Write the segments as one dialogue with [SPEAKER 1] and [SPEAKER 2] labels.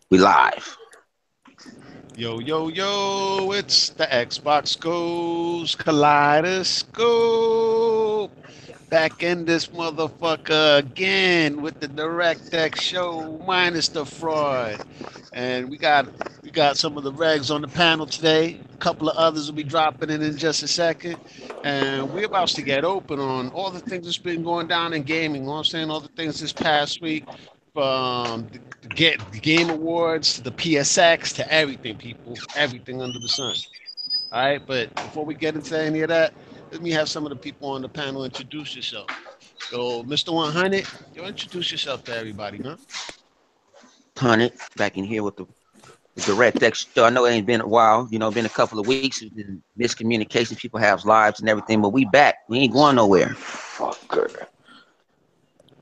[SPEAKER 1] We live.
[SPEAKER 2] Yo, yo, yo, it's the Xbox Goes Kaleidoscope. Back in this motherfucker again with the DirectX show minus the fraud. And we got some of the regs on the panel today. A couple of others will be dropping in just a second. And we're about to get open on all the things that's been going down in gaming. You know what I'm saying? All the things this past week from the Game Awards to the PSX to everything, people. Everything under the sun. All right, but before we get into any of that, let me have some of the people on the panel introduce yourself. Yo, Mr. 100, yo, introduce yourself to everybody, man.
[SPEAKER 1] 100 back in here with the Red Deck show. I know it ain't been a while, been a couple of weeks. There's been miscommunication. People have lives and everything, but we back. We ain't going nowhere. Fucker.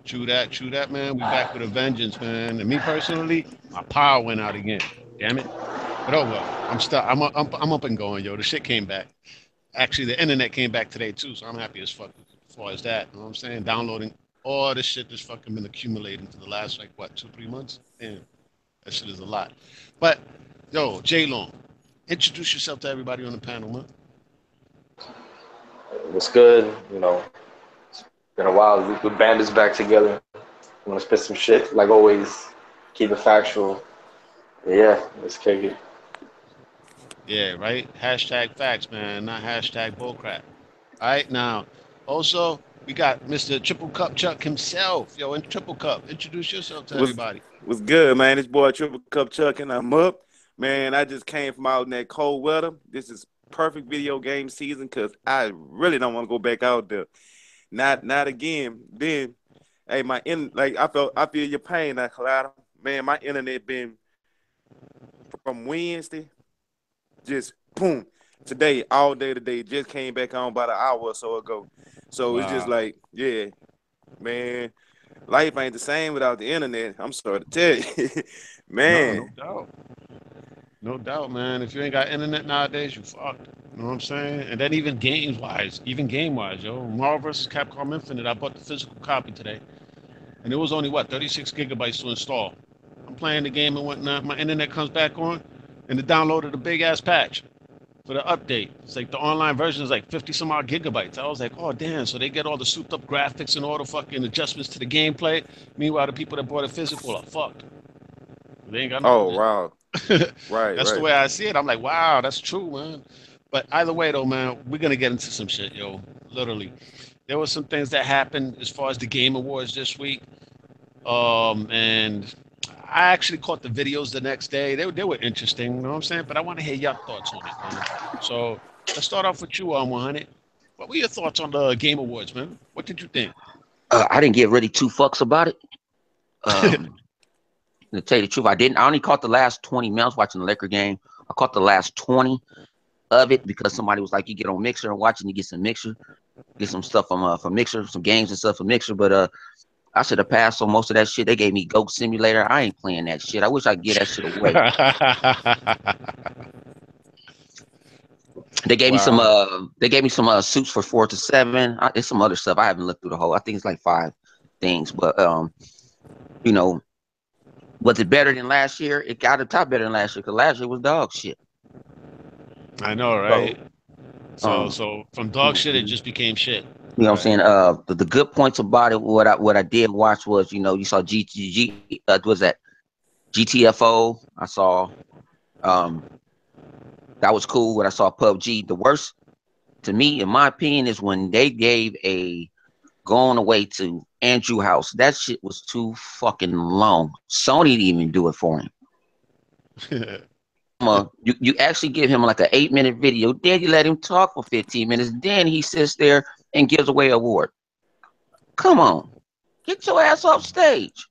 [SPEAKER 2] True that, man. We back with a vengeance, man. And me personally, my power went out again. Damn it. But oh well, I'm stuck. I'm up and going, yo. The shit came back. Actually, the internet came back today too, so I'm happy as fuck as far as that. You know what I'm saying? Downloading all this shit that's fucking been accumulating for the last like what 2 3 months. Damn, that shit is a lot. But yo, J Long, introduce yourself to everybody on the panel, man.
[SPEAKER 3] What's good? It's been a while. We band is back together. We want to spit some shit, like always. Keep it factual. Yeah, let's kick it.
[SPEAKER 2] Yeah, right. Hashtag facts, man, not hashtag bullcrap. All right, now also we got Mr. Triple Cup Chuck himself. Yo, in Triple Cup, introduce yourself to
[SPEAKER 4] Was
[SPEAKER 2] everybody.
[SPEAKER 4] was good, man. This boy Triple Cup Chuck and I'm up. Man, I just came from out in that cold weather. This is perfect video game season because I really don't want to go back out there. Not again. Then, hey, I feel your pain now, Collider. Man, my internet been from Wednesday, just boom. Today, all day today, just came back on about an hour or so ago. So it's just
[SPEAKER 2] Wow.
[SPEAKER 4] like, yeah, man, life ain't the same without the internet. I'm sorry to tell you.
[SPEAKER 2] No, no
[SPEAKER 4] Man,
[SPEAKER 2] doubt. No doubt, man. If you ain't got internet nowadays, you fucked. You know what I'm saying? And then even game wise, yo, Marvel vs. Capcom Infinite, I bought the physical copy today, and it was only what 36 gigabytes to install. I'm playing the game and whatnot. My internet comes back on, and it downloaded a big ass patch for the update. It's like the online version is like 50 some odd gigabytes. I was like, oh damn! So they get all the souped up graphics and all the fucking adjustments to the gameplay. Meanwhile, the people that bought it physical are fucked. They ain't got no
[SPEAKER 4] oh
[SPEAKER 2] internet.
[SPEAKER 4] wow, right,
[SPEAKER 2] That's the
[SPEAKER 4] right.
[SPEAKER 2] way I see it. I'm like, wow, that's true, man. But either way, though, man, we're gonna get into some shit, yo. Literally, there was some things that happened as far as the Game Awards this week. And I actually caught the videos the next day. They were interesting, you know what I'm saying? But I want to hear your thoughts on it, man. So let's start off with you on 100. What were your thoughts on the Game Awards, man? What did you think?
[SPEAKER 1] I didn't give really two fucks about it. Um, to tell you the truth, I didn't. I only caught the last 20 minutes watching the Laker game. I caught the last 20 of it because somebody was like, "You get on Mixer and watch, and you get some Mixer, get some stuff from Mixer, some games and stuff from Mixer." But I should have passed on most of that shit. They gave me Goat Simulator. I ain't playing that shit. I wish I could get that shit away.
[SPEAKER 2] Wow.
[SPEAKER 1] They gave me some suits for 4 to 7. It's some other stuff. I haven't looked through the whole. I think it's like 5 things. But you know, was it better than last year? It got a top better than last year because last year was dog shit.
[SPEAKER 2] I know,
[SPEAKER 1] So
[SPEAKER 2] right? So
[SPEAKER 1] um,
[SPEAKER 2] so from dog shit, it just became shit.
[SPEAKER 1] you know what I'm
[SPEAKER 2] Right.
[SPEAKER 1] saying? The good points about it, what I did watch was, you saw was that GTFO. I saw um that was cool. When I saw PUBG, the worst to me, in my opinion, is when they gave a going away to Andrew House. That shit was too fucking long. Sony didn't even do it for him. You actually give him like an 8 minute video, then you let him talk for 15 minutes, then he sits there and gives away an award. Come on, get your ass off stage,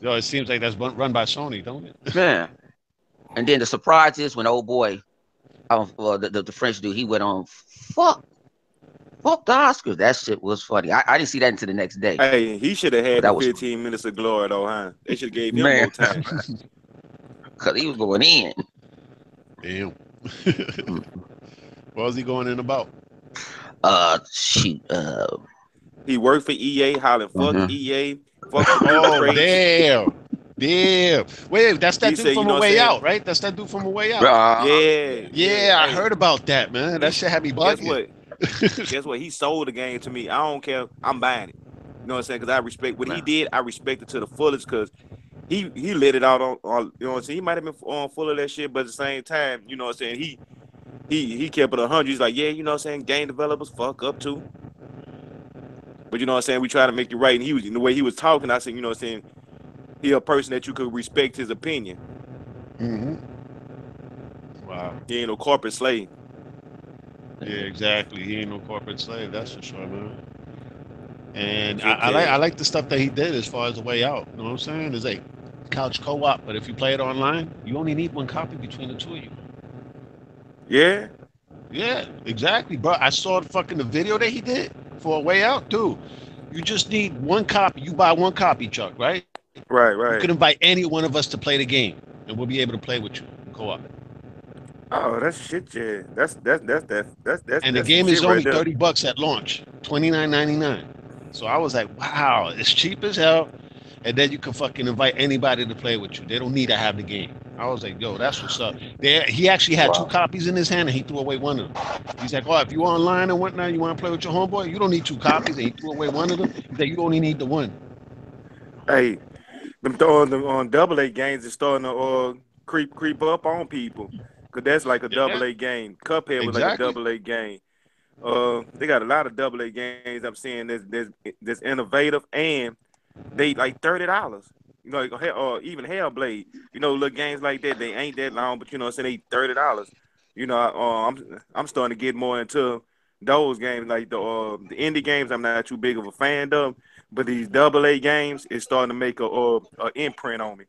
[SPEAKER 2] Yo, it seems like that's run by Sony, don't it?
[SPEAKER 1] man. And then the surprise is when old boy, the French dude, he went on fuck the Oscars. That shit was funny. I didn't see that until the next day,
[SPEAKER 4] Hey, he should have
[SPEAKER 1] but
[SPEAKER 4] had the
[SPEAKER 1] that was funny,
[SPEAKER 4] 15 minutes of glory though, huh? They should have gave him
[SPEAKER 1] man,
[SPEAKER 4] more time.
[SPEAKER 1] because he was going in.
[SPEAKER 2] Damn.
[SPEAKER 1] Mm.
[SPEAKER 2] What was he going in about?
[SPEAKER 1] Shoot,
[SPEAKER 4] He worked for EA, hollering fuck
[SPEAKER 1] uh-huh.
[SPEAKER 4] EA, fuck the new
[SPEAKER 2] Oh,
[SPEAKER 4] trade.
[SPEAKER 2] damn. Yeah. Wait, that's that
[SPEAKER 4] He
[SPEAKER 2] dude
[SPEAKER 4] said, you
[SPEAKER 2] from
[SPEAKER 4] know
[SPEAKER 2] A
[SPEAKER 4] what I'm
[SPEAKER 2] Way
[SPEAKER 4] saying?
[SPEAKER 2] Out, right? That's that dude from A Way Out.
[SPEAKER 4] Yeah, yeah.
[SPEAKER 2] Yeah, I
[SPEAKER 4] Hey,
[SPEAKER 2] heard about that, man. That
[SPEAKER 4] he
[SPEAKER 2] shit had me
[SPEAKER 4] guess
[SPEAKER 2] bugging.
[SPEAKER 4] what? Guess what? He sold the game to me. I don't care. I'm buying it. You know what I'm saying? Because I respect what he did. I respect it to the fullest because he let it out on you know what I'm saying. He might have been on full of that shit, but at the same time, you know what I'm saying. He kept it 100. He's like, yeah, you know what I'm saying. Game developers fuck up too, but you know what I'm saying. We try to make it right. And he was in the way he was talking. I said, you know what I'm saying. He a person that you could respect his opinion.
[SPEAKER 2] Mm-hmm. Wow.
[SPEAKER 4] He ain't no corporate slave.
[SPEAKER 2] Yeah, exactly. He ain't no corporate slave. That's for sure, man. And
[SPEAKER 4] Kid
[SPEAKER 2] I
[SPEAKER 4] Cad.
[SPEAKER 2] like the stuff that he did as far as the way out. You know what I'm saying? There's like couch co-op, but if you play it online, you only need one copy between the two of you.
[SPEAKER 4] Yeah.
[SPEAKER 2] Yeah, exactly, bro. I saw the video that he did for a way out, dude. You just need one copy. You buy one copy, Chuck, right?
[SPEAKER 4] Right.
[SPEAKER 2] You
[SPEAKER 4] Right.
[SPEAKER 2] could invite any one of us to play the game, and we'll be able to play with you in co-op.
[SPEAKER 4] Oh, that's shit, yeah.
[SPEAKER 2] And the
[SPEAKER 4] That's some
[SPEAKER 2] game is
[SPEAKER 4] shit right
[SPEAKER 2] only
[SPEAKER 4] there.
[SPEAKER 2] $30 at launch, $29.99. So I was like, wow, it's cheap as hell. And then you can fucking invite anybody to play with you. They don't need to have the game. I was like, yo, that's what's up. He actually had two
[SPEAKER 3] Wow.
[SPEAKER 2] copies in his hand and he threw away one of them. He's like, oh, if you're online and whatnot, you want to play with your homeboy, you don't need two copies. And he threw away one of them. He said, you only need the one.
[SPEAKER 4] Hey, them throwing them on double A games is starting to creep up on people. Cause that's like a
[SPEAKER 2] Yeah,
[SPEAKER 4] double A game. Cuphead was like a
[SPEAKER 2] exactly.
[SPEAKER 4] double A game. They got a lot of double A games I'm seeing that's innovative and they like $30. You know, like, or even Hellblade. You know, little games like that, they ain't that long, but you know what I'm saying, they $30. You know, I'm starting to get more into those games, like the indie games. I'm not too big of a fan of, but these double A games is starting to make a imprint on me.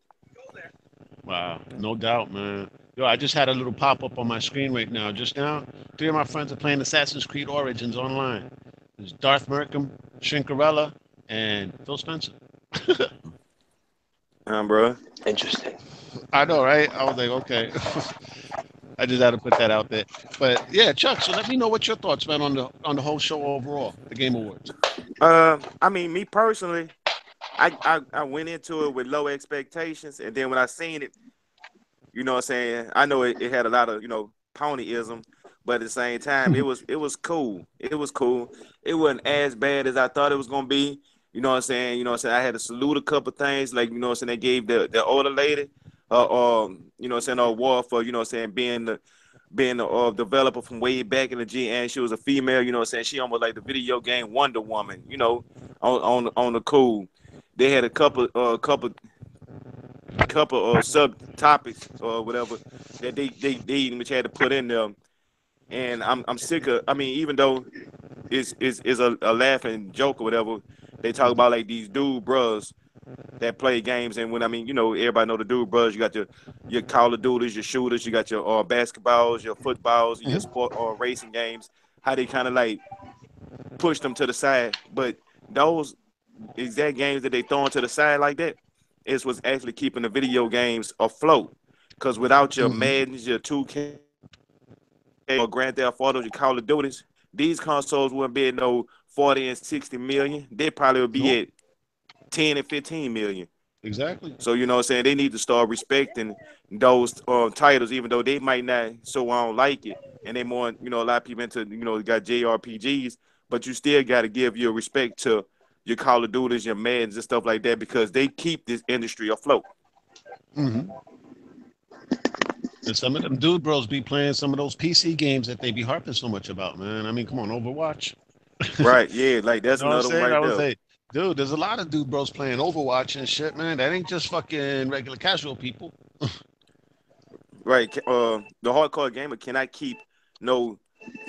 [SPEAKER 2] Wow, no doubt, man. Yo, I just had a little pop up on my screen right now. Just now, three of my friends are playing Assassin's Creed Origins online. There's Darth Merkham, Shinkarella, and Phil Spencer.
[SPEAKER 4] Bro.
[SPEAKER 3] Interesting.
[SPEAKER 2] I know, right? I was like, okay. I just had to put that out there. But yeah, Chuck. So let me know what your thoughts, man, on the whole show overall, the Game Awards.
[SPEAKER 4] I mean, me personally, I went into it with low expectations, and then when I seen it, you know what I'm saying, I know it had a lot of ponyism, but at the same time, it was cool. It was cool. It wasn't as bad as I thought it was gonna be. You know what I'm saying? You know what I'm saying? I had to salute a couple things, like what I'm saying, they gave the older lady, what I'm saying, an award for what I'm saying, being the developer from way back in the G, and she was a female. You know what I'm saying? She almost like the video game Wonder Woman. On the cool. They had a couple subtopics or whatever that they which had to put in there. And I'm sick of. I mean, even though it's a laughing joke or whatever, they talk
[SPEAKER 2] Mhm.
[SPEAKER 4] about like these dude bros that play games. And when I mean, everybody know the dude bros. You got your Call of Duties, your shooters. You got your basketballs, your footballs, and your
[SPEAKER 2] Mhm.
[SPEAKER 4] sport or racing games. How they kind of like push them to the side, but those exact games that they throwing to the side like that is what's actually keeping the video games afloat. Because without your
[SPEAKER 2] Mhm.
[SPEAKER 4] Maddens, your 2K, or Grand Theft Autos, your Call of Duties, these consoles wouldn't be at no 40 and 60 million. They probably would be
[SPEAKER 2] Nope.
[SPEAKER 4] at 10 and 15 million.
[SPEAKER 2] Exactly.
[SPEAKER 4] So you know what I'm saying? They need to start respecting those titles, even though they might not so I don't like it. And they more, a lot of people into, got JRPGs, but you still gotta give your respect to your Call of Duties, your Maddens and stuff like that, because they keep this industry afloat.
[SPEAKER 2] Mhm. And some of them dude bros be playing some of those PC games that they be harping so much about, man. I mean, come on, Overwatch.
[SPEAKER 4] Right. Yeah, like
[SPEAKER 2] You
[SPEAKER 4] that's
[SPEAKER 2] know what I'm
[SPEAKER 4] another one
[SPEAKER 2] saying?
[SPEAKER 4] right
[SPEAKER 2] I would
[SPEAKER 4] there.
[SPEAKER 2] say, dude, there's a lot of dude bros playing Overwatch and shit, man. That ain't just fucking regular casual people.
[SPEAKER 4] Right. The hardcore gamer cannot keep no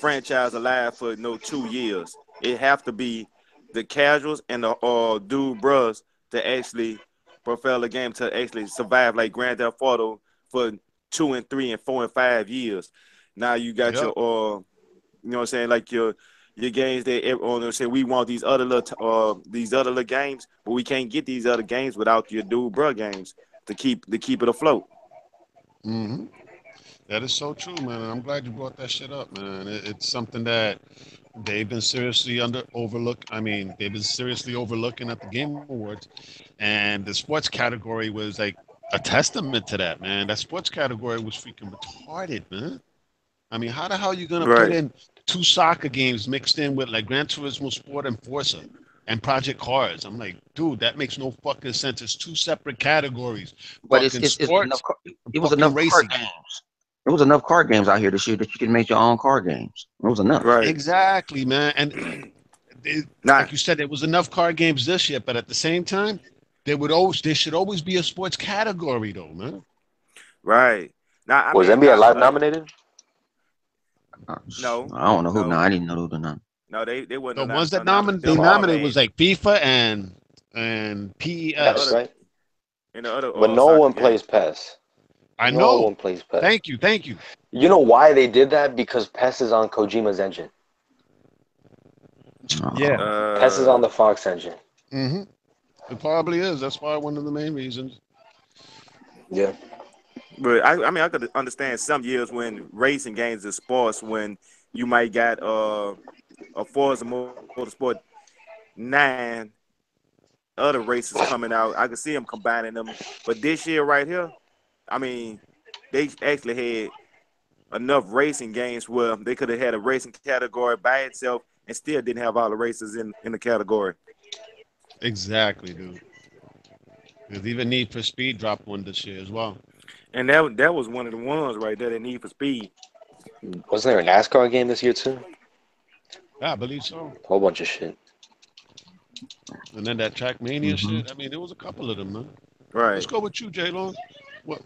[SPEAKER 4] franchise alive for no 2 years. It have to be the casuals and the dude bros to actually propel the game to actually survive like Grand Theft Auto for 2 and 3 and 4 and 5 years. Now you got your
[SPEAKER 2] Yep.
[SPEAKER 4] what I'm saying, like your games that say we want these other little games, but we can't get these other games without your dude bro games to keep it afloat.
[SPEAKER 2] Hmm. That is so true, man. And I'm glad you brought that shit up, man. It's something that They've been seriously overlooked. I mean, they've been seriously overlooking at the Game Awards, and the sports category was like a testament to that, man. That sports category was freaking retarded, man. I mean, how the hell are you gonna put
[SPEAKER 4] Right.
[SPEAKER 2] in two soccer games mixed in with like Gran Turismo Sport and Forza and Project Cars? I'm like, dude, that makes no fucking sense. It's two separate categories,
[SPEAKER 1] But
[SPEAKER 2] fucking
[SPEAKER 1] it's enough.
[SPEAKER 2] sports and
[SPEAKER 1] It was
[SPEAKER 2] fucking
[SPEAKER 1] enough card
[SPEAKER 2] racing.
[SPEAKER 1] games. There was enough card games out here this year that you can make your own card games. It was enough.
[SPEAKER 4] Right.
[SPEAKER 2] Exactly, man. And like
[SPEAKER 4] Now,
[SPEAKER 2] you said, there was enough card games this year, but at the same time, there should always be a sports category, though, man.
[SPEAKER 4] right. Now, I
[SPEAKER 3] Was
[SPEAKER 4] mean,
[SPEAKER 3] NBA Live nominated?
[SPEAKER 1] Uh,
[SPEAKER 4] no,
[SPEAKER 1] I don't know who. No,
[SPEAKER 4] no,
[SPEAKER 1] I didn't know who. No.
[SPEAKER 4] no, they
[SPEAKER 2] The
[SPEAKER 4] wasn't
[SPEAKER 2] ones that
[SPEAKER 4] nominated.
[SPEAKER 2] they
[SPEAKER 4] Them all
[SPEAKER 2] nominated was
[SPEAKER 4] had
[SPEAKER 2] like FIFA and
[SPEAKER 4] in the
[SPEAKER 3] PES,
[SPEAKER 2] PES.
[SPEAKER 4] other
[SPEAKER 3] right?
[SPEAKER 4] in the other
[SPEAKER 3] But no
[SPEAKER 4] soccer
[SPEAKER 3] one
[SPEAKER 4] game.
[SPEAKER 3] plays PES.
[SPEAKER 2] I
[SPEAKER 3] No
[SPEAKER 2] know.
[SPEAKER 3] one plays PES.
[SPEAKER 2] Thank you, thank you.
[SPEAKER 3] You know why they did that? Because PES is on Kojima's engine.
[SPEAKER 2] Yeah.
[SPEAKER 3] PES is on
[SPEAKER 4] Uh,
[SPEAKER 3] the Fox engine.
[SPEAKER 2] Mm-hmm. It probably is. That's why one of the main reasons.
[SPEAKER 3] Yeah.
[SPEAKER 4] but I mean, I could understand some years when racing games is sports when you might got a Forza Motorsport 9 other races coming out. I could see them combining them, but this year right here, I mean, they actually had enough racing games where they could have had a racing category by itself and still didn't have all the races in the category.
[SPEAKER 2] Exactly, dude. Because even Need for Speed dropped one this year as well.
[SPEAKER 4] And that was one of the ones right there that Need for Speed.
[SPEAKER 3] Wasn't there a NASCAR game this year too?
[SPEAKER 2] Yeah, I believe so.
[SPEAKER 3] Whole bunch of shit.
[SPEAKER 2] And then that Trackmania
[SPEAKER 1] Mm-hmm.
[SPEAKER 2] shit. I mean, there was a couple of them, man. Let's
[SPEAKER 4] Right.
[SPEAKER 2] go with you, J Long. What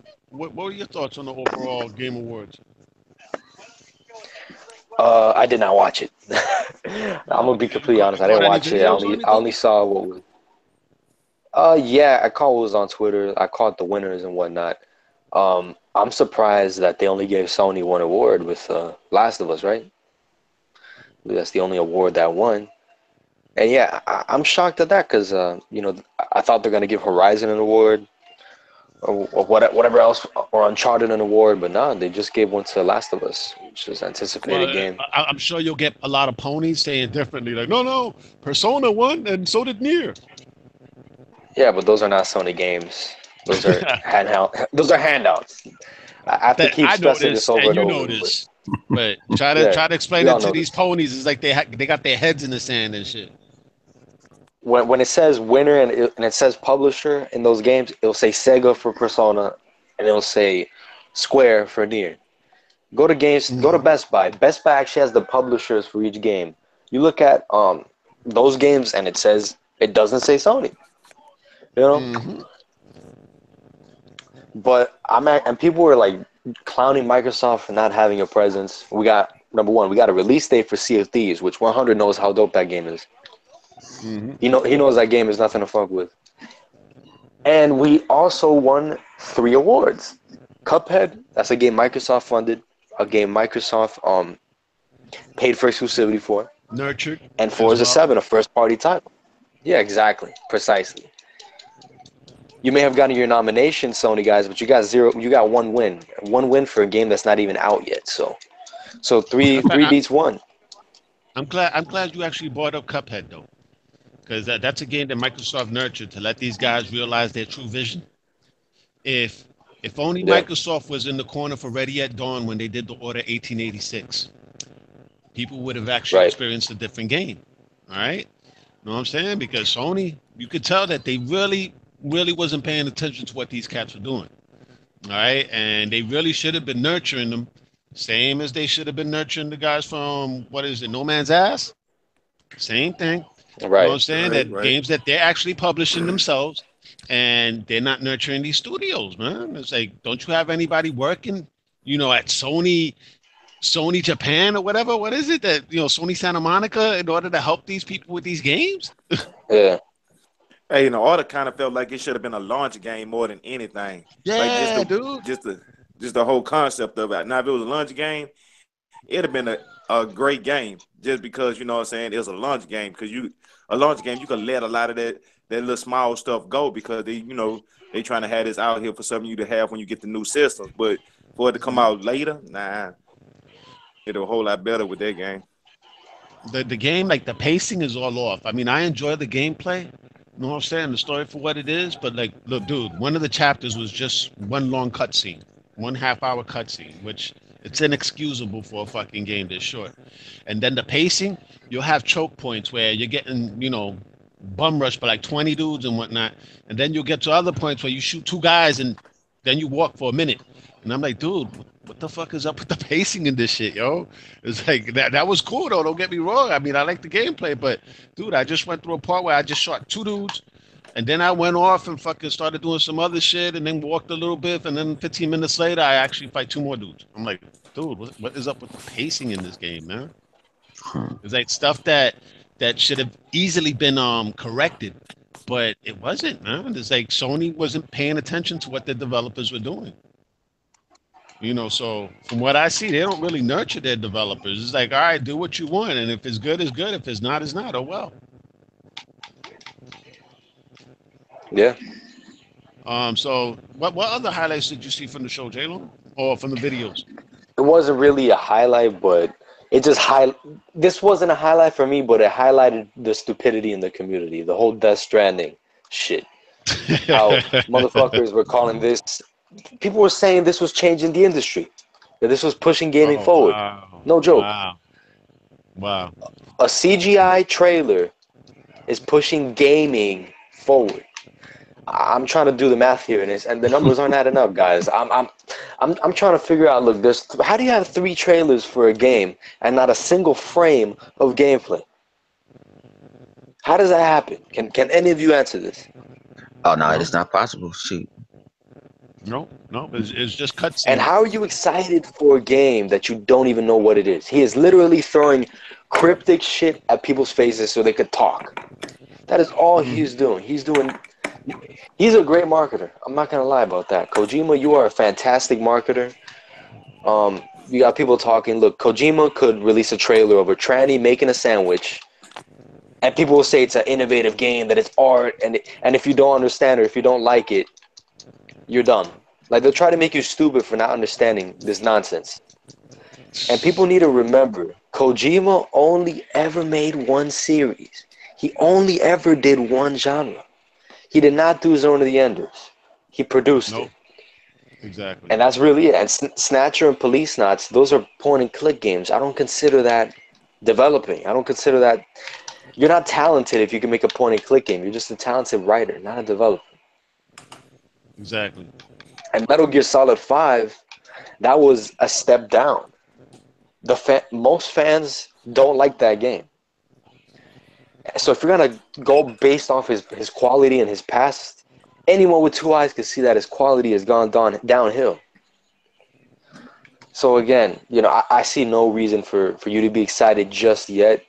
[SPEAKER 2] were your thoughts on the overall Game Awards?
[SPEAKER 3] I did not watch it. I'm gonna be completely honest.
[SPEAKER 2] You
[SPEAKER 3] I didn't
[SPEAKER 2] caught any
[SPEAKER 3] watch it.
[SPEAKER 2] videos or
[SPEAKER 3] I only
[SPEAKER 2] anything?
[SPEAKER 3] saw what was. Yeah, I caught what was on Twitter. I caught the winners and whatnot. I'm surprised that they only gave Sony one award with Last of Us, right? That's the only award that won. And yeah, I'm shocked at that because I thought they're gonna give Horizon an award or whatever else, or Uncharted an award, but no, they just gave one to Last of Us, which is anticipated
[SPEAKER 2] Well,
[SPEAKER 3] game.
[SPEAKER 2] I'm sure you'll get a lot of ponies saying differently, like, no, Persona won, and so did Nier.
[SPEAKER 3] Yeah, but those are not Sony games. Those are handheld. Those are handouts. I have to
[SPEAKER 2] That
[SPEAKER 3] keep
[SPEAKER 2] I know
[SPEAKER 3] stressing this
[SPEAKER 2] this,
[SPEAKER 3] over
[SPEAKER 2] and
[SPEAKER 3] and
[SPEAKER 2] you know
[SPEAKER 3] over. But
[SPEAKER 2] this, but try
[SPEAKER 3] yeah,
[SPEAKER 2] to explain
[SPEAKER 3] we all
[SPEAKER 2] it to
[SPEAKER 3] know
[SPEAKER 2] these
[SPEAKER 3] this.
[SPEAKER 2] ponies. It's like they got their heads in the sand and shit.
[SPEAKER 3] When it says winner and it says publisher in those games, it'll say Sega for Persona, and it'll say Square for Nier. Go to
[SPEAKER 2] Mhm.
[SPEAKER 3] Best Buy. Best Buy actually has the publishers for each game. You look at those games, and it doesn't say Sony. You know,
[SPEAKER 2] Mhm.
[SPEAKER 3] but and people were like clowning Microsoft for not having a presence. We got number one, we got a release date for Sea of Thieves, which 100 knows how dope that game is.
[SPEAKER 2] Mhm.
[SPEAKER 3] He knows that game is nothing to fuck with. And we also won 3 awards. Cuphead, that's a game Microsoft funded, a game Microsoft paid for exclusivity for,
[SPEAKER 2] Nurtured
[SPEAKER 3] and
[SPEAKER 2] as
[SPEAKER 3] Forza
[SPEAKER 2] well.
[SPEAKER 3] 7, a first party title. Yeah, exactly, precisely. You may have gotten your nomination, Sony guys, but you got zero. You got one win for a game that's not even out yet. So
[SPEAKER 2] In fact,
[SPEAKER 3] three beats one.
[SPEAKER 2] I'm glad you actually brought up Cuphead though, because that's a game that Microsoft nurtured to let these guys realize their true vision. If if only
[SPEAKER 3] Yeah,
[SPEAKER 2] Microsoft was in the corner for Ready at Dawn when they did the Order 1886, people would have actually
[SPEAKER 3] right.
[SPEAKER 2] experienced a different game. All right, know what I'm saying? Because Sony, you could tell that they really wasn't paying attention to what these cats were doing. All right, and they really should have been nurturing them, same as they should have been nurturing the guys from what is it, No Man's Ass? Same thing. You know what I'm
[SPEAKER 3] Right.
[SPEAKER 2] saying?
[SPEAKER 4] Right.
[SPEAKER 2] That
[SPEAKER 4] Right.
[SPEAKER 2] games that they're actually publishing themselves and they're not nurturing these studios, man. It's like, don't you have anybody working, at Sony Japan or whatever? What is it that, Sony Santa Monica in order to help these people with these games?
[SPEAKER 3] Yeah.
[SPEAKER 4] Hey, the order kind of felt like it should have been a launch game more than anything. Like
[SPEAKER 2] Yeah, dude.
[SPEAKER 4] just the whole concept of it. Now, if it was a launch game, it'd have been a great game. Just because you know what I'm saying, it was a launch game. Because a launch game, you could let a lot of that little small stuff go because they trying to have this out here for something you to have when you get the new systems. But for it to come out later, nah, it'll a whole lot better with that game.
[SPEAKER 2] the game, like the pacing is all off. I mean, I enjoy the gameplay. You know what I'm saying? The story for what it is, but like, look, dude, one of the chapters was just one long cutscene, 1.5 hour cutscene, which it's inexcusable for a fucking game this short. And then the pacing, you'll have choke points where you're getting, bum rushed by like 20 dudes and whatnot, and then you'll get to other points where you shoot two guys and then you walk for a minute. And I'm like, dude, what the fuck is up with the pacing in this shit, yo? It's like that was cool though. Don't get me wrong. I mean, I like the gameplay, but dude, I just went through a part where I just shot two dudes, and then I went off and fucking started doing some other shit, and then walked a little bit, and then 15 minutes later, I actually fight two more dudes. I'm like, dude, what is up with the pacing in this game, man? It's like stuff that should have easily been corrected, but it wasn't, man. It's like Sony wasn't paying attention to what the developers were doing. So from what I see, they don't really nurture their developers. It's like, all right, do what you want, and if it's good, it's good. If it's not, it's not. Oh well.
[SPEAKER 3] Yeah.
[SPEAKER 2] So what other highlights did you see from the show, J-Lo? Or from the videos?
[SPEAKER 3] It wasn't really a highlight, but it just this wasn't a highlight for me, but it highlighted the stupidity in the community, the whole Death Stranding shit. How motherfuckers were calling this, people were saying this was changing the industry, that this was pushing gaming forward.
[SPEAKER 2] Wow.
[SPEAKER 3] No joke.
[SPEAKER 2] Wow.
[SPEAKER 3] A CGI trailer is pushing gaming forward. I'm trying to do the math here, and the numbers aren't adding up, guys. I'm trying to figure out. Look, how do you have 3 trailers for a game and not a single frame of gameplay? How does that happen? Can any of you answer this?
[SPEAKER 1] Oh no, it's not possible. Shoot.
[SPEAKER 2] No, it's just cutscenes.
[SPEAKER 3] And how are you excited for a game that you don't even know what it is? He is literally throwing cryptic shit at people's faces so they could talk. That is all he's doing. He's a great marketer. I'm not gonna lie about that. Kojima, you are a fantastic marketer. You got people talking. Look, Kojima could release a trailer of a tranny making a sandwich, and people will say it's an innovative game, that it's art, and if you don't understand or if you don't like it, you're done. Like, they'll try to make you stupid for not understanding this nonsense. And people need to remember, Kojima only ever made one series. He only ever did one genre. He did not do Zone of the Enders. He produced it.
[SPEAKER 2] Exactly.
[SPEAKER 3] And that's really it. And Snatcher and Police Knots, those are point-and-click games. I don't consider that developing. I don't consider that... You're not talented if you can make a point-and-click game. You're just a talented writer, not a developer.
[SPEAKER 2] Exactly.
[SPEAKER 3] And Metal Gear Solid 5, that was a step down. Most fans don't like that game. So if you're going to go based off his quality and his past, anyone with 2 eyes can see that his quality has gone downhill. So again, I see no reason for you to be excited just yet.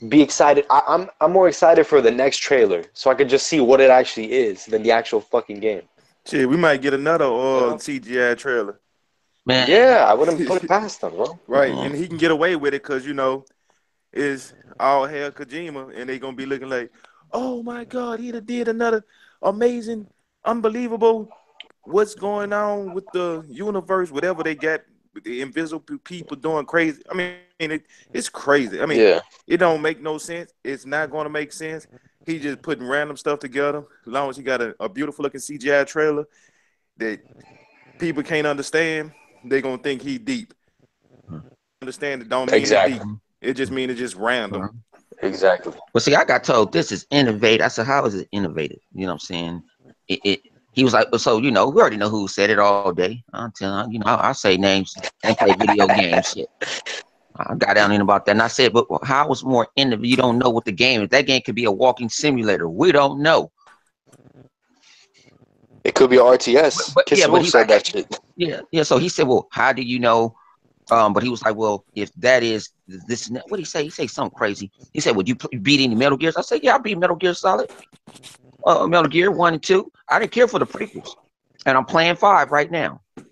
[SPEAKER 3] Be excited. I'm more excited for the next trailer, so I could just see what it actually is than the actual fucking game.
[SPEAKER 4] Shit, we might get another CGI trailer.
[SPEAKER 1] Man.
[SPEAKER 3] Yeah, I wouldn't put it past them, bro.
[SPEAKER 4] Right, and he can get away with it because, it's all hail Kojima, and they going to be looking like, oh, my God, he did another amazing, unbelievable, what's going on with the universe, whatever they got, with the invisible people doing crazy. I mean, it's crazy. I mean, It don't make no sense. It's not going to make sense. He just putting random stuff together. As long as he got a beautiful looking CGI trailer that people can't understand, they going to think he deep. Understand it don't mean it's deep. It just means it's just random.
[SPEAKER 3] Exactly.
[SPEAKER 1] Well, see, I got told this is innovative. I said, how is it innovative? You know what I'm saying? He was like, so, we already know who said it all day. I'll tell I'll say names and play video games. Shit. I got down in about that. And I said, but how is more innovative? You don't know what the game is. That game could be a walking simulator. We don't know.
[SPEAKER 3] It could be RTS.
[SPEAKER 1] But
[SPEAKER 3] he said that shit.
[SPEAKER 1] Yeah. So he said, well, how do you know? But he was like, well, if that is this, what did he say? He said something crazy. He said, would you beat any Metal Gears? I said, yeah, I beat Metal Gear Solid. Metal Gear 1 and 2. I didn't care for the prequels. And I'm playing 5 right now. You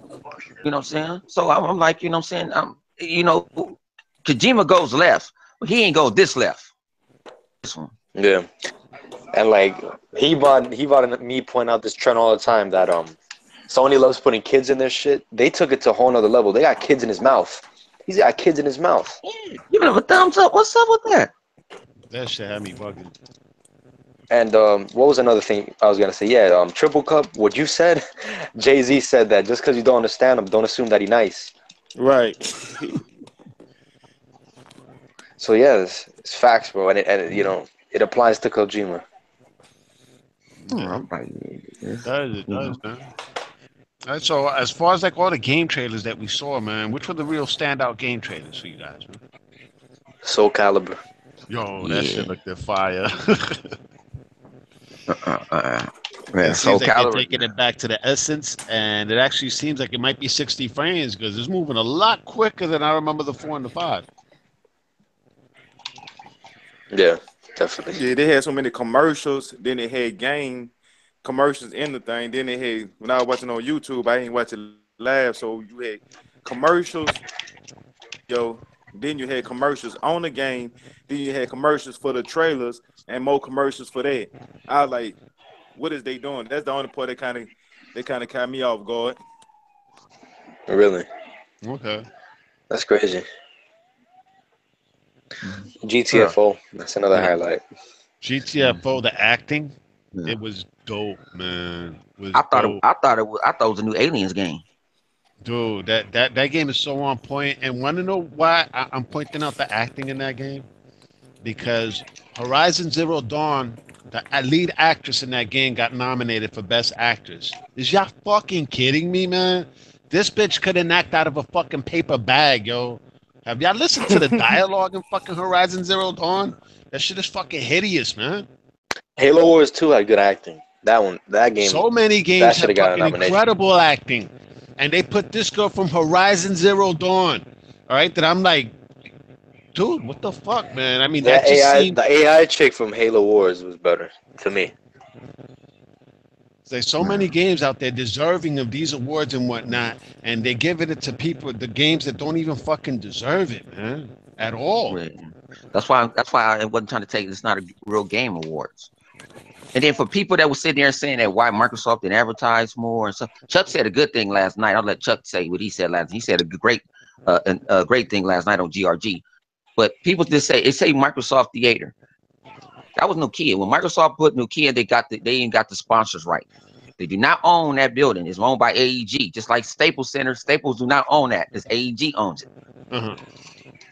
[SPEAKER 1] know what I'm saying? So I'm like, you know what I'm saying? Kojima goes left, but he ain't go this left. This one.
[SPEAKER 3] Yeah. And like he bought me point out this trend all the time that Sony loves putting kids in their shit. They took it to a whole nother level. They got kids in his mouth. He's got kids in his mouth.
[SPEAKER 1] Yeah, giving him a thumbs up. What's up with that?
[SPEAKER 2] That shit had me bugging.
[SPEAKER 3] And what was another thing I was gonna say? Yeah, Triple Cup. What you said, Jay-Z said that just because you don't understand him, don't assume that he nice.
[SPEAKER 4] Right.
[SPEAKER 3] So yeah, it's facts, bro, and it applies to Kojima.
[SPEAKER 2] Yeah,
[SPEAKER 1] I'm like,
[SPEAKER 2] it does, man. All right, so as far as like all the game trailers that we saw, man, which were the real standout game trailers for you guys, man?
[SPEAKER 3] Soul Calibur.
[SPEAKER 2] Yo, that
[SPEAKER 1] yeah.
[SPEAKER 2] shit looked at fire.
[SPEAKER 1] Yeah,
[SPEAKER 2] It
[SPEAKER 1] Soul
[SPEAKER 2] seems like they're
[SPEAKER 1] Calibur.
[SPEAKER 2] taking it back to the essence, and it actually seems like it might be 60 frames because it's moving a lot quicker than I remember the 4 and the 5.
[SPEAKER 3] Yeah, definitely.
[SPEAKER 4] Yeah, they had so many commercials. Then they had game commercials in the thing. Then they had, when I was watching on YouTube, I ain't watching live, so you had commercials, yo. Then you had commercials on the game. Then you had commercials for the trailers and more commercials for that. I was like, what is they doing? That's the only part that kind of caught me off guard.
[SPEAKER 3] Really,
[SPEAKER 2] Okay.
[SPEAKER 3] that's crazy.
[SPEAKER 1] Yeah.
[SPEAKER 3] GTFO. That's another
[SPEAKER 1] Yeah.
[SPEAKER 3] highlight.
[SPEAKER 2] GTFO, the acting,
[SPEAKER 1] Yeah.
[SPEAKER 2] it was dope, man. It was
[SPEAKER 1] I thought
[SPEAKER 2] dope.
[SPEAKER 1] it was a new Aliens game.
[SPEAKER 2] Dude, that game is so on point. And want to know why I'm pointing out the acting in that game? Because Horizon Zero Dawn, the lead actress in that game, got nominated for Best Actress. Is y'all fucking kidding me, man? This bitch couldn't act out of a fucking paper bag, yo. Have y'all listened to the dialogue in fucking Horizon Zero Dawn? That shit is fucking hideous, man.
[SPEAKER 3] Halo Wars 2 had good acting. That game,
[SPEAKER 2] So many
[SPEAKER 3] that
[SPEAKER 2] games
[SPEAKER 3] should
[SPEAKER 2] have
[SPEAKER 3] have got a
[SPEAKER 2] fucking
[SPEAKER 3] nomination.
[SPEAKER 2] incredible acting. And they put this girl from Horizon Zero Dawn. All right, that I'm like, dude, what the fuck, man? I mean, that just seemed
[SPEAKER 3] The AI chick from Halo Wars was better to me.
[SPEAKER 2] there's so many games out there deserving of these awards and whatnot, and they're giving it to people, the games that don't even fucking deserve it, man, at all.
[SPEAKER 1] Yeah. That's why I wasn't trying to take it's not a real game awards. And then for people that were sitting there saying that why Microsoft didn't advertise more and stuff, Chuck said a good thing last night. I'll let Chuck say what he said last. He said a great thing last night on GRG. But people just say Microsoft Theater. That was Nokia. When Microsoft put Nokia, they even got the sponsors right. They do not own that building. It's owned by AEG, just like Staples Center. Staples do not own that. It's AEG owns it.
[SPEAKER 2] Uh-huh.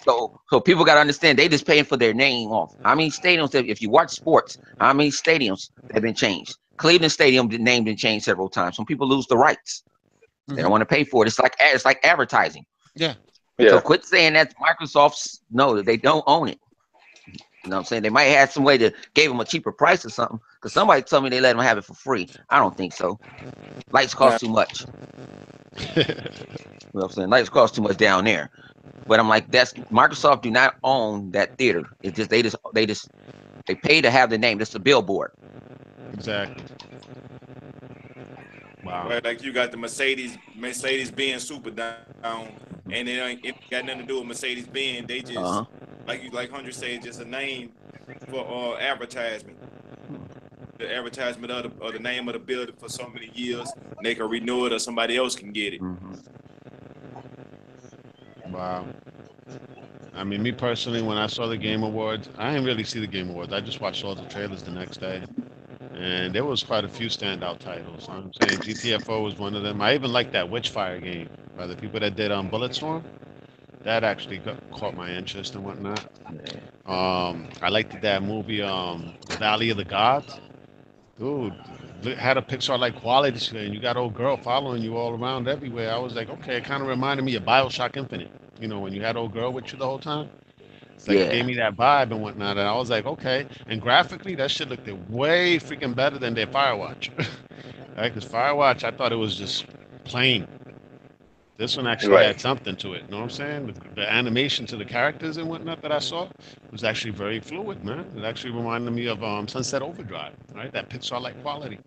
[SPEAKER 1] So people got to understand they just paying for their name off. How many stadiums? If you watch sports, how many stadiums have been changed? Cleveland Stadium, the name been changed several times. Some people lose the rights. They don't want to pay for it. It's like advertising.
[SPEAKER 2] Yeah.
[SPEAKER 1] So
[SPEAKER 3] Yeah,
[SPEAKER 1] quit saying that Microsoft's no, they don't own it. You know what I'm saying? They might have some way to gave them a cheaper price or something. Because somebody told me they let them have it for free. I don't think so. Lights cost too much. You know what I'm saying? Lights cost too much down there. But I'm like, that's Microsoft do not own that theater. It's just they pay to have the name. That's a billboard.
[SPEAKER 2] Exactly. Wow.
[SPEAKER 4] Right, like you got the Mercedes Benz Superdome, and it got nothing to do with Mercedes Benz. They just like Hundred said, just a name for advertisement. The advertisement of the name of the building for so many years, and they can renew it or somebody else can get it.
[SPEAKER 1] Mm-hmm.
[SPEAKER 2] Wow. I mean, me personally, when I saw the Game Awards, I didn't really see the Game Awards. I just watched all the trailers the next day. And there was quite a few standout titles. I'm saying GTFO was one of them. I even liked that Witchfire game by the people that did Bulletstorm. That actually caught my interest and whatnot. I liked that movie, The Valley of the Gods. Dude, had a Pixar-like quality to it, and you got old girl following you all around everywhere. I was like, okay, it kind of reminded me of Bioshock Infinite. You know, when you had old girl with you the whole time. It's like it gave me that vibe and whatnot, and I was like, okay. And graphically, that shit looked way freaking better than their Firewatch. Right? Because Firewatch, I thought it was just plain. This one actually
[SPEAKER 3] right.
[SPEAKER 2] had something to it. You know what I'm saying? The animation to the characters and whatnot that I saw was actually very fluid, man. It actually reminded me of Sunset Overdrive, right? That Pixar-like quality.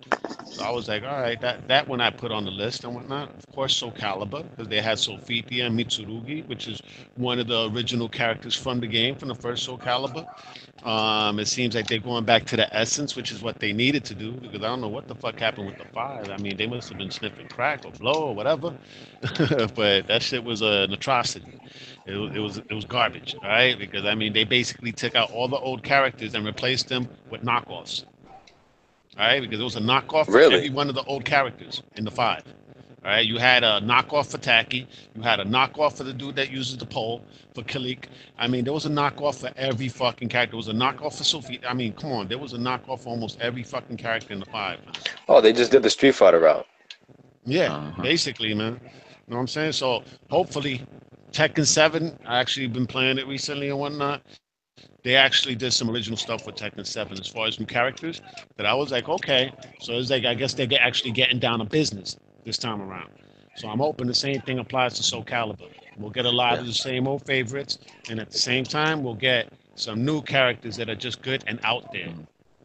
[SPEAKER 2] So I was like, all right, that one I put on the list and whatnot. Of course, Soul Calibur, because they had Sophia and Mitsurugi, which is one of the original characters from the game, from the first Soul Calibur. It seems like they're going back to the essence, which is what they needed to do, because I don't know what the fuck happened with the 5. I mean, they must have been sniffing crack or blow or whatever, but that shit was an atrocity. It was garbage, all right? Because I mean, they basically took out all the old characters and replaced them with knockoffs. All right, because it was a knockoff for every
[SPEAKER 3] Really?
[SPEAKER 2] one of the old characters in the 5. All right, you had a knockoff for Taki, you had a knockoff for the dude that uses the pole for Kalik. I mean, there was a knockoff for every fucking character. There was a knockoff for Sophie. I mean, come on, there was a knockoff for almost every fucking character in the 5.
[SPEAKER 3] Oh, they just did the Street Fighter route.
[SPEAKER 2] Yeah,
[SPEAKER 1] Uh-huh.
[SPEAKER 2] basically, man. You know what I'm saying? So hopefully, Tekken 7. I actually been playing it recently and whatnot. They actually did some original stuff with Tekken 7 as far as new characters that I was like, okay. So it's like, I guess they're actually getting down to business this time around. So I'm hoping the same thing applies to Soul Calibur. We'll get a lot of the same old favorites, and at the same time, we'll get some new characters that are just good and out there.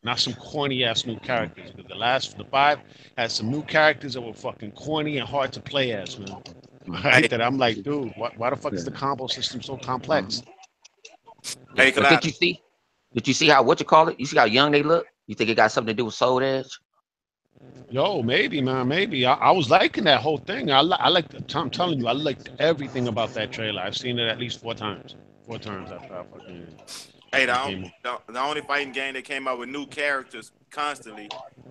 [SPEAKER 2] Not some corny ass new characters. Because the 5 had some new characters that were fucking corny and hard to play as, man. Right? That I'm like, dude, why the fuck is the combo system so complex?
[SPEAKER 4] Hey,
[SPEAKER 1] But did you see? Did you see how what you call it? You see how young they look? You think it got something to do with Soul Edge?
[SPEAKER 2] Yo, maybe, man, maybe. I was liking that whole thing. I like. I'm telling you, I liked everything about that trailer. I've seen it at least 4 times. 4 times after I fucking.
[SPEAKER 4] Hey,
[SPEAKER 2] came
[SPEAKER 4] the only fighting game that came out with new characters constantly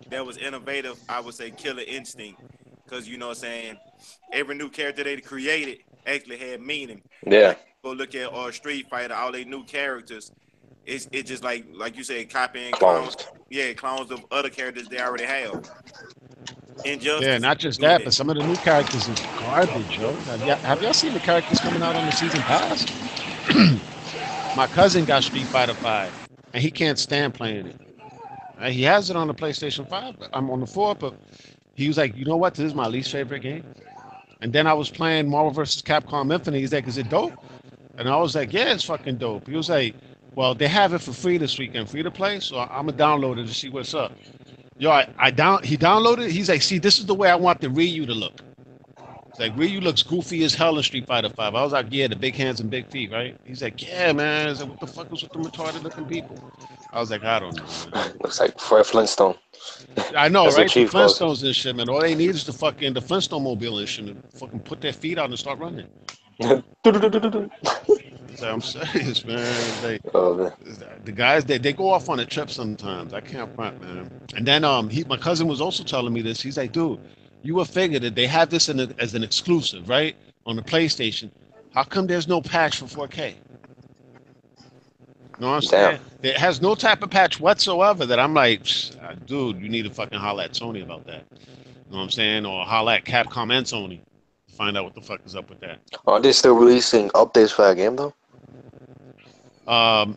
[SPEAKER 4] that was innovative, I would say Killer Instinct. Because, you know what I'm saying, every new character they created actually had meaning.
[SPEAKER 3] Yeah.
[SPEAKER 4] Like, go look at Street Fighter, all they new characters. It's just like you said, copying clones. Yeah, clones of other characters they already have. Injustice.
[SPEAKER 2] Yeah, not just that, but some of the new characters is garbage, yo. Have y'all seen the characters coming out on the season pass? My cousin got Street Fighter 5, and he can't stand playing it. He has it on the PlayStation 5. I'm on the 4, but he was like, you know what? This is my least favorite game. And then I was playing Marvel vs. Capcom Infinite. He's like, is it dope? And I was like, yeah, it's fucking dope. He was like, well, they have it for free this weekend, free to play. So I'm gonna download it to see what's up. Yo, he downloaded it. He's like, see, this is the way I want the Ryu to look. It's like Ryu looks goofy as hell in Street Fighter 5. I was like, yeah, the big hands and big feet, right? He's like, yeah, man. I was like, what the fuck is with the retarded looking people? I was like, I don't know, man.
[SPEAKER 3] Looks like Fred Flintstone.
[SPEAKER 2] I know,
[SPEAKER 3] That's
[SPEAKER 2] right?
[SPEAKER 3] what
[SPEAKER 2] The
[SPEAKER 3] Chief calls it.
[SPEAKER 2] Flintstones and shit, man. All they need is the Flintstone mobile and shit, and fucking put their feet out and start running. So I'm serious, man.
[SPEAKER 3] Oh, man.
[SPEAKER 2] The guys, they go off on a trip sometimes. I can't front, man. And then my cousin was also telling me this. He's like, dude, you would figure that they have this as an exclusive, right, on the PlayStation. How come there's no patch for 4K? You know what I'm saying? It has no type of patch whatsoever that I'm like, dude, you need to fucking holler at Sony about that. You know what I'm saying? Or holler at Capcom and Sony to find out what the fuck is up with that.
[SPEAKER 3] Are they still releasing updates for that game, though?
[SPEAKER 2] I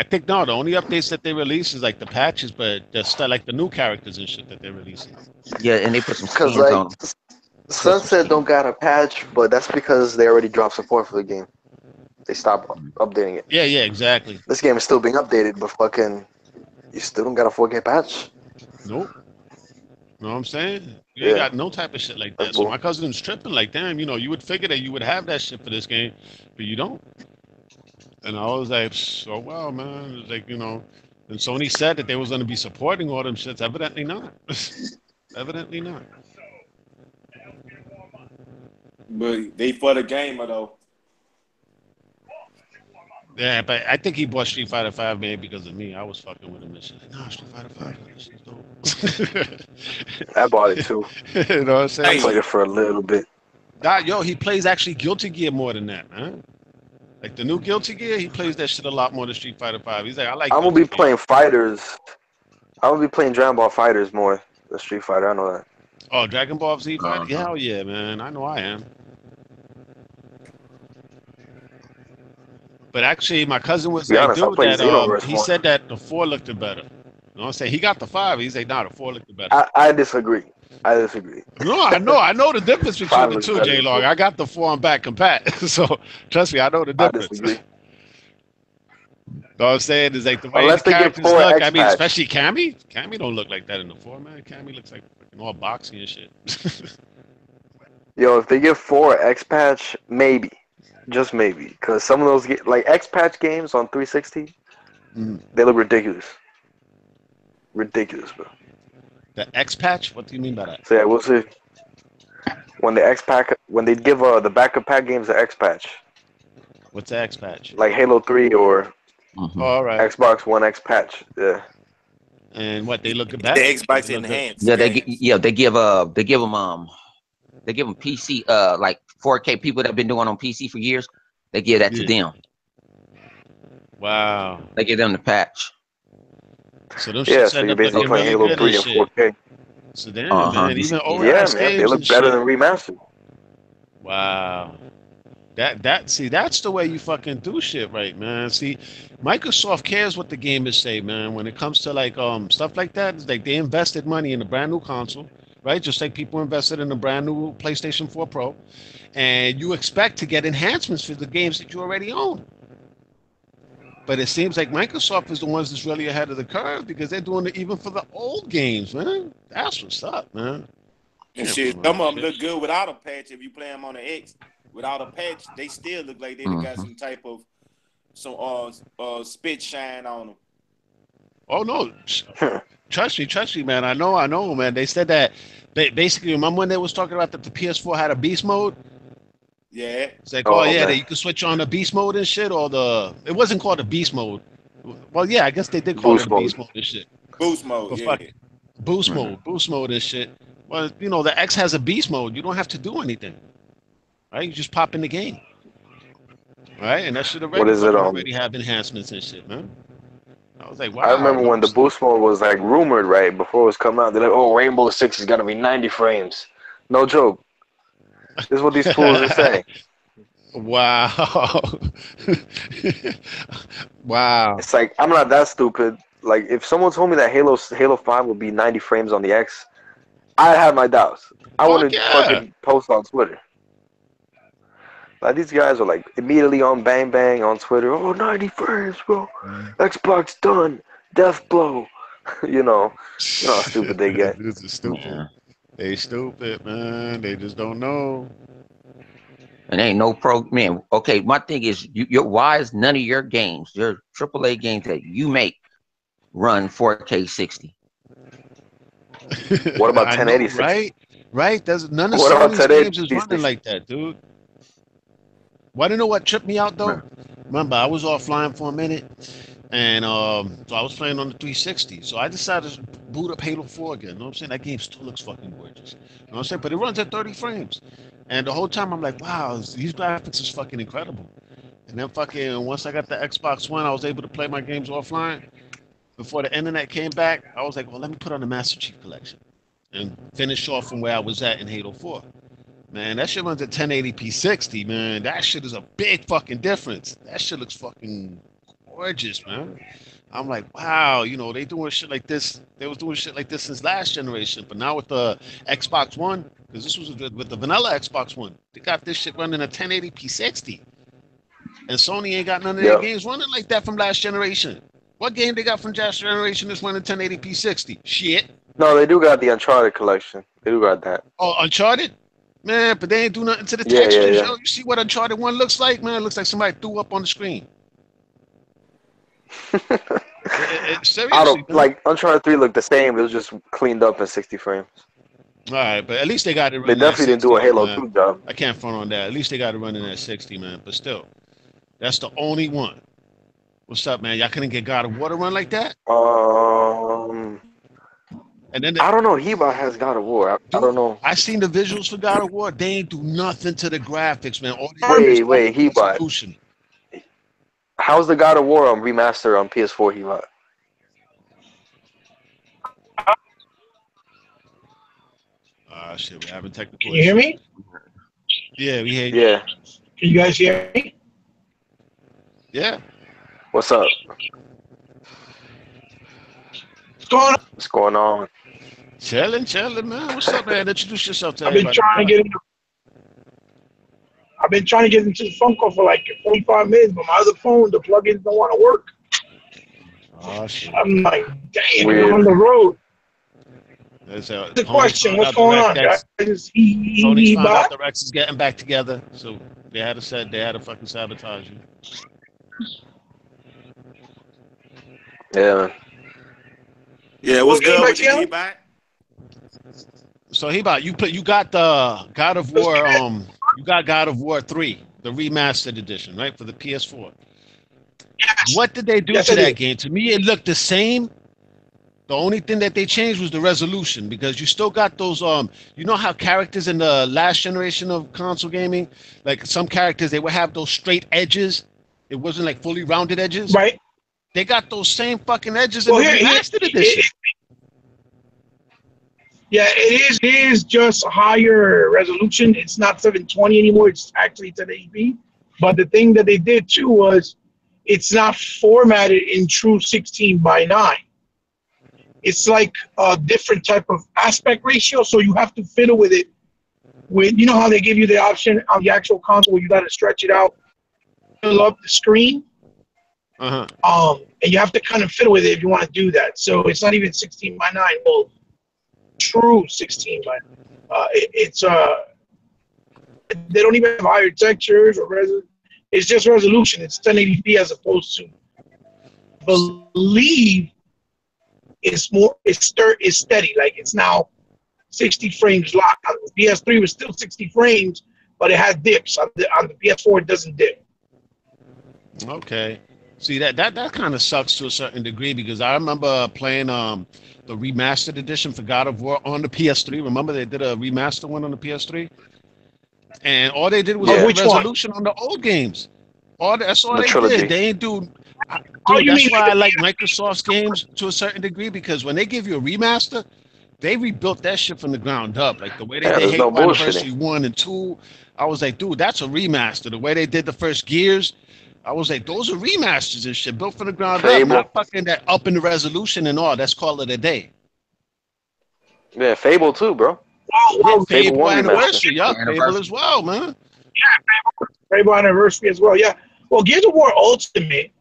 [SPEAKER 2] think, no, the only updates that they release is like the patches, but the stuff like the new characters and shit that they're releasing.
[SPEAKER 1] Yeah, and they put some
[SPEAKER 3] Because,
[SPEAKER 1] skins on.
[SPEAKER 3] Sunset don't got a patch, but that's because they already dropped support for the game. They stopped updating it.
[SPEAKER 2] Yeah, exactly.
[SPEAKER 3] This game is still being updated, but fucking, you still don't got a 4K patch?
[SPEAKER 2] Nope. Know what I'm saying? You ain't got no type of shit like that. So my cousin's tripping like, damn, you would figure that you would have that shit for this game, but you don't. And I was like, so well, man. It's like, and Sony said that they was going to be supporting all them shits. Evidently not. Evidently not.
[SPEAKER 4] But they for the gamer, though.
[SPEAKER 2] Yeah, but I think he bought Street Fighter 5 maybe because of me. I was fucking with him and shit. Like, nah, Street Fighter 5, this shit's dope.
[SPEAKER 3] I bought it too.
[SPEAKER 2] You know what I'm saying?
[SPEAKER 3] I played it for a little bit.
[SPEAKER 2] He plays actually Guilty Gear more than that, man. Like the new Guilty Gear, he plays that shit a lot more than Street Fighter 5. He's like, I'm
[SPEAKER 3] gonna be playing fighters. I'm gonna be playing Dragon Ball Fighters more than Street Fighter. I know that.
[SPEAKER 2] Oh, Dragon Ball Z Fighter? Yeah, hell yeah, man. I know I am. But actually, my cousin was like, dude, that he said that the 4 looked better. You know what I'm saying? He got the 5. He's like, nah, the 4 looked better.
[SPEAKER 3] I disagree.
[SPEAKER 2] No, I know the difference between the two, J-Log. I got the 4 on back compat. So trust me, I know the difference.
[SPEAKER 3] I disagree.
[SPEAKER 2] All I'm saying is like the way
[SPEAKER 3] Unless
[SPEAKER 2] the
[SPEAKER 3] they give
[SPEAKER 2] characters
[SPEAKER 3] 4
[SPEAKER 2] look.
[SPEAKER 3] X
[SPEAKER 2] I mean,
[SPEAKER 3] patch.
[SPEAKER 2] especially Cammy. Cammy don't look like that in the 4, man. Cammy looks like fucking all boxy and shit.
[SPEAKER 3] Yo, if they give 4 X patch, maybe, just maybe, because some of those like X patch games on 360, they look ridiculous. Ridiculous, bro.
[SPEAKER 2] The X patch? What do you mean by that?
[SPEAKER 3] So yeah, we'll see. When they give the backup pack games the X patch,
[SPEAKER 2] What's the X patch?
[SPEAKER 3] like Halo 3 or
[SPEAKER 2] Oh, all right.
[SPEAKER 3] Xbox One X patch, yeah.
[SPEAKER 2] And what they look at
[SPEAKER 4] The
[SPEAKER 2] that?
[SPEAKER 4] Xbox enhanced.
[SPEAKER 1] Yeah,
[SPEAKER 4] games.
[SPEAKER 1] they give them PC like 4K people that have been doing on PC for years. They give that to them.
[SPEAKER 2] Wow.
[SPEAKER 1] They give them the patch.
[SPEAKER 2] So those
[SPEAKER 3] Yeah,
[SPEAKER 2] shit
[SPEAKER 3] so
[SPEAKER 2] end
[SPEAKER 3] you're
[SPEAKER 2] up
[SPEAKER 3] basically
[SPEAKER 2] looking
[SPEAKER 3] playing
[SPEAKER 2] really
[SPEAKER 3] Halo
[SPEAKER 2] good
[SPEAKER 3] 3
[SPEAKER 2] and
[SPEAKER 3] in
[SPEAKER 2] shit.
[SPEAKER 3] 4K.
[SPEAKER 2] So damn, man, even
[SPEAKER 3] Yeah,
[SPEAKER 2] OS
[SPEAKER 3] man, they
[SPEAKER 2] games
[SPEAKER 3] look
[SPEAKER 2] and
[SPEAKER 3] better
[SPEAKER 2] shit.
[SPEAKER 3] than remastered.
[SPEAKER 2] Wow. That's the way you fucking do shit, right, man. See, Microsoft cares what the gamers say, man. When it comes to like stuff like that, it's like they invested money in a brand new console, right? Just like people invested in a brand new PlayStation 4 Pro, and you expect to get enhancements for the games that you already own. But it seems like Microsoft is the ones that's really ahead of the curve because they're doing it even for the old games, man. That's what's up, man.
[SPEAKER 4] And
[SPEAKER 2] Yeah,
[SPEAKER 4] shit,
[SPEAKER 2] bro,
[SPEAKER 4] some of them
[SPEAKER 2] shit.
[SPEAKER 4] look good without a patch. If you play them on the X without a patch, they still look like they got some type of spit shine on them.
[SPEAKER 2] Oh no, trust me, man. I know, man. They said that basically. Remember when they was talking about that the PS4 had a beast mode?
[SPEAKER 4] Yeah.
[SPEAKER 2] It's like, oh yeah,
[SPEAKER 3] man.
[SPEAKER 2] you could switch on the beast mode and shit, or it wasn't called a beast mode. Well, yeah, I guess they did call it a beast mode and shit.
[SPEAKER 4] Boost mode,
[SPEAKER 2] But
[SPEAKER 4] yeah.
[SPEAKER 2] boost mode and shit. Well, you know, the X has a beast mode. You don't have to do anything, right? You just pop in the game, right? And that should already have enhancements and shit, man. I was like, wow.
[SPEAKER 3] I remember when the boost mode was like rumored, right, before it was coming out. They're like, oh, Rainbow Six is gonna be 90 frames. No joke. This is what these fools are saying.
[SPEAKER 2] Wow. Wow.
[SPEAKER 3] It's like, I'm not that stupid. Like, if someone told me that Halo 5 would be 90 frames on the X, I'd have my doubts. I wouldn't fucking post on Twitter. Like, these guys are like immediately on Bang Bang on Twitter. Oh, 90 frames, bro. Xbox done. Death blow. you know how stupid they get.
[SPEAKER 2] This is stupid. Yeah. They stupid, man. They just don't know.
[SPEAKER 1] And ain't no man. Okay, my thing is, why is none of your games, your AAA games that you make, run 4K 60?
[SPEAKER 3] What about 1080?
[SPEAKER 2] Right. There's none of Sony's games is running like that, dude. Well, I know what tripped me out though. Remember, I was offline for a minute, and so I was playing on the 360. So I decided to boot up Halo 4 again. You know what I'm saying? That game still looks fucking gorgeous. You know what I'm saying? But it runs at 30 frames. And the whole time I'm like, wow, these graphics is fucking incredible. And then fucking once I got the Xbox One, I was able to play my games offline. Before the internet came back, I was like, well, let me put on the Master Chief Collection and finish off from where I was at in Halo 4. Man, that shit runs at 1080p 60, man. That shit is a big fucking difference. That shit looks fucking gorgeous, man. I'm like, wow, you know, they doing shit like this. They was doing shit like this since last generation. But now with the Xbox One, because this was with the vanilla Xbox One, they got this shit running at 1080p 60. And Sony ain't got none of their games running like that from last generation. What game they got from last generation that's running 1080p 60? Shit.
[SPEAKER 3] No, they do got the Uncharted collection. They do got that.
[SPEAKER 2] Oh, Uncharted? Man, but they ain't do nothing to the textures, yo. You see what Uncharted 1 looks like, man? It looks like somebody threw up on the screen. Seriously,
[SPEAKER 3] like Uncharted 3 looked the same. It was just cleaned up in 60 frames.
[SPEAKER 2] All right, but at least they got it running.
[SPEAKER 3] They definitely didn't do a Halo 2 job.
[SPEAKER 2] I can't front on that. At least they got it running at 60, man. But still, that's the only one. What's up, man? Y'all couldn't get God of War to run like that? And then
[SPEAKER 3] I don't know. Heba has God of War. I don't know.
[SPEAKER 2] I seen the visuals for God of War. They ain't do nothing to the graphics, man.
[SPEAKER 3] Wait, Heba. How's the God of War on remaster on PS4, Heba?
[SPEAKER 2] Shit, we're having technical
[SPEAKER 5] Can you hear me?
[SPEAKER 2] Yeah, we hear you.
[SPEAKER 3] Yeah.
[SPEAKER 5] Can you guys hear me?
[SPEAKER 2] Yeah.
[SPEAKER 3] What's up? What's going on?
[SPEAKER 2] Chilling, man. What's up, man? Introduce yourself to
[SPEAKER 5] everybody. I've been trying to get into the phone call for like 45 minutes, but my other phone, the plugins don't want to work.
[SPEAKER 2] Oh shit.
[SPEAKER 5] I'm like, damn,
[SPEAKER 3] Weird.
[SPEAKER 5] I'm on the road.
[SPEAKER 2] The
[SPEAKER 5] Question, what's going on, guys? Is
[SPEAKER 2] Tony's
[SPEAKER 5] he
[SPEAKER 2] found out
[SPEAKER 5] back?
[SPEAKER 2] the Rex is getting back together, so they had to fucking sabotage you.
[SPEAKER 3] Yeah, man.
[SPEAKER 4] Yeah, what's
[SPEAKER 5] getting
[SPEAKER 4] good
[SPEAKER 5] back
[SPEAKER 4] with the
[SPEAKER 5] together?
[SPEAKER 4] e-bike?
[SPEAKER 2] So he about you got the God of War you got God of War 3, the remastered edition, right, for the PS4.
[SPEAKER 5] Yes.
[SPEAKER 2] What did they do
[SPEAKER 5] Yes,
[SPEAKER 2] to
[SPEAKER 5] I
[SPEAKER 2] that
[SPEAKER 5] did.
[SPEAKER 2] game? To me, it looked the same. The only thing that they changed was the resolution, because you still got those you know how characters in the last generation of console gaming, like some characters, they would have those straight edges. It wasn't like fully rounded edges.
[SPEAKER 5] Right.
[SPEAKER 2] They got those same fucking edges
[SPEAKER 5] Well,
[SPEAKER 2] in the
[SPEAKER 5] here,
[SPEAKER 2] remastered edition.
[SPEAKER 5] yeah, it is just higher resolution. It's not 720 anymore. It's actually 1080p. But the thing that they did too was it's not formatted in true 16 by 9. It's like a different type of aspect ratio, so you have to fiddle with it. With, you know how they give you the option on the actual console where you got to stretch it out, fill up the screen. And you have to kind of fiddle with it if you want to do that. So it's not even 16 by 9. Well, true 16 by 9. They don't even have higher textures or it's just resolution. It's 1080p as opposed to, I believe, it's steady. Like it's now 60 frames locked. On the PS3 was still 60 frames, but it had dips. On the PS4, it doesn't dip.
[SPEAKER 2] Okay. See, that kind of sucks to a certain degree, because I remember playing the remastered edition for God of War on the PS3. Remember they did a remaster one on the PS3? And all they did was
[SPEAKER 3] Yeah.
[SPEAKER 2] the
[SPEAKER 5] Which one?
[SPEAKER 2] resolution on the old games. That's all
[SPEAKER 3] The
[SPEAKER 2] they
[SPEAKER 3] trilogy.
[SPEAKER 2] did. They ain't do.
[SPEAKER 5] Oh,
[SPEAKER 2] Dude,
[SPEAKER 5] you
[SPEAKER 2] that's
[SPEAKER 5] mean
[SPEAKER 2] why
[SPEAKER 5] like
[SPEAKER 2] I like Microsoft's games to a certain degree, because when they give you a remaster, they rebuilt that shit from the ground up. Like the way they
[SPEAKER 3] Yeah,
[SPEAKER 2] did
[SPEAKER 3] there's no
[SPEAKER 2] Halo Anniversary
[SPEAKER 3] bullshitting.
[SPEAKER 2] 1 and 2, I was like, dude, that's a remaster. The way they did the first Gears, I was like, those are remasters and shit, built from the ground up,
[SPEAKER 3] Fable.
[SPEAKER 2] not fucking that up in the resolution and all. That's call it a day.
[SPEAKER 3] Yeah, Fable too, bro.
[SPEAKER 5] Oh,
[SPEAKER 2] Yeah,
[SPEAKER 5] well,
[SPEAKER 3] Fable
[SPEAKER 2] Fable
[SPEAKER 3] 1
[SPEAKER 2] Anniversary, yeah, Fable
[SPEAKER 1] Anniversary.
[SPEAKER 2] as well, man.
[SPEAKER 5] Rainbow Anniversary as well. Yeah. Well, Gears of War Ultimate,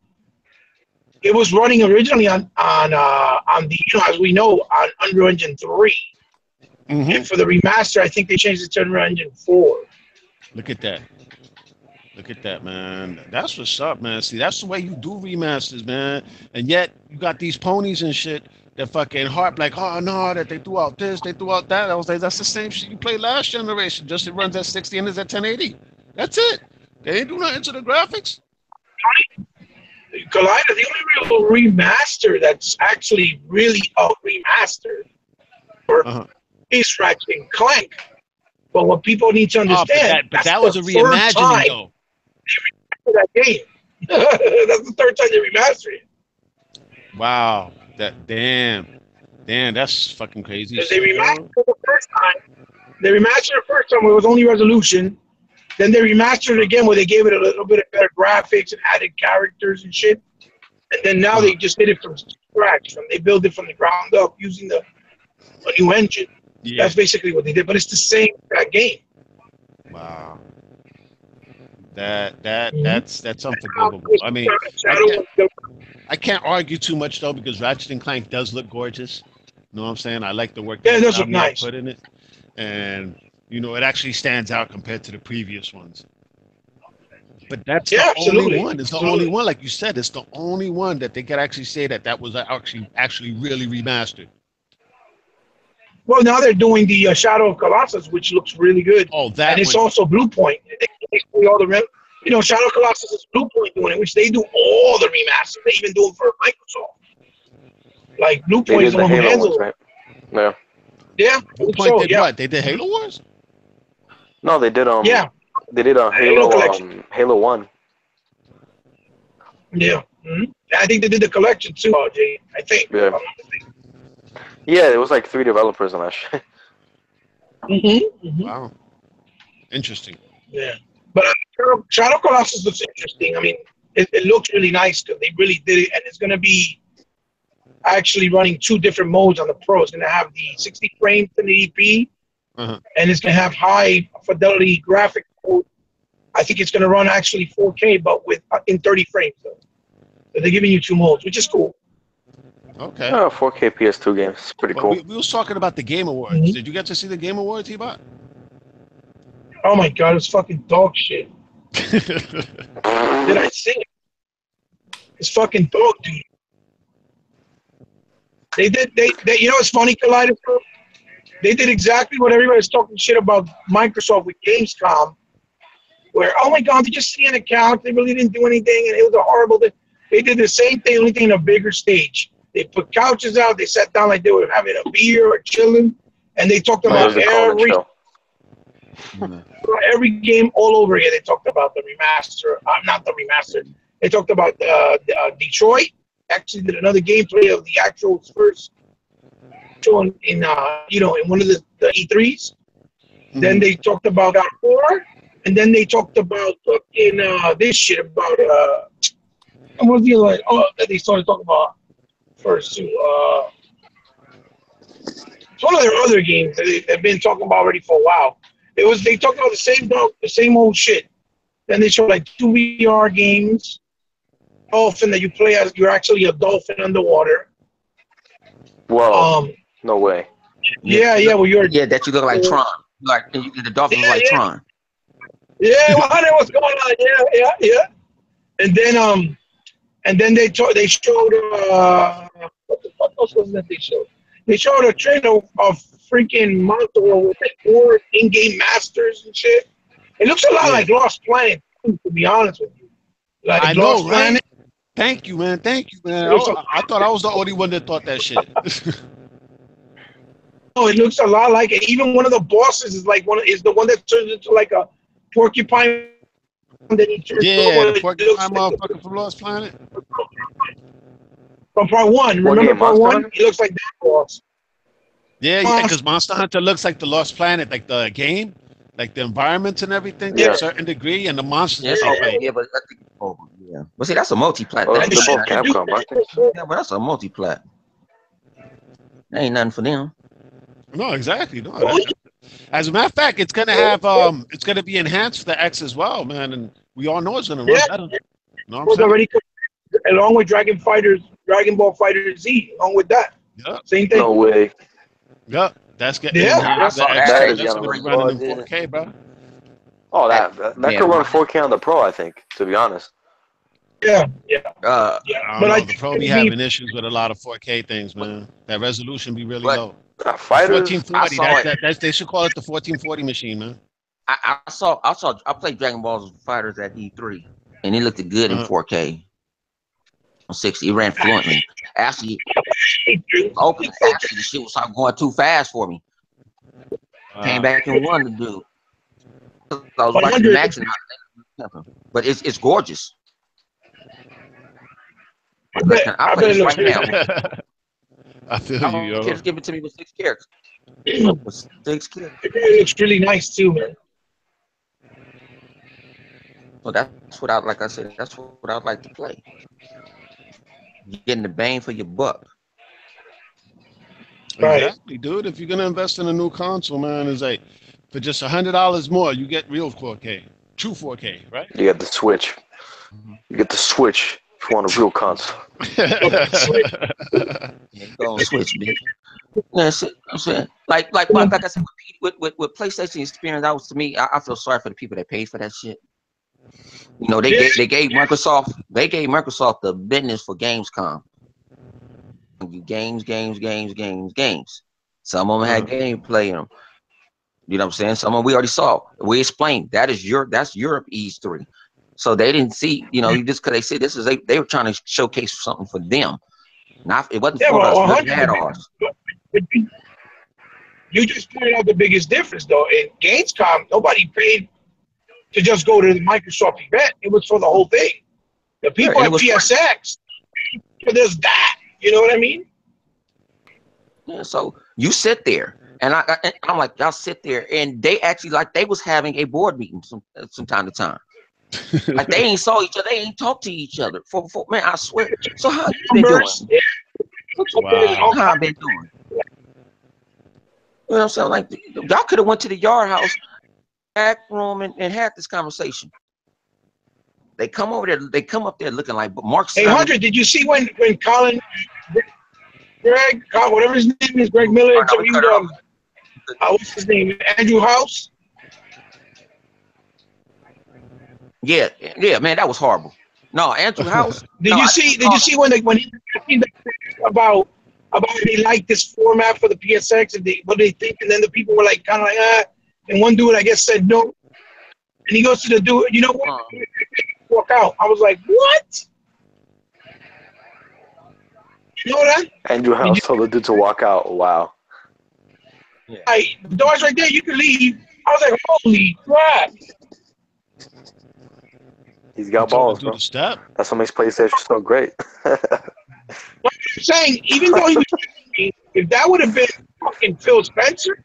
[SPEAKER 5] it was running originally on the, as we know, on Unreal Engine 3.
[SPEAKER 2] Mm-hmm.
[SPEAKER 5] And for the remaster, I think they changed it to Unreal Engine 4.
[SPEAKER 2] Look at that. Look at that, man. That's what's up, man. See, that's the way you do remasters, man. And yet, you got these ponies and shit that fucking harp like, oh, no, that they threw out this, they threw out that. I was like, that's the same shit you played last generation. Just it runs at 60 and is at 1080. That's it. They ain't do nothing to the graphics.
[SPEAKER 5] Collider, the only real remaster that's actually really a remaster is Ratchet and Clank. But what people need to understand,
[SPEAKER 2] but that
[SPEAKER 5] that's
[SPEAKER 2] was a
[SPEAKER 5] the third
[SPEAKER 2] reimagining,
[SPEAKER 5] time
[SPEAKER 2] though.
[SPEAKER 5] they remastered that game. That's the third time they remastered it.
[SPEAKER 2] Wow. Damn, that's fucking crazy.
[SPEAKER 5] They remastered it the first time. They remastered it the first time where it was only resolution. Then they remastered it again where they gave it a little bit of better graphics and added characters and shit. And then now they just did it from scratch. They built it from the ground up using a new engine.
[SPEAKER 2] Yeah.
[SPEAKER 5] That's basically what they did. But it's the same game.
[SPEAKER 2] Wow. That's unforgivable. I mean, I can't argue too much though, because Ratchet and Clank does look gorgeous. You know what I'm saying? I like the work
[SPEAKER 5] that it does look nice.
[SPEAKER 2] Put in it, and it actually stands out compared to the previous ones. But that's the only one. It's the only one, like you said. It's the only one that they could actually say that was actually really remastered.
[SPEAKER 5] Well, now they're doing the Shadow of Colossus, which looks really good.
[SPEAKER 2] Oh, that
[SPEAKER 5] and it's also Blue Point. They all the Shadow of Colossus is Blue Point doing it, which they do all the remasters. They even do them for Microsoft. Like Blue Point is the one who handles it.
[SPEAKER 3] Right? Yeah.
[SPEAKER 5] Yeah.
[SPEAKER 2] Blue Point did what? They did Halo Wars?
[SPEAKER 3] No, they did they did Halo 1.
[SPEAKER 5] Yeah. Mm-hmm. I think they did the collection too, Jay. I think.
[SPEAKER 3] Yeah. Yeah, it was like 3 developers on that shit.
[SPEAKER 5] Mm-hmm.
[SPEAKER 2] Wow. Interesting.
[SPEAKER 5] Yeah. But Shadow of Colossus looks interesting. I mean, it looks really nice because they really did it, and it's going to be actually running 2 different modes on the Pro. It's going to have the 60 frame 1080p, and it's going to have high fidelity graphic mode. I think it's going to run actually 4K, but in 30 frames though. So they're giving you 2 modes, which is cool.
[SPEAKER 2] Okay.
[SPEAKER 3] 4K PS2 games. It's pretty
[SPEAKER 2] But
[SPEAKER 3] cool.
[SPEAKER 2] we was talking about the Game Awards.
[SPEAKER 5] Mhm.
[SPEAKER 2] Did you get to see the Game Awards, T-Bot?
[SPEAKER 5] Oh my god, it's fucking dog shit. Did I see it? It's fucking dog, dude. They you know what's funny, Kaleidoscope? They did exactly what everybody's talking shit about Microsoft with Gamescom, where, oh my god, they just see an account, they really didn't do anything, and it was a horrible thing. They did the same thing, only thing in a bigger stage. They put couches out, they sat down like they were having a beer or chilling, and they talked
[SPEAKER 3] It
[SPEAKER 5] about
[SPEAKER 3] was a Conan show.
[SPEAKER 5] every game all over again. They talked about the remaster, not the remaster. They talked about Detroit. Actually, did another gameplay of the actual first show in you know, in one of the E3s. Then they talked about God of War, and then they talked about fucking this shit about what was the other one? Oh, that they started talking about first too. It's one of their other games that they've been talking about already for a while. They talked about the same old shit. Then they showed like 2 VR games. Dolphin that you play as, you're actually a dolphin underwater.
[SPEAKER 3] Whoa. No way.
[SPEAKER 5] Yeah, well you're
[SPEAKER 1] that you look like Tron. Like the dolphin look like Tron.
[SPEAKER 5] Yeah, well, I know what's going on. Yeah. And then they showed what the fuck else was that they showed? They showed a trailer of freaking Monster World with like 4 in-game masters and shit. It looks a lot like Lost Planet, to be honest with you. Like
[SPEAKER 2] I
[SPEAKER 5] Lost
[SPEAKER 2] know, right?
[SPEAKER 5] Planet.
[SPEAKER 2] Thank you, man. I thought I was the only one that thought that shit.
[SPEAKER 5] Oh, it looks a lot like it. Even one of the bosses is like is the one that turns into like a porcupine. Then he turns
[SPEAKER 2] the porcupine motherfucker from Lost Planet.
[SPEAKER 5] From part 1. Remember part 1? He looks like that boss.
[SPEAKER 2] Yeah, because Monster Hunter looks like the Lost Planet, like the game, like the environments and everything to a certain degree, and the monsters.
[SPEAKER 1] But I think, But see, that's a multi-plat.
[SPEAKER 3] Well, they're both Capcom, aren't they?
[SPEAKER 1] Yeah, but that's a multi-plat. That ain't nothing for them.
[SPEAKER 2] No, exactly. No. As a matter of fact, it's gonna have it's gonna be enhanced for the X as well, man, and we all know it's gonna run better. You know what I'm saying?
[SPEAKER 5] Already, along with Dragon Ball Fighter Z, along with that.
[SPEAKER 2] Yeah.
[SPEAKER 5] Same thing.
[SPEAKER 3] No way.
[SPEAKER 2] Yeah, that's getting
[SPEAKER 1] I saw
[SPEAKER 2] X.
[SPEAKER 1] that.
[SPEAKER 2] That's gonna be running in 4K, bro.
[SPEAKER 3] Oh, that could run 4K on the Pro, I think, to be honest.
[SPEAKER 5] Yeah.
[SPEAKER 2] I don't know, the Pro be having
[SPEAKER 5] me,
[SPEAKER 2] issues with a lot of 4K things, man. That resolution be really low.
[SPEAKER 3] Fighters.
[SPEAKER 2] 1440. They should call it the 1440 machine, man.
[SPEAKER 1] I played Dragon Ball Fighters at E3, and it looked good in 4K. On 60, it ran fluently. Actually, the shit was going too fast for me. Came back and won the dude. I was watching the maxing, but it's gorgeous. I play this right now.
[SPEAKER 2] I feel you, yo.
[SPEAKER 1] Kids give it to me with 6 characters. With 6 characters.
[SPEAKER 5] It looks really nice too, man.
[SPEAKER 1] So that's what like I said, that's what I'd like to play. You're getting the bang for your buck.
[SPEAKER 2] Exactly, dude. If you're gonna invest in a new console, man, it's like for just $100 more, you get real 4K, true 4K, right?
[SPEAKER 3] You get the Switch. You get the Switch if you want a real console.
[SPEAKER 1] Go on Switch, bitch. That's it. I'm saying, like I said, with PlayStation experience, that was to me. I feel sorry for the people that paid for that shit. You know, they gave Microsoft the business for Gamescom. You games. Some of them had gameplay in them. You know what I'm saying? Some of them we already saw. We explained that's Europe E3. So they didn't see, you know, just because they said they were trying to showcase something for them. It wasn't for us. We had ours.
[SPEAKER 5] You just pointed out the biggest difference, though. In Gamescom, nobody paid to just go to the Microsoft event. It was for the whole thing. The people at PSX, there's that. You know what I mean?
[SPEAKER 1] Yeah. So you sit there, and I'm like, y'all sit there, and they actually they was having a board meeting from time to time. Like they ain't saw each other, they ain't talked to each other. For man, I swear. So how you been doing?
[SPEAKER 2] Wow.
[SPEAKER 1] How I been doing? You know what I'm saying? Like y'all could have went to the yard house, back room, and had this conversation. They come over there. They come up there looking like Mark.
[SPEAKER 5] Hey, Hunter, did you see when Colin Greg, whatever his name is, Greg Miller
[SPEAKER 1] Oh, no, we cut
[SPEAKER 5] interviewed
[SPEAKER 1] it off.
[SPEAKER 5] what's his name, Andrew House.
[SPEAKER 1] Yeah, man, that was horrible. No, Andrew House.
[SPEAKER 5] Did you see when he was asking about they like this format for the PSX and what they think, and then the people were like kind of like and one dude I guess said no, and he goes to the dude, you know what? Walk out. I was like, what? You know that?
[SPEAKER 3] Andrew House told the dude to walk out. Wow.
[SPEAKER 1] Yeah.
[SPEAKER 5] The door's right there. You can leave. I was like, holy crap.
[SPEAKER 3] He's got balls, bro.
[SPEAKER 2] Step.
[SPEAKER 3] That's what makes PlayStation so great.
[SPEAKER 5] What I'm saying, even though he was, if that would have been fucking Phil Spencer,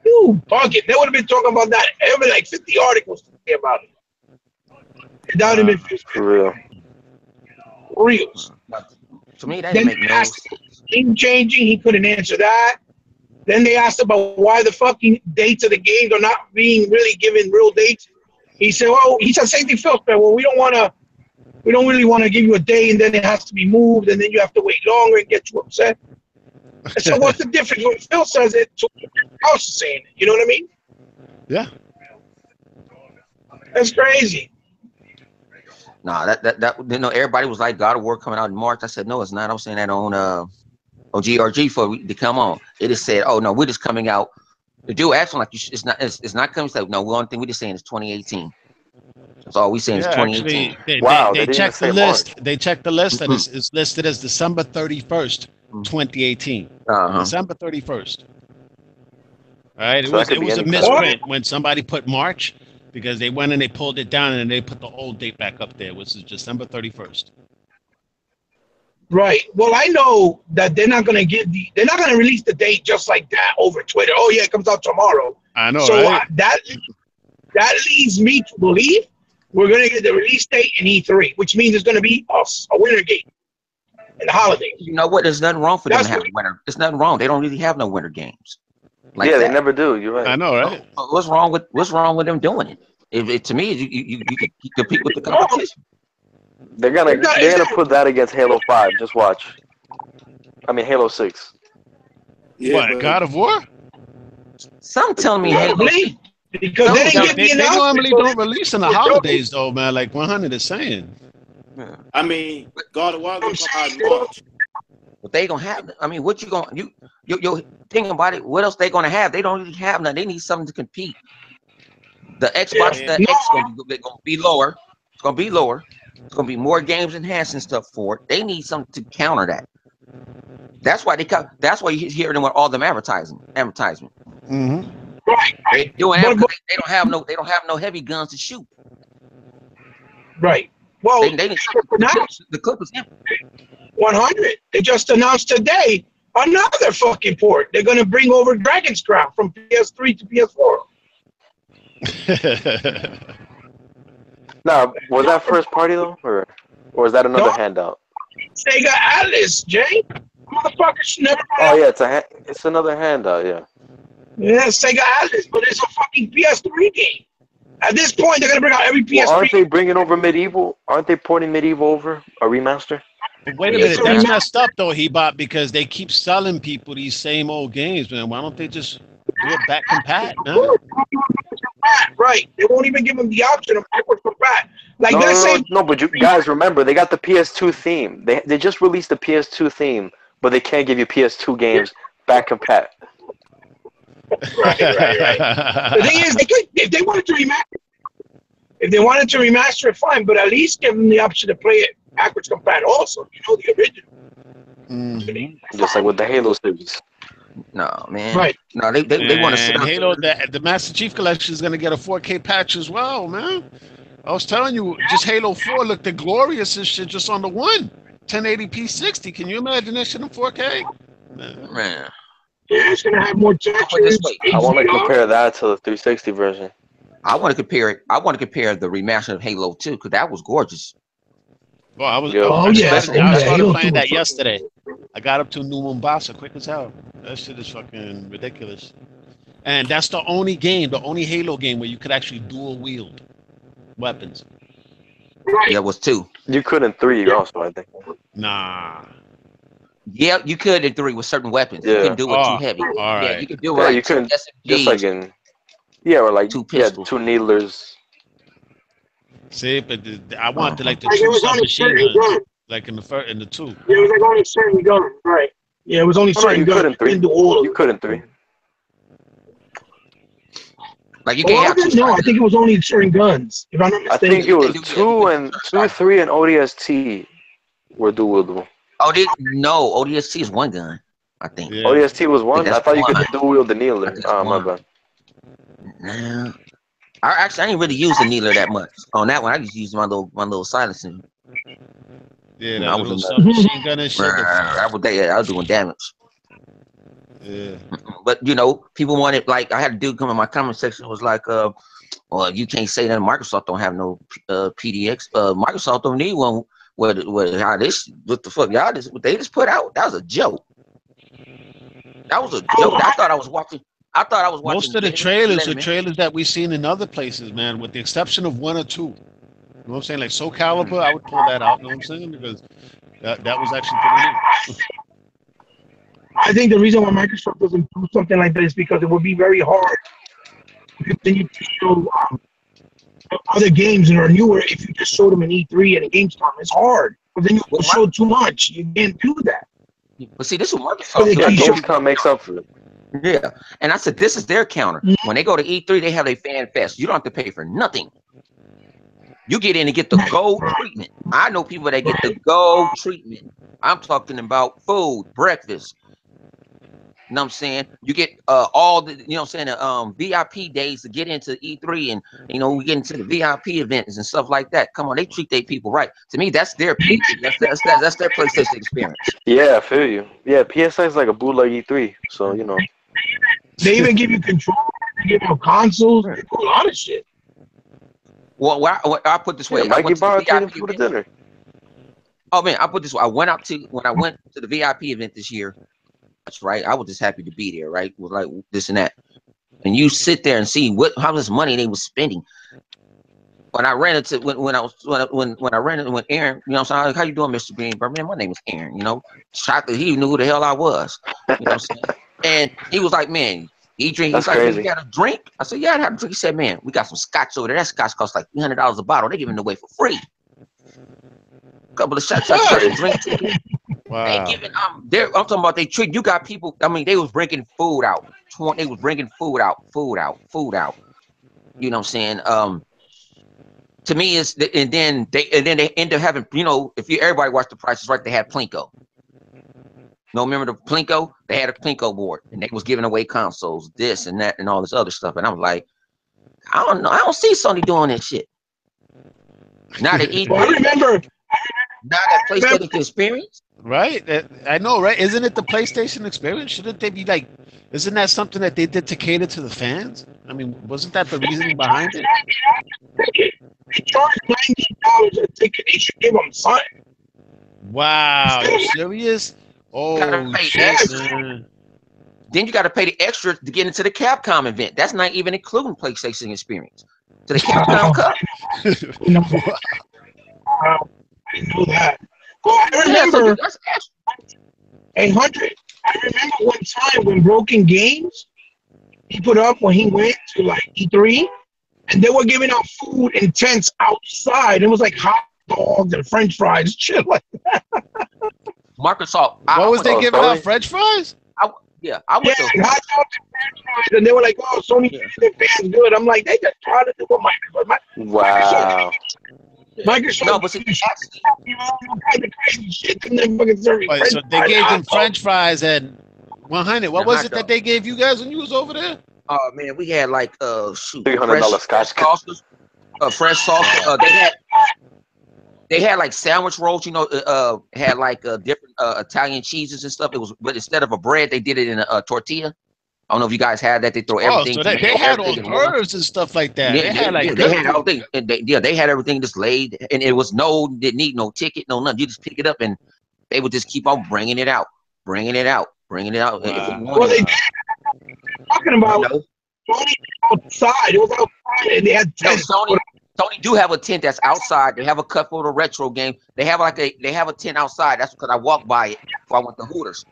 [SPEAKER 5] you bugging. They would have been talking about that. Every like 50 articles about it. That would have been Phil Spencer.
[SPEAKER 3] For real.
[SPEAKER 5] Reals.
[SPEAKER 1] To me, that didn't make no sense.
[SPEAKER 5] Game changing. He couldn't answer that. Then they asked about why the fucking dates of the games are not being really given real dates. He said, "Oh, he said same thing, Phil. Well, we don't really want to give you a day, and then it has to be moved, and then you have to wait longer and get you upset." And so, what's the difference when Phil says it to House is saying it? You know what I mean?
[SPEAKER 2] Yeah.
[SPEAKER 5] That's crazy.
[SPEAKER 1] Nah, that you know, everybody was like God of War coming out in March. I said no, it's not. I was saying that on GRG for to come on. It just said, oh no, we're just coming out. The dude acting like it's not coming. It's like no, one thing we just saying is 2018. That's all we saying is 2018.
[SPEAKER 2] Actually, they checked the list. March. They checked the list and it's listed as December 31st, 2018. December 31st. All right,
[SPEAKER 3] so
[SPEAKER 2] it was a misprint when somebody put March because they went and they pulled it down and they put the old date back up there, which is December 31st.
[SPEAKER 5] Right. Well, I know that they're not going to release the date just like that over Twitter. Oh yeah, it comes out tomorrow.
[SPEAKER 2] I know.
[SPEAKER 5] So
[SPEAKER 2] right?
[SPEAKER 5] that leads me to believe we're going to get the release date in E3, which means it's going to be a winter game in the holidays.
[SPEAKER 1] You know what? There's nothing wrong for them to have winter. There's nothing wrong. They don't really have no winter games. Like
[SPEAKER 3] they never do. You're right.
[SPEAKER 2] I know, right?
[SPEAKER 1] What's wrong with them doing it? To me, you could compete with the competition.
[SPEAKER 3] They're gonna put that against Halo 5. Just watch. I mean Halo 6.
[SPEAKER 2] Yeah, what, God of War?
[SPEAKER 1] Some telling me Halo 6.
[SPEAKER 5] Because they
[SPEAKER 2] normally don't release in the holidays though, man. Like 100 is saying.
[SPEAKER 4] Yeah. I mean, God of War gonna come out in March.
[SPEAKER 1] But they gonna have. I mean, what you gonna you thinking about it? What else they gonna have? They don't really have nothing. They need something to compete. The Xbox, the X gonna be lower. It's gonna be lower. It's gonna be more games enhancing stuff for it. They need something to counter that. That's why That's why you hear them with all them advertisement.
[SPEAKER 2] Mm-hmm.
[SPEAKER 5] Right.
[SPEAKER 1] They doing they don't have no heavy guns to shoot.
[SPEAKER 5] Right. Well,
[SPEAKER 1] the clip is empty.
[SPEAKER 5] 100. They just announced today another fucking port. They're gonna bring over Dragon's Crown from PS3 to PS4.
[SPEAKER 3] Now, was that first party though, or is that another handout?
[SPEAKER 5] Sega Atlas, Jay. Motherfuckers should never.
[SPEAKER 3] Oh yeah, it's another handout, yeah.
[SPEAKER 5] Yeah, Sega Atlas, but it's a fucking PS3 game. At this point, they're gonna bring out every PS3.
[SPEAKER 3] Well, aren't they bringing over Medieval? Aren't they porting Medieval over a remaster?
[SPEAKER 2] But wait a minute, that's messed up though, Hebot, because they keep selling people these same old games, man. Why don't they just do it back compat, man?
[SPEAKER 5] Right. They won't even give them the option of backwards compat. Like
[SPEAKER 3] no, but you guys remember they got the PS2 theme. They just released the PS2 theme, but they can't give you PS2 games back compat.
[SPEAKER 5] Right. The thing is, if they wanted to remaster it, fine. But at least give them the option to play it backwards compat also. You know, the original.
[SPEAKER 2] Mm-hmm.
[SPEAKER 3] Just like with the Halo series.
[SPEAKER 1] No, man.
[SPEAKER 5] Right.
[SPEAKER 1] No, they want to sit
[SPEAKER 2] Halo, the Master Chief Collection is going to get a 4K patch as well, man. I was telling you, just Halo 4 looked glorious as shit just on the one. 1080p 60. Can you imagine that shit in 4K?
[SPEAKER 1] Man.
[SPEAKER 5] Yeah, it's going to have more textures.
[SPEAKER 3] I want to compare that to the 360 version.
[SPEAKER 1] I want to compare the remaster of Halo 2 because that was gorgeous.
[SPEAKER 2] Well, I started playing that yesterday. I got up to New Mombasa quick as hell. That shit is fucking ridiculous. And that's the only Halo game where you could actually dual wield weapons.
[SPEAKER 1] Yeah, it was 2.
[SPEAKER 3] You could in 3 also, I think.
[SPEAKER 2] Nah.
[SPEAKER 1] Yeah, you could in 3 with certain weapons. You
[SPEAKER 3] Yeah.
[SPEAKER 1] couldn't do it too
[SPEAKER 2] Oh,
[SPEAKER 1] heavy.
[SPEAKER 2] all
[SPEAKER 1] Yeah,
[SPEAKER 2] right.
[SPEAKER 1] you could do it
[SPEAKER 3] Yeah,
[SPEAKER 1] like
[SPEAKER 3] you
[SPEAKER 1] 2
[SPEAKER 3] couldn't. Just like
[SPEAKER 1] SMGs,
[SPEAKER 3] in. Yeah, or like
[SPEAKER 1] 2 pistols.
[SPEAKER 3] 2 needlers.
[SPEAKER 2] See, but I want like the
[SPEAKER 5] Like it
[SPEAKER 2] two
[SPEAKER 5] was only
[SPEAKER 2] submachine
[SPEAKER 5] certain
[SPEAKER 2] guns,
[SPEAKER 5] guns.
[SPEAKER 2] like in the 2.
[SPEAKER 5] Yeah, it was like only certain guns, right? Yeah, it was only
[SPEAKER 3] Oh no,
[SPEAKER 5] certain
[SPEAKER 3] you
[SPEAKER 5] guns.
[SPEAKER 3] couldn't
[SPEAKER 5] You couldn't
[SPEAKER 3] 3.
[SPEAKER 5] do all of
[SPEAKER 3] You
[SPEAKER 5] them.
[SPEAKER 3] couldn't 3.
[SPEAKER 1] Like you
[SPEAKER 5] Well,
[SPEAKER 1] can't
[SPEAKER 5] I
[SPEAKER 1] have 2
[SPEAKER 5] didn't know. I
[SPEAKER 1] shotguns.
[SPEAKER 5] think it was only certain guns, if I'm not
[SPEAKER 3] I think
[SPEAKER 5] mistaken.
[SPEAKER 3] it was
[SPEAKER 1] You
[SPEAKER 3] 2
[SPEAKER 1] can
[SPEAKER 3] and
[SPEAKER 1] do
[SPEAKER 3] 2, 3, and ODST were dual.
[SPEAKER 1] Oh, no, ODST is 1 gun, I think.
[SPEAKER 2] Yeah.
[SPEAKER 3] ODST was
[SPEAKER 1] I think
[SPEAKER 3] 1. I
[SPEAKER 1] that's
[SPEAKER 3] thought you could
[SPEAKER 1] 1.
[SPEAKER 3] dual wield the
[SPEAKER 1] I
[SPEAKER 3] kneeler.
[SPEAKER 1] think it's
[SPEAKER 3] Oh my
[SPEAKER 1] 1.
[SPEAKER 3] bad.
[SPEAKER 1] Nah. I didn't really use the needler that much. On that one, I just used my little silencing.
[SPEAKER 2] Yeah,
[SPEAKER 1] You know,
[SPEAKER 2] that
[SPEAKER 1] I was
[SPEAKER 2] little
[SPEAKER 1] in the
[SPEAKER 2] submachine gun and shit.
[SPEAKER 1] I was doing damage.
[SPEAKER 2] Yeah.
[SPEAKER 1] But people wanted, like, I had a dude come in my comment section was like, well, you can't say that Microsoft don't have no PDX. Microsoft don't need one. What the fuck y'all what they just put out? That was a joke. That was a joke. I thought I was watching
[SPEAKER 2] Most of the trailers are trailers that we've seen in other places, man, with the exception of 1 or 2. You know what I'm saying? Like Soul Calibur, I would pull that out. You know what I'm saying? Because that was actually pretty neat.
[SPEAKER 5] I think the reason why Microsoft doesn't do something like that is because it would be very hard to continue to show other games that are newer if you just showed them an E3 and a Gamescom. It's hard because then you show too much. You can't do that.
[SPEAKER 1] But see, this is what
[SPEAKER 5] So they
[SPEAKER 1] Microsoft
[SPEAKER 3] Yeah,
[SPEAKER 5] keep showing.
[SPEAKER 3] Gamescom makes up for it.
[SPEAKER 1] Yeah, and I said this is their counter. When they go to E3, they have a fan fest. You don't have to pay for nothing. You get in and get the gold treatment. I know people that get the gold treatment. I'm talking about food, breakfast. You know what I'm saying? You get all the, you know what I'm saying, VIP days to get into E3 and, we get into the VIP events and stuff like that. Come on, they treat their people right. To me, that's their people. That's their PlayStation experience.
[SPEAKER 3] Yeah, I feel you. Yeah, PSX is like a bootleg E3, so
[SPEAKER 5] They even give you control. They give you consoles. They do a lot of shit.
[SPEAKER 1] Well, I put this way.
[SPEAKER 3] Yeah, Mikey borrowed
[SPEAKER 1] VIP
[SPEAKER 3] for the dinner.
[SPEAKER 1] Oh man, I put this way. When I went to the VIP event this year, that's right. I was just happy to be there, right? With like this and that. And you sit there and see how much money they was spending. When I ran into when I ran into Aaron, you know what I'm saying? Like, how you doing, Mr. Bean? But man, my name is Aaron, shocked that he knew who the hell I was. You know what I'm saying? And he was like, man, he drink. He's like, man, you got a drink? I said, yeah, I have a drink. He said, man, we got some scotch over there. That scotch costs like $300 a bottle. They're giving it away for free. A couple of shots, drink tickets.
[SPEAKER 2] Wow.
[SPEAKER 5] Wow.
[SPEAKER 1] They giving I'm talking about they treat you got people. I mean, they was bringing food out. They was bringing food out. You know what I'm saying? To me, and then they end up having, if everybody watched The Price is Right, they had Plinko. No, remember the Plinko? They had a Plinko board, and they was giving away consoles, this and that, and all this other stuff. And I'm like, I don't know. I don't see Sony doing that shit. Not at E3.
[SPEAKER 5] Well, I remember.
[SPEAKER 1] Not at PlayStation Experience.
[SPEAKER 2] Right? I know, right? Isn't it the PlayStation Experience? Shouldn't they be like? Isn't that something that they did to cater to the fans? I mean, wasn't that the reasoning behind it?
[SPEAKER 5] They charge $90 a ticket. They should give them something.
[SPEAKER 2] Wow, you serious? Oh shit, man.
[SPEAKER 1] Then you got to pay the extra to get into the Capcom event. That's not even including PlayStation Experience. To the Capcom Cup.
[SPEAKER 5] I know that. Well, I remember. Hey, Hunter, I remember one time when Broken Games, he put up when he went to like E3, and they were giving out food in tents outside. It was like hot dogs and French fries, shit like that.
[SPEAKER 1] Microsoft.
[SPEAKER 2] What was they giving out? French fries?
[SPEAKER 1] I went
[SPEAKER 5] hot dogs and French fries, and they were like, "Oh, Sony their fans good." I'm like, they just trying to do what Microsoft.
[SPEAKER 3] Wow.
[SPEAKER 5] Microsoft.
[SPEAKER 1] No, but see,
[SPEAKER 5] kind of crazy shit. And then fucking serving
[SPEAKER 2] Wait, so they gave them French fries and 100. What was it that they gave you guys when you was over there?
[SPEAKER 1] Oh man, we had like
[SPEAKER 3] $300 scotch
[SPEAKER 1] sauces, fresh sauce. They had like sandwich rolls, had like different Italian cheeses and stuff. But instead of a bread, they did it in a tortilla. I don't know if you guys had that. They throw everything.
[SPEAKER 2] Oh, so they had hors d'oeuvres and stuff like that. They had
[SPEAKER 1] everything. And they had everything just laid, and it was didn't need no ticket, no nothing. You just pick it up, and they would just keep on bringing it out.
[SPEAKER 5] Wow.
[SPEAKER 1] Well,
[SPEAKER 5] they talking about Sony outside. It was outside, and they had tents.
[SPEAKER 1] Sony. Sony do have a tent that's outside. They have a cut for the retro game. They have a tent outside. That's because I walked by it before I went to Hooters.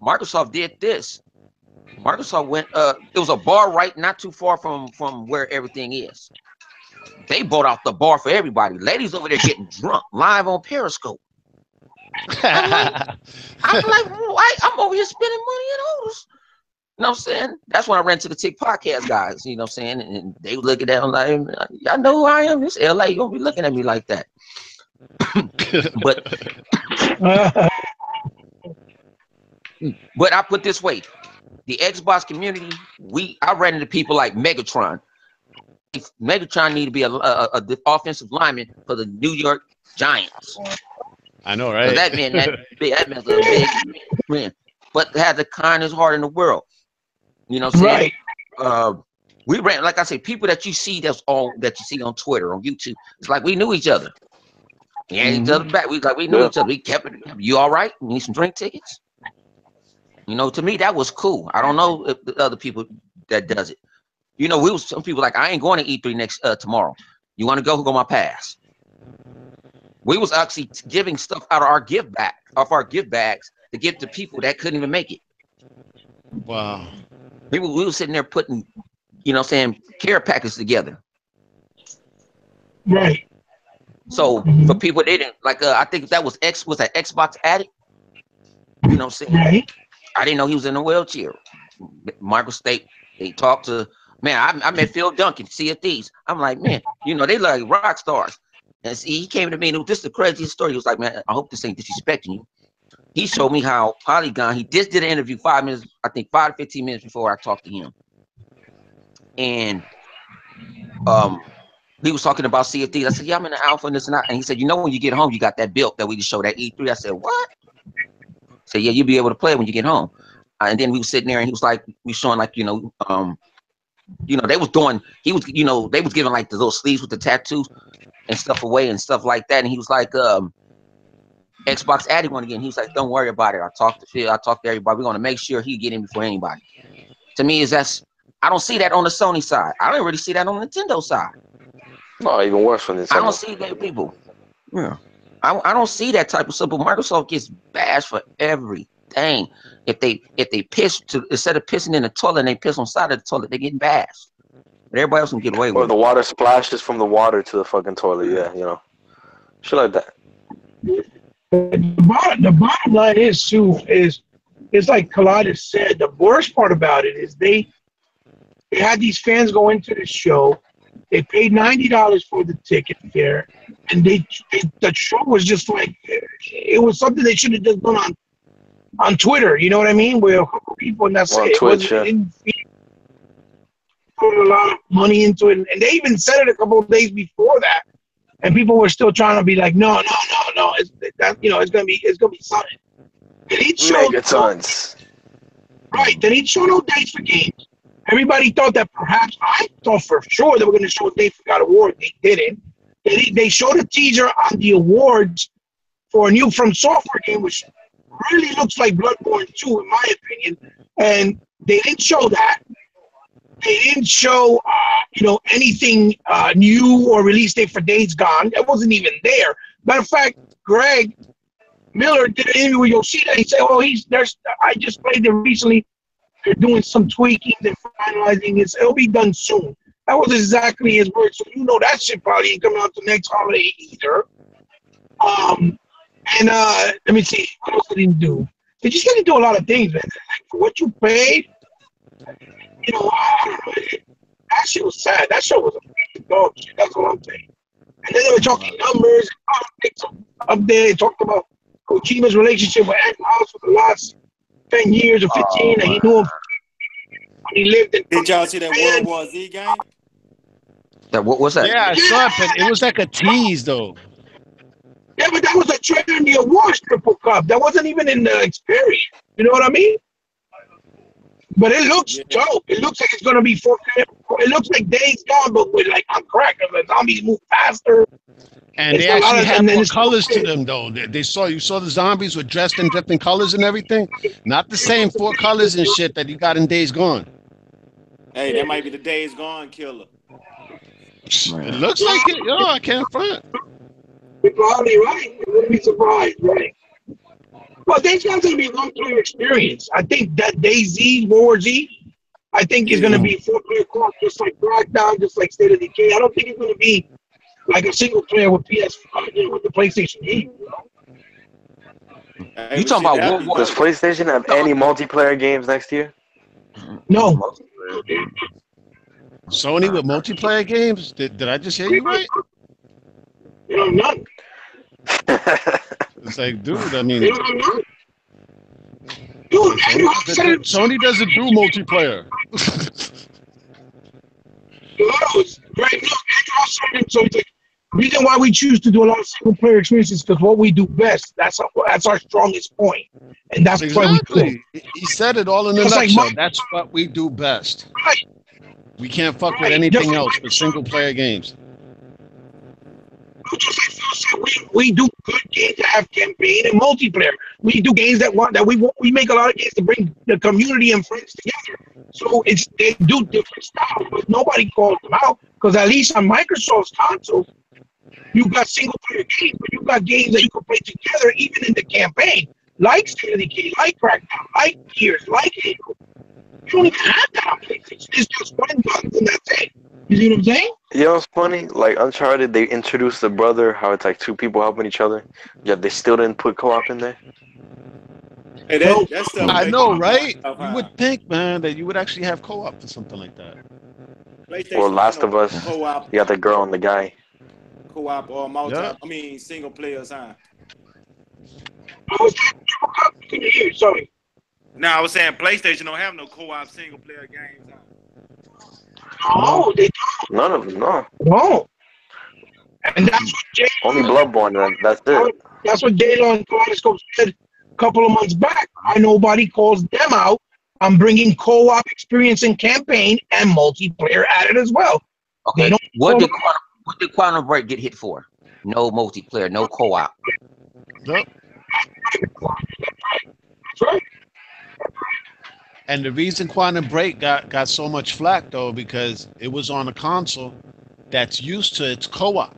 [SPEAKER 1] Microsoft did this. Microsoft went. It was a bar right not too far from where everything is. They bought out the bar for everybody. Ladies over there getting drunk live on Periscope. I'm like, why? I'm over here spending money at Hooters. You know what I'm saying? That's when I ran to the Tick Podcast guys. You know what I'm saying? And they were looking at them like, y'all know who I am. This LA. You don't be looking at me like that. But I put this way, the Xbox community, I ran into people like Megatron. Megatron need to be a offensive lineman for the New York Giants.
[SPEAKER 2] I know, right?
[SPEAKER 1] That man's a big man, but had the kindest heart in the world. You know what I'm saying? Right. We ran, like I say, people that you see that you see on Twitter, on YouTube. It's like we knew each other. We had each other back. We knew each other. We kept it. You all right? You need some drink tickets? You know, to me that was cool. I don't know if the other people that does it. You know, some people like, I ain't going to E3 next tomorrow. You want to go? Who got my pass? We was actually giving stuff out of our gift bags to give to people that couldn't even make it.
[SPEAKER 2] Wow.
[SPEAKER 1] We were sitting there putting, you know what I'm saying, care packages together.
[SPEAKER 5] Right.
[SPEAKER 1] So for people they didn't like, I think that was that Xbox Addict. You know what I'm saying?
[SPEAKER 5] Right.
[SPEAKER 1] I didn't know he was in a wheelchair. Michael State, they talked to, man, I met Phil Duncan, Sea of Thieves. I'm like, man, you know, they like rock stars. And see, he came to me, and this is the craziest story. He was like, man, I hope this ain't disrespecting you. He showed me how Polygon, he just did an interview 5 minutes, I think 5 to 15 minutes before I talked to him. And he was talking about Sea of Thieves. I said, yeah, I'm in the alpha and this and that. And he said, you know, when you get home, you got that built that we just showed at E3. I said, what? I said, yeah, you'll be able to play when you get home. And then we were sitting there, and he was like, we showing like, they was doing, they was giving like the little sleeves with the tattoos and stuff away and stuff like that. And he was like, Xbox Addict one again. He was like, don't worry about it. I talked to Phil. I talked to everybody. We're going to make sure he get in before anybody. To me, I don't see that on the Sony side. I don't really see that on the Nintendo side.
[SPEAKER 3] No, even worse for Nintendo.
[SPEAKER 1] I don't see that people. Yeah. I don't see that type of stuff. But Microsoft gets bashed for everything. If they piss instead of pissing in the toilet and they piss on the side of the toilet, they're getting bashed. But everybody else can get away with it.
[SPEAKER 3] Or the water splashes from the water to the fucking toilet. Yeah, you know, shit like that.
[SPEAKER 5] The bottom line is too it's like Colada said. The worst part about it is they had these fans go into the show. They paid $90 for the ticket there, and the show was just like, it was something they should have just done on Twitter. You know what I mean? Where a couple people, and that's it.
[SPEAKER 3] Twitch,
[SPEAKER 5] Put a lot of money into it, and they even said it a couple of days before that, and people were still trying to be like, no, it's gonna be something. And each show,
[SPEAKER 3] Megatons.
[SPEAKER 5] Right? They didn't show no dates for games. Everybody thought that perhaps, I thought for sure they were going to show a date for God Award. They didn't. They showed a teaser on the awards for a new From Software game, which really looks like Bloodborne 2, in my opinion. And they didn't show that. They didn't show, anything new or release date for Days Gone. That wasn't even there. Matter of fact, Greg Miller did an interview with Yoshida. He said, I just played them recently. They're doing some tweaking. They're finalizing it. It'll be done soon. That was exactly his words. So that shit probably ain't coming out the next holiday either. Let me see. What else did he do? They just got to do a lot of things, man. Like, for what you paid, I don't know. That shit was sad. That show was a dog shit. That's what I'm saying. And then they were talking numbers, politics up there. They talked about Kojima's relationship with Ed House for the last 10 years or 15, and he knew him. He lived in.
[SPEAKER 4] Did y'all see that World War Z game?
[SPEAKER 1] What's that?
[SPEAKER 2] Yeah, I saw it, but it was like a tease, though.
[SPEAKER 5] Yeah, but that was a trailer in the awards triple cup. That wasn't even in the experience. You know what I mean? But it looks dope. It looks like it's gonna be 4K. It looks like Days Gone, but with like on crack. The zombies move faster.
[SPEAKER 2] And they actually have more colors to them, though. You saw the zombies were dressed in different colors and everything. Not the same 4 colors and shit that you got in Days Gone.
[SPEAKER 4] Hey, that might be the Days Gone killer.
[SPEAKER 2] It looks like it. Yo, I can't front.
[SPEAKER 5] You're probably right. You wouldn't be surprised, right? Well, there's not going to be a long-player experience. I think that DayZ, World War Z, I think is going to be 4-player co-op, just like Crackdown, just like State of Decay. I don't think it's going to be like a single player with with the PlayStation game.
[SPEAKER 1] You talking about World War?
[SPEAKER 3] Does PlayStation have any multiplayer games next year?
[SPEAKER 5] No.
[SPEAKER 2] Sony with multiplayer games? Did I just hear you right?
[SPEAKER 5] None.
[SPEAKER 2] It's like, dude, I mean,
[SPEAKER 5] Dude,
[SPEAKER 2] Sony doesn't do multiplayer.
[SPEAKER 5] Right now, so it's like, the reason why we choose to do a lot of single player experiences because what we do best, that's our strongest point. And that's why we do it.
[SPEAKER 2] He said it all in a nutshell. That's what we do best.
[SPEAKER 5] Right.
[SPEAKER 2] We can't fuck with anything else but single player games.
[SPEAKER 5] We do good games that have campaign and multiplayer. We do games that we make a lot of games to bring the community and friends together. So they do different styles, but nobody calls them out because at least on Microsoft's consoles, you got single player games, but you got games that you can play together even in the campaign, like State of Decay, like Crackdown, like Gears, like Halo. You don't even have that on PlayStation. It's just one gun and that's it. You see what I'm saying?
[SPEAKER 3] You know what's funny? Like Uncharted, they introduced the brother, how it's like two people helping each other, yet they still didn't put co-op in there.
[SPEAKER 4] Hey, that's stuff
[SPEAKER 2] I know, right?
[SPEAKER 4] Uh-huh.
[SPEAKER 2] You would think, man, that you would actually have co-op for something like that.
[SPEAKER 3] Or Last of Us,
[SPEAKER 4] co-op,
[SPEAKER 3] you got the girl and the guy.
[SPEAKER 4] Co-op or multi.
[SPEAKER 2] Yeah.
[SPEAKER 4] I mean, single players, huh?
[SPEAKER 5] Sorry.
[SPEAKER 4] Now I was saying PlayStation don't have no co-op single player games.
[SPEAKER 5] No, they
[SPEAKER 3] None of them, no.
[SPEAKER 5] don't. And that's what
[SPEAKER 3] Only Bloodborne, that's it.
[SPEAKER 5] That's what Dalo and Kaleidoscope said a couple of months back. Nobody calls them out. I'm bringing co-op experience and campaign and multiplayer added as well.
[SPEAKER 1] Okay. What did Quantum Break get hit for? No multiplayer, no co-op.
[SPEAKER 2] Yep.
[SPEAKER 5] That's right.
[SPEAKER 2] And the reason Quantum Break got so much flack, though, because it was on a console that's used to its co-op.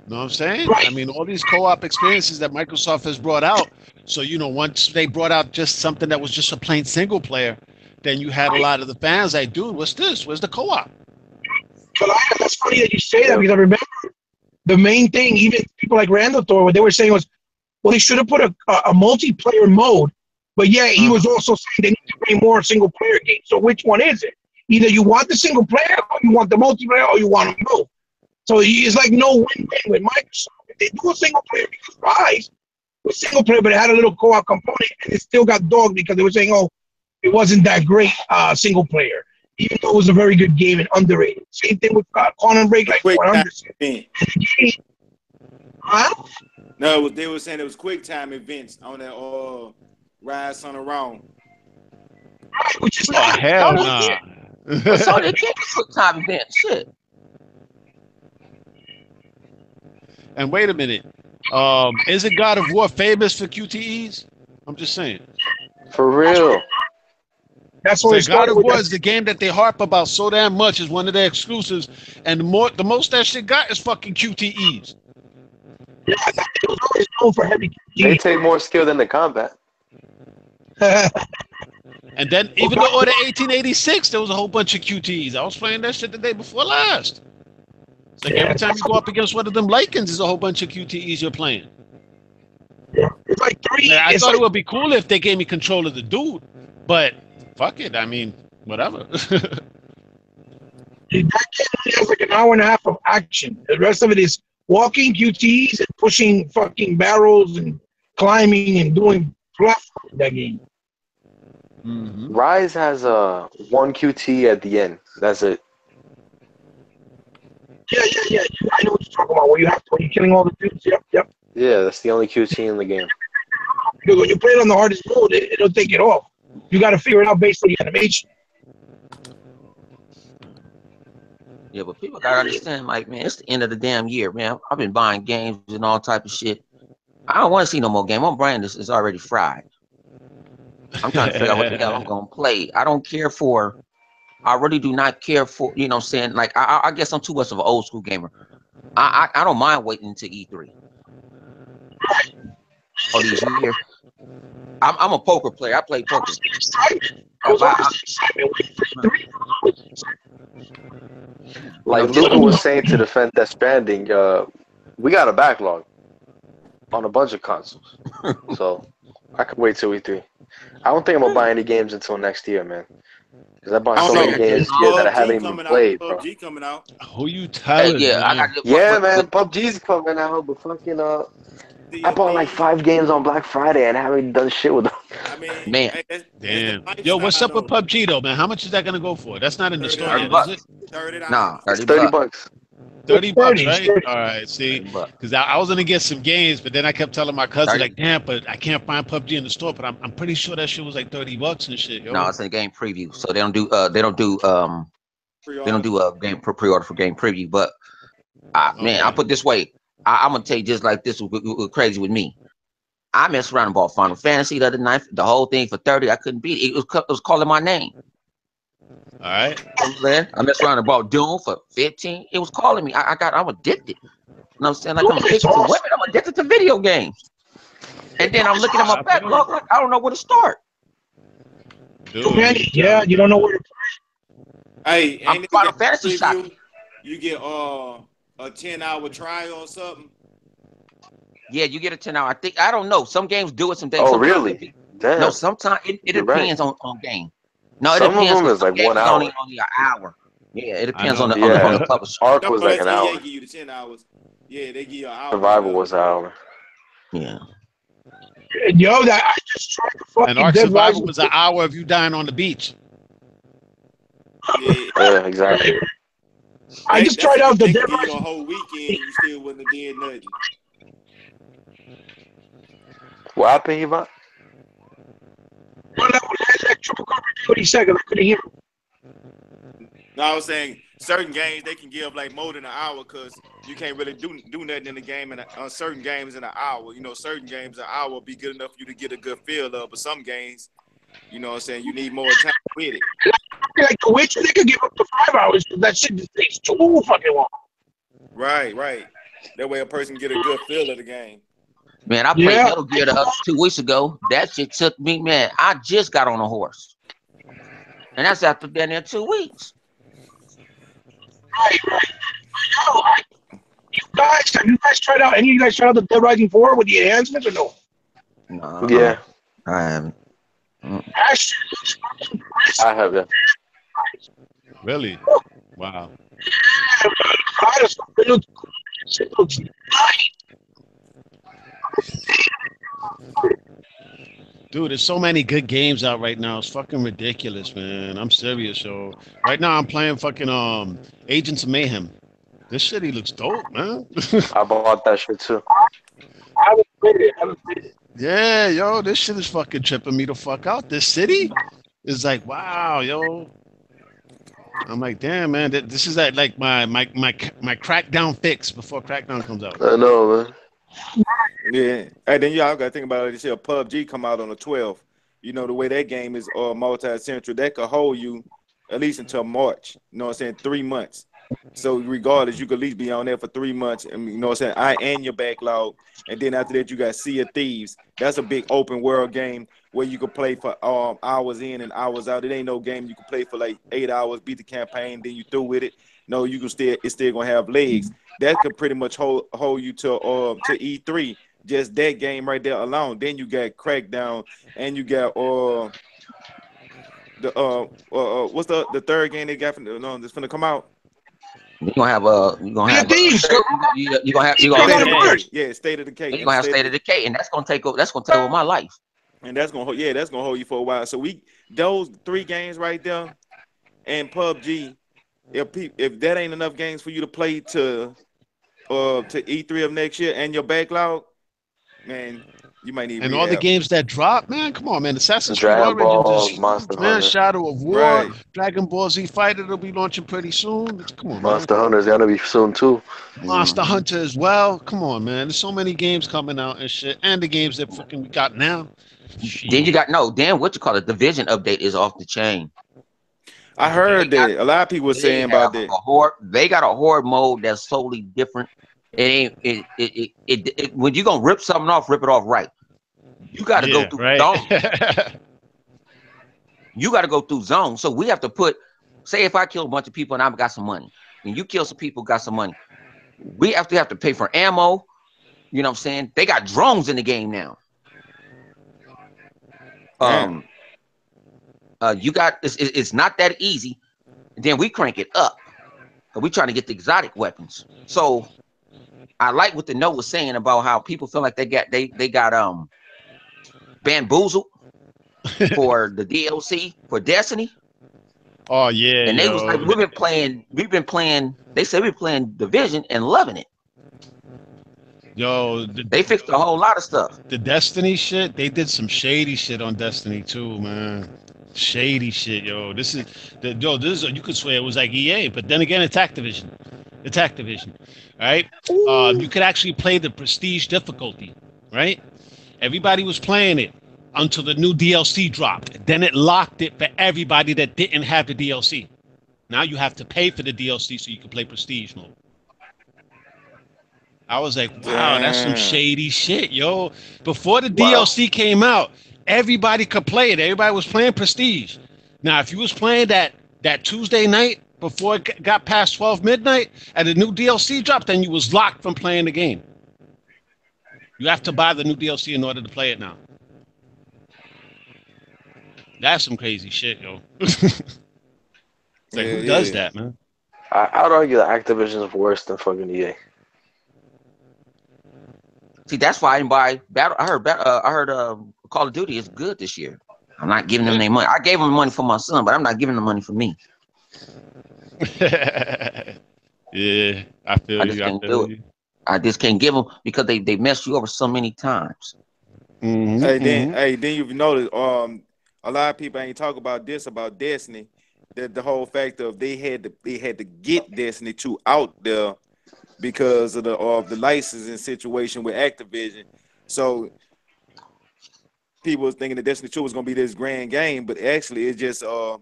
[SPEAKER 2] Know what I'm saying?
[SPEAKER 5] Right.
[SPEAKER 2] I mean, all these co-op experiences that Microsoft has brought out. So, once they brought out just something that was just a plain single player, then you had a lot of the fans like, dude, what's this? Where's the co-op?
[SPEAKER 5] That's funny that you say that because I remember the main thing, even people like Randall Thor, what they were saying was, well, they should have put a multiplayer mode. But yeah, he was also saying they need to bring more single player games. So which one is it? Either you want the single player, or you want the multiplayer, or you want them both. So it's like no win-win with Microsoft. If they do a single player, because Rise was single player, but it had a little co-op component, and it still got dogged because they were saying, oh, it wasn't that great single player, even though it was a very good game and underrated. Same thing with Quantum Break, like
[SPEAKER 4] Quick
[SPEAKER 5] 100%. Huh?
[SPEAKER 4] No, they were saying it was quick time events on that Rise on the Wrong.
[SPEAKER 5] Right, which is
[SPEAKER 2] Hell nah.
[SPEAKER 1] So they can't be quick time events. Shit.
[SPEAKER 2] And wait a minute. Isn't God of War famous for QTEs? I'm just saying.
[SPEAKER 3] For real.
[SPEAKER 5] That's what
[SPEAKER 2] God of War is the game that they harp about so damn much. Is one of their exclusives, and the most that shit got is fucking QTEs.
[SPEAKER 5] Yeah, it was always known for heavy
[SPEAKER 3] They
[SPEAKER 5] QTEs.
[SPEAKER 3] take more skill than the combat.
[SPEAKER 2] And then even though Order 1886, there was a whole bunch of QTEs. I was playing that shit the day before last. It's like every time you go up against one of them Lycans, there's a whole bunch of QTEs you're playing.
[SPEAKER 5] It's like three.
[SPEAKER 2] I thought it would be cool if they gave me control of the dude, but fuck it. I mean, whatever.
[SPEAKER 5] That game only has like an hour and a half of action. The rest of it is walking QTEs and pushing fucking barrels and climbing and doing fluff in that game.
[SPEAKER 2] Mm-hmm.
[SPEAKER 3] Rise has one QT at the end. That's it.
[SPEAKER 5] Yeah. I know what you're talking about. Where you have to, when you're killing all the dudes. Yep.
[SPEAKER 3] Yeah, that's the only QT in the game.
[SPEAKER 5] Because when you play it on the hardest mode, it'll take it off. You got to figure it out based on the animation.
[SPEAKER 1] Yeah, but people gotta understand, like, man, it's the end of the damn year, man. I've been buying games and all type of shit. I don't want to see no more game. My brain is already fried. I'm trying to figure out what the hell I'm gonna play. I don't care for I really do not care for, you know what I'm saying? Like, I guess I'm too much of an old school gamer. I don't mind waiting until E3. All these years. I'm a poker player. I play poker.
[SPEAKER 3] Like Luca was saying to defend that Stranding, we got a backlog on a bunch of consoles. So I could wait till E3. I don't think I'm gonna buy any games until next year, man. Because I bought so many games this year that I haven't even played, bro.
[SPEAKER 4] PUBG coming out.
[SPEAKER 2] Who you telling?
[SPEAKER 1] Yeah,
[SPEAKER 2] man?
[SPEAKER 3] Man. PUBG's coming out, but fucking I bought like 5 games on Black Friday and I haven't done shit with them.
[SPEAKER 4] I mean,
[SPEAKER 1] man,
[SPEAKER 2] damn. Yo, what's up with PUBG though, man? How much is that gonna go for? That's not in the store yet, is it?
[SPEAKER 4] $30.
[SPEAKER 1] Nah,
[SPEAKER 3] It's $30.
[SPEAKER 2] 30 bucks, right? All right, see, because I was gonna get some games, but then I kept telling my cousin,
[SPEAKER 1] 30.
[SPEAKER 2] like, damn, but I can't find PUBG in the store. But I'm pretty sure that shit was like $30 and shit. Yo.
[SPEAKER 1] No, it's in game preview, so they don't do game pre-order for game preview. But man, I put it this way, I'm gonna tell you just like this was crazy with me. I messed around and bought Final Fantasy the other night, the whole thing for 30. I couldn't beat it. It was calling my name.
[SPEAKER 2] All right.
[SPEAKER 1] I messed around and bought Doom for 15. It was calling me. I'm addicted. You know what I'm saying? Like I'm addicted to women. I'm addicted to video games. And then I'm looking at my backlog like I don't know where to start.
[SPEAKER 2] Dude,
[SPEAKER 5] yeah, you don't know where to
[SPEAKER 4] Hey,
[SPEAKER 1] I'm Final Fantasy shot.
[SPEAKER 4] You get a 10-hour trial or something.
[SPEAKER 1] Yeah, you get a 10-hour. I don't know. Some games do it. Some days.
[SPEAKER 3] Oh, really? Damn.
[SPEAKER 1] No, sometimes it depends on game. No, it
[SPEAKER 3] some
[SPEAKER 1] depends.
[SPEAKER 3] Of them is like 1 hour.
[SPEAKER 1] Only an hour. Yeah, it depends on the publisher.
[SPEAKER 3] Arc was like an hour.
[SPEAKER 4] They give you the 10 hours. Yeah, they give you an hour.
[SPEAKER 3] Survival was an hour.
[SPEAKER 1] Yeah.
[SPEAKER 5] Yo, that I just tried to fucking.
[SPEAKER 2] And Ark Survival was an hour of you dying on the beach.
[SPEAKER 3] Yeah, exactly.
[SPEAKER 5] I just tried out the Dead
[SPEAKER 4] Rising. A whole weekend, you still wouldn't have did nothing.
[SPEAKER 3] What happened, Yvonne?
[SPEAKER 5] Well, that was like triple coverage. What he said, I couldn't hear him.
[SPEAKER 4] No, I was saying certain games they can give like more than an hour because you can't really do nothing in the game on certain games in an hour. You know, certain games an hour will be good enough for you to get a good feel of, but some games, you know what I'm saying, you need more time with it.
[SPEAKER 5] Like The Witcher, they could give up to 5 hours because that shit just takes too fucking long.
[SPEAKER 4] Right. That way a person get a good feel of the game.
[SPEAKER 1] Man, I played Metal Gear 2 weeks ago. That shit took me, man. I just got on a horse. And that's after being there 2 weeks. Right.
[SPEAKER 5] Have you guys tried out? Any of you guys tried out the Dead Rising 4 with the enhancements or no?
[SPEAKER 1] No.
[SPEAKER 3] Yeah.
[SPEAKER 1] I haven't.
[SPEAKER 3] I have, yeah.
[SPEAKER 2] Really? Wow. Dude, there's so many good games out right now. It's fucking ridiculous, man. I'm serious, yo. Right now, I'm playing fucking Agents of Mayhem. This shit, he looks dope, man.
[SPEAKER 3] I bought that shit too.
[SPEAKER 5] I haven't played it.
[SPEAKER 2] Yeah, yo, this shit is fucking tripping me the fuck out. This city is like, wow, yo. I'm like, damn, man. This is like my Crackdown fix before Crackdown comes out.
[SPEAKER 3] I know, man.
[SPEAKER 4] Yeah, and then y'all got to think about it. This year, PUBG come out on the 12th. You know, the way that game is multi-central, that could hold you at least until March. You know what I'm saying? 3 months. So regardless, you could at least be on there for 3 months. And you know what I'm saying? And your backlog. And then after that, you got Sea of Thieves. That's a big open world game where you could play for hours in and hours out. It ain't no game you can play for like 8 hours, beat the campaign, then you through with it. No, you can it's still gonna have legs. That could pretty much hold you to E3. Just that game right there alone. Then you got Crackdown, and you got what's the third game they got that's gonna come out?
[SPEAKER 1] You're gonna have State of
[SPEAKER 4] Decay.
[SPEAKER 1] You're gonna have State of Decay, and that's gonna take over my life.
[SPEAKER 4] And that's gonna hold you for a while. So those 3 games right there, and PUBG. If that ain't enough games for you to play to E3 of next year and your backlog, man, you might need.
[SPEAKER 2] And all the games that drop, man, come on, man. Assassin's Creed
[SPEAKER 3] Dragon Ball,
[SPEAKER 2] Origins,
[SPEAKER 3] Monster
[SPEAKER 2] man,
[SPEAKER 3] Hunter.
[SPEAKER 2] Shadow of War,
[SPEAKER 4] Right.
[SPEAKER 2] Dragon Ball Z Fighter, it'll be launching pretty soon. Come on,
[SPEAKER 3] Monster Hunter's gonna be soon too.
[SPEAKER 2] Monster Hunter as well. Come on, man. There's so many games coming out and shit, and the games that fucking we got now.
[SPEAKER 1] Then you got Division update is off the chain.
[SPEAKER 4] I heard that a lot of people were saying about that.
[SPEAKER 1] They got a horde mode that's totally different. It ain't it when you gonna rip something off, rip it off right. You got to go through zones. You got to go through zones. So we have to put, say, if I kill a bunch of people and I've got some money, and you kill some people, got some money, we have to pay for ammo. You know what I'm saying? They got drones in the game now. You got it's not that easy. And then we crank it up. We trying to get the exotic weapons. So I like what the note was saying about how people feel like they got bamboozled for the DLC for Destiny.
[SPEAKER 2] Oh yeah,
[SPEAKER 1] and they was like, we've been playing. They said we've been playing Division and loving it.
[SPEAKER 2] Yo,
[SPEAKER 1] they fixed a whole lot of stuff.
[SPEAKER 2] The Destiny shit, they did some shady shit on Destiny too, man. Shady shit, yo. This is you could swear it was like EA, but then again, it's Activision. It's Activision, right? You could actually play the prestige difficulty, right? Everybody was playing it until the new DLC dropped. Then it locked it for everybody that didn't have the DLC. Now you have to pay for the DLC so you can play prestige mode. I was like, wow, that's some shady shit, yo. Before the DLC came out, everybody could play it. Everybody was playing Prestige. Now, if you was playing that Tuesday night before it got past 12 midnight and the new DLC dropped, then you was locked from playing the game. You have to buy the new DLC in order to play it now. That's some crazy shit, yo. Like, who does that, man?
[SPEAKER 3] I would argue that Activision is worse than fucking EA.
[SPEAKER 1] See, that's why I didn't buy Battle. I heard Call of Duty is good this year. I'm not giving them their money. I gave them money for my son, but I'm not giving them money for me.
[SPEAKER 2] Yeah, I feel you.
[SPEAKER 1] I just can't give them because they messed you over so many times.
[SPEAKER 4] Mm-hmm. Then you've noticed a lot of people ain't talk about this about Destiny. That the whole fact of they had to get Destiny 2 out there because of the licensing situation with Activision. So people was thinking that Destiny 2 was gonna be this grand game, but actually it's just a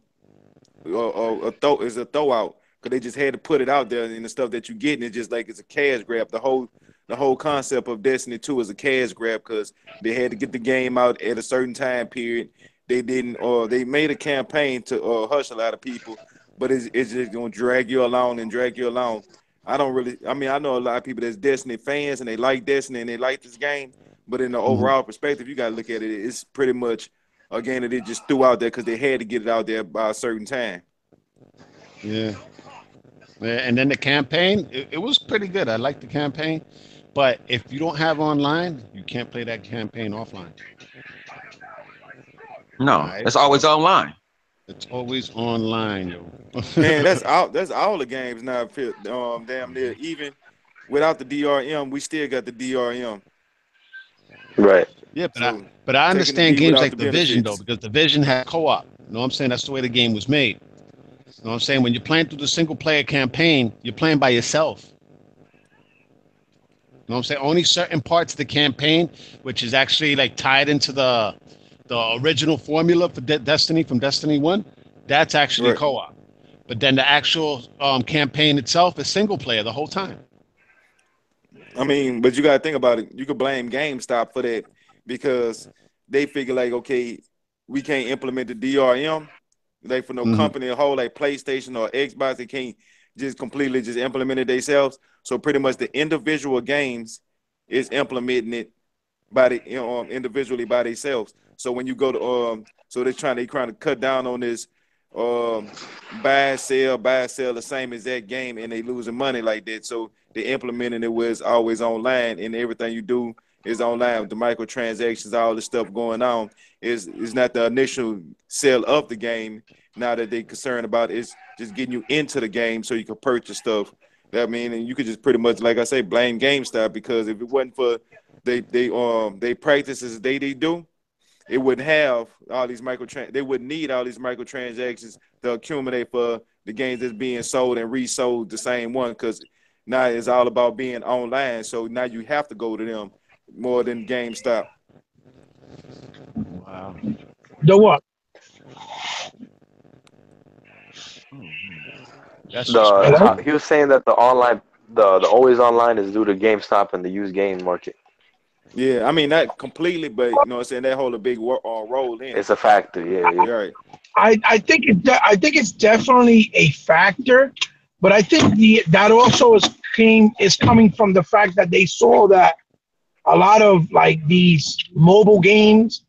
[SPEAKER 4] throw out because they just had to put it out there, and the stuff that you getting is just like it's a cash grab. The whole concept of Destiny 2 is a cash grab because they had to get the game out at a certain time period. They didn't, or they made a campaign to hush a lot of people, but it's just gonna drag you along. I know a lot of people that's Destiny fans and they like Destiny and they like this game, but in the overall perspective, you gotta look at it. It's pretty much a game that they just threw out there because they had to get it out there by a certain time.
[SPEAKER 2] Yeah. And then the campaign, it was pretty good. I liked the campaign, but if you don't have online, you can't play that campaign offline.
[SPEAKER 1] No, right? It's always online.
[SPEAKER 2] It's always online, yo.
[SPEAKER 4] Man, that's all the games now. Damn near even without the DRM, we still got the DRM.
[SPEAKER 3] Right.
[SPEAKER 2] Yeah, but I understand games like Division though, because Division had co-op. You know what I'm saying? That's the way the game was made. You know what I'm saying? When you're playing through the single player campaign, you're playing by yourself. You know what I'm saying? Only certain parts of the campaign, which is actually like tied into the original formula for Destiny from Destiny 1, that's actually co-op. But then the actual campaign itself is single player the whole time.
[SPEAKER 4] I mean, but you got to think about it. You could blame GameStop for that because they figure like, okay, we can't implement the DRM. Like for no company, a whole like PlayStation or Xbox, they can't just completely just implement it themselves. So pretty much the individual games is implementing it by the individually by themselves. So when you go to so they're trying to cut down on this buy sell the same exact game, and they losing money like that. So they implementing it where it's always online, and everything you do is online. The microtransactions, all the stuff going on is not the initial sale of the game. Now that they're concerned about it's just getting you into the game so you can purchase stuff. I mean, and you could just pretty much, like I say, blame GameStop because if it wasn't for they practices they do, it wouldn't have all these they wouldn't need all these microtransactions to accumulate for the games that's being sold and resold the same one because now it's all about being online. So now you have to go to them more than GameStop.
[SPEAKER 2] Wow.
[SPEAKER 5] The what?
[SPEAKER 2] That's
[SPEAKER 5] Hello?
[SPEAKER 3] He was saying that the online, the always online is due to GameStop and the used game market.
[SPEAKER 4] Yeah, I mean not completely, but you know what I'm saying, that hold a big role in it.
[SPEAKER 3] It's a factor. Yeah.
[SPEAKER 4] Right.
[SPEAKER 5] I think it's definitely a factor, but I think that also is coming from the fact that they saw that a lot of like these mobile games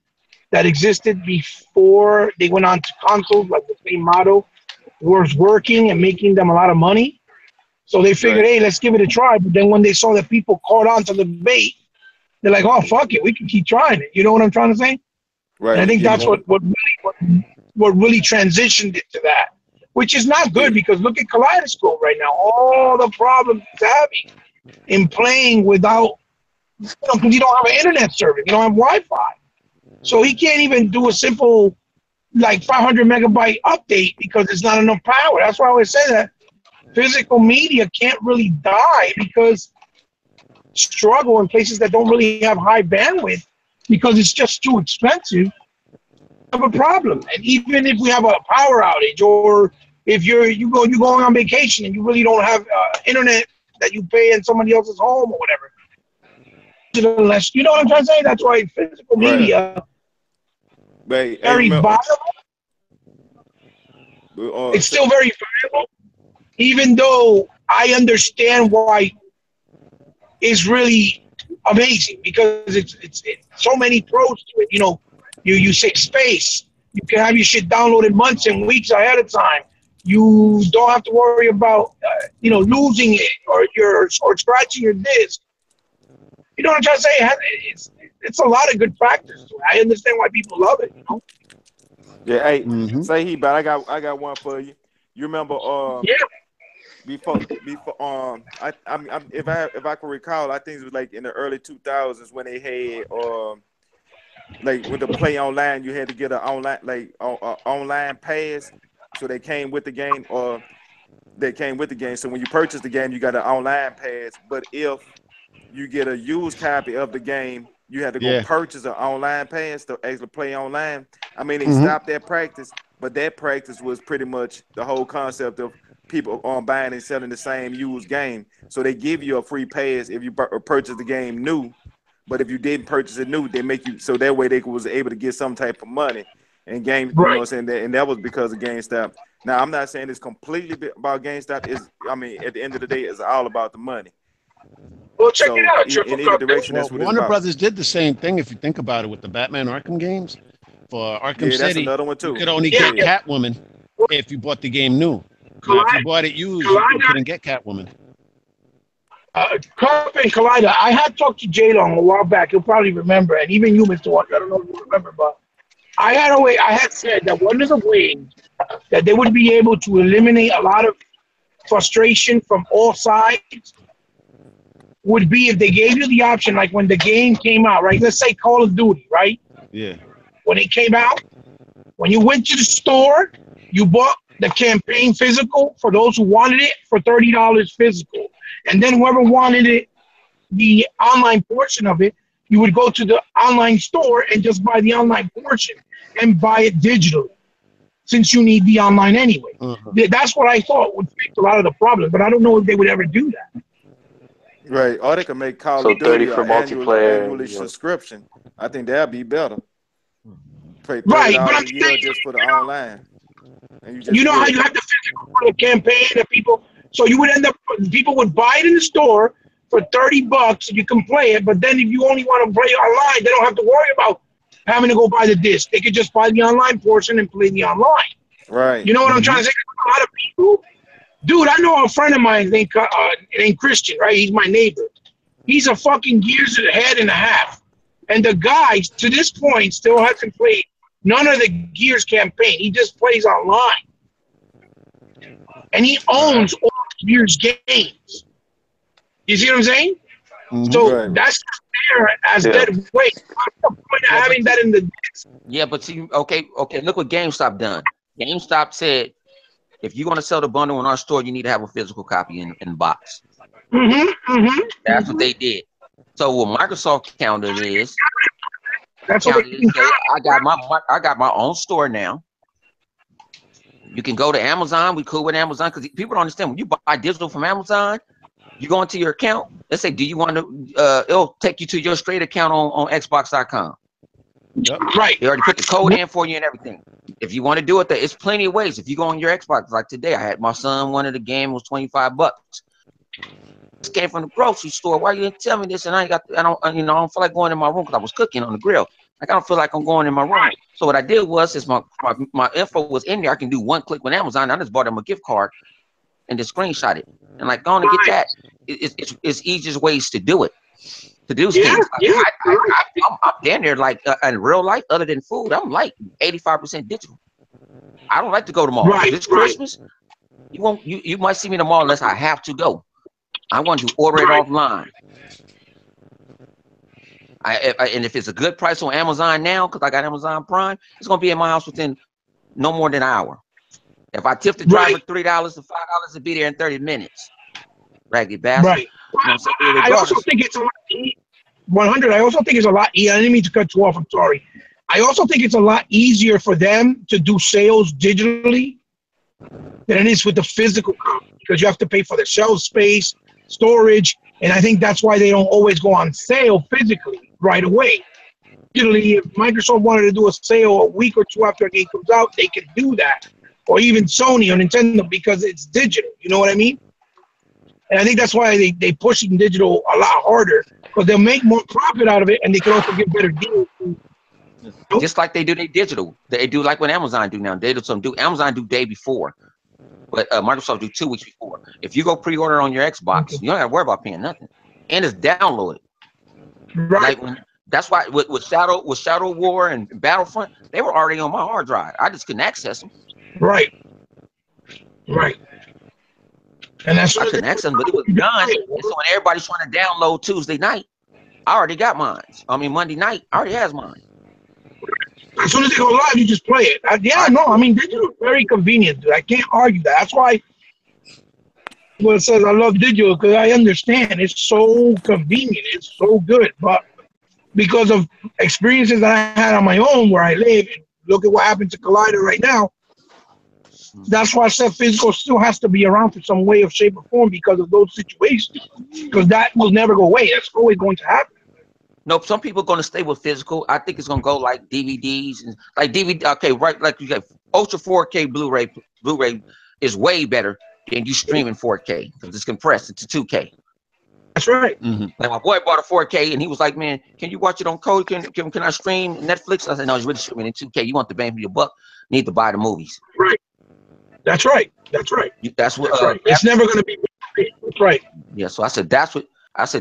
[SPEAKER 5] that existed before they went on to consoles, like the same model, was working and making them a lot of money. So they figured,
[SPEAKER 4] Right.
[SPEAKER 5] hey, let's give it a try. But then when they saw that people caught on to the bait, they're like, oh, fuck it, we can keep trying it. You know what I'm trying to say?
[SPEAKER 4] Right.
[SPEAKER 5] And I
[SPEAKER 4] And
[SPEAKER 5] think
[SPEAKER 4] get
[SPEAKER 5] that's
[SPEAKER 4] more.
[SPEAKER 5] what really transitioned it to that, which is not good
[SPEAKER 4] Yeah.
[SPEAKER 5] because look at Kaleidoscope right now. All the problems it's having in playing without, because you don't have an internet service, you don't have Wi-Fi. So he can't even do a simple like 500 megabyte update because there's not enough power. That's why I always say that physical media can't really die because struggle in places that don't really have high bandwidth because it's just too expensive. Have a problem. And even if we have a power outage, or if you're going on vacation and you really don't have internet that you pay in somebody else's home or whatever, unless you know what I'm trying to say. That's why physical
[SPEAKER 4] Right.
[SPEAKER 5] media
[SPEAKER 4] But hey,
[SPEAKER 5] very
[SPEAKER 4] remember,
[SPEAKER 5] viable. It's still very viable, even though I understand why it's really amazing because it's so many pros to it. You know, you save space. You can have your shit downloaded months and weeks ahead of time. You don't have to worry about losing it or scratching your disc. You know what I'm trying to say? It's a lot of good factors to it. I understand why people love it. You know?
[SPEAKER 4] yeah, hey,
[SPEAKER 2] Mm-hmm.
[SPEAKER 4] say he, but I got one for you. You remember
[SPEAKER 5] Yeah.
[SPEAKER 4] before if I can recall, I think it was like in the early 2000s when they had like with the play online, you had to get an online online pass, so they came with the game, or they came with the game. So when you purchase the game, you got an online pass. But if you get a used copy of the game, you had to go
[SPEAKER 2] Yeah.
[SPEAKER 4] purchase an online pass to actually play online. I mean, they
[SPEAKER 2] Mm-hmm.
[SPEAKER 4] stopped that practice, but that practice was pretty much the whole concept of people buying and selling the same used game. So they give you a free pass if you purchase the game new. But if you didn't purchase it new, they make you, so that way they was able to get some type of money and game. You know
[SPEAKER 5] Right.
[SPEAKER 4] what I'm saying? And that was because of GameStop. Now I'm not saying it's completely about GameStop. I mean, at the end of the day, it's all about the money.
[SPEAKER 5] Well, check it
[SPEAKER 4] So
[SPEAKER 5] out.
[SPEAKER 4] in
[SPEAKER 5] Triple
[SPEAKER 4] either
[SPEAKER 5] Cup.
[SPEAKER 4] direction,
[SPEAKER 2] Well,
[SPEAKER 4] that's what it's
[SPEAKER 2] Warner
[SPEAKER 4] about.
[SPEAKER 2] Brothers did the same thing if you think about it with the Batman Arkham games. For Arkham
[SPEAKER 4] Yeah, that's
[SPEAKER 2] City,
[SPEAKER 4] another one
[SPEAKER 2] you
[SPEAKER 4] too.
[SPEAKER 2] could only
[SPEAKER 5] Yeah.
[SPEAKER 2] get
[SPEAKER 4] Yeah,
[SPEAKER 2] Catwoman if you bought the game new. Now, if you
[SPEAKER 5] Collide.
[SPEAKER 2] bought it used, you
[SPEAKER 5] Collide.
[SPEAKER 2] couldn't get Catwoman.
[SPEAKER 5] Cup and Collider. I had talked to J Long a while back. He'll probably remember, and even you, Mr. Watch. I don't know if you remember, but I had said that one of the ways that they would be able to eliminate a lot of frustration from all sides would be if they gave you the option, like when the game came out, right? Let's say Call of Duty, right?
[SPEAKER 2] Yeah.
[SPEAKER 5] When it came out, when you went to the store, you bought the campaign physical for those who wanted it for $30 physical. And then whoever wanted it, the online portion of it, you would go to the online store and just buy the online portion and buy it digitally, since you need the online anyway.
[SPEAKER 2] Uh-huh.
[SPEAKER 5] That's what I thought would fix a lot of the problems, but I don't know if they would ever do that.
[SPEAKER 4] right. Or they could make Call
[SPEAKER 3] So
[SPEAKER 4] of
[SPEAKER 3] 30
[SPEAKER 4] Duty
[SPEAKER 3] for
[SPEAKER 4] an
[SPEAKER 3] multiplayer.
[SPEAKER 4] annually subscription. I think that'd be better. Pay thirty
[SPEAKER 5] Right, but
[SPEAKER 4] dollars
[SPEAKER 5] I'm
[SPEAKER 4] a year
[SPEAKER 5] saying,
[SPEAKER 4] just for the online, and you
[SPEAKER 5] you
[SPEAKER 4] just
[SPEAKER 5] know how
[SPEAKER 4] get.
[SPEAKER 5] you have the physical for the campaign that people, so you would end up, people would buy it in the store for $30 and you can play it, but then if you only want to play online, they don't have to worry about having to go buy the disc. They could just buy the online portion and play the online.
[SPEAKER 4] Right.
[SPEAKER 5] You know what I'm
[SPEAKER 2] Mm-hmm.
[SPEAKER 5] trying to say? A lot of people, dude, I know a friend of mine named Christian, right? He's my neighbor. He's a fucking Gears ahead and a half. And the guy, to this point, still hasn't played none of the Gears campaign. He just plays online. And he owns all Gears games. You see what I'm saying?
[SPEAKER 2] Mm-hmm.
[SPEAKER 5] So
[SPEAKER 4] Right.
[SPEAKER 5] that's there as
[SPEAKER 3] Yeah.
[SPEAKER 5] dead weight. What's the point of
[SPEAKER 2] Yeah,
[SPEAKER 5] having that in the disc?
[SPEAKER 1] Yeah, but see, okay, look what GameStop done. GameStop said if you're gonna sell the bundle in our store, you need to have a physical copy in the box. That's what they did. So what Microsoft counted is
[SPEAKER 5] That's what they can
[SPEAKER 1] say I got my own store now. You can go to Amazon. We cool with Amazon because people don't understand when you buy digital from Amazon, you go into your account. Let's say, do you want to? It'll take you to your straight account on Xbox.com.
[SPEAKER 2] Yep.
[SPEAKER 5] Right.
[SPEAKER 1] They already put the code in for you and everything. If you want to do it, it's plenty of ways. If you go on your Xbox, like today, I had my son wanted a game, it was $25. This came from the grocery store. Why you didn't tell me this? And I don't feel like going in my room because I was cooking on the grill. Like I don't feel like I'm going in my room. So what I did was, is my info was in there. I can do one click with Amazon. I just bought them a gift card and just screenshot it. And like, go on and get that. It's easiest ways to do it. To do things. I'm down there like in real life, other than food, I'm like 85% digital. I don't like to go to the mall.
[SPEAKER 5] Right,
[SPEAKER 1] This Christmas, you might see me in the mall unless I have to go. I want to order it offline. And if it's a good price on Amazon now, because I got Amazon Prime, it's gonna be in my house within no more than an hour. If I tip the driver $3 to $5, it'll be there in 30 minutes. Ragged bastard.
[SPEAKER 5] Right. I also think it's a lot 100. I also think it's a lot. I didn't mean to cut you off. I'm sorry. I also think it's a lot easier for them to do sales digitally than it is with the physical copy because you have to pay for the shelf space, storage, and I think that's why they don't always go on sale physically right away. Digitally, if Microsoft wanted to do a sale a week or two after a game comes out, they could do that, or even Sony or Nintendo because it's digital. You know what I mean? And I think that's why they pushing digital a lot harder because they'll make more profit out of it and they can also get better deals.
[SPEAKER 1] Just like they do their digital. They do like what Amazon do now. Amazon do day before, but Microsoft do 2 weeks before. If you go pre-order on your Xbox, you don't have to worry about paying nothing. And it's downloaded.
[SPEAKER 5] Right.
[SPEAKER 1] That's why with Shadow War and Battlefront, they were already on my hard drive. I just couldn't access them.
[SPEAKER 5] Right. Right. And that's
[SPEAKER 1] I couldn't access them, but it was done. And so when everybody's trying to download Tuesday night, I already got mine. I mean Monday night, I already has mine.
[SPEAKER 5] As soon as they go live, you just play it. Digital is very convenient, dude. I can't argue that. That's why it says I love digital because I understand it's so convenient. It's so good. But because of experiences that I had on my own where I live, and look at what happened to Collider right now, that's why I said physical still has to be around for some way of shape or form because of those situations. Because that will never go away. That's always going to happen.
[SPEAKER 1] Nope, some people are going to stay with physical. I think it's going to go like DVDs and like DVD. Okay, right, like you got Ultra 4K Blu-ray is way better than you streaming 4K because it's compressed into 2K.
[SPEAKER 5] That's right.
[SPEAKER 1] Mm-hmm. Like my boy bought a 4K and he was like, "Man, can you watch it on code? Can I stream Netflix?" I said, "No, it's really streaming in 2K. You want the bang for your buck? You need to buy the movies."
[SPEAKER 5] Right. That's right. That's right.
[SPEAKER 1] That's what.
[SPEAKER 5] That's right. It's never going to be. That's right.
[SPEAKER 1] Yeah. So I said,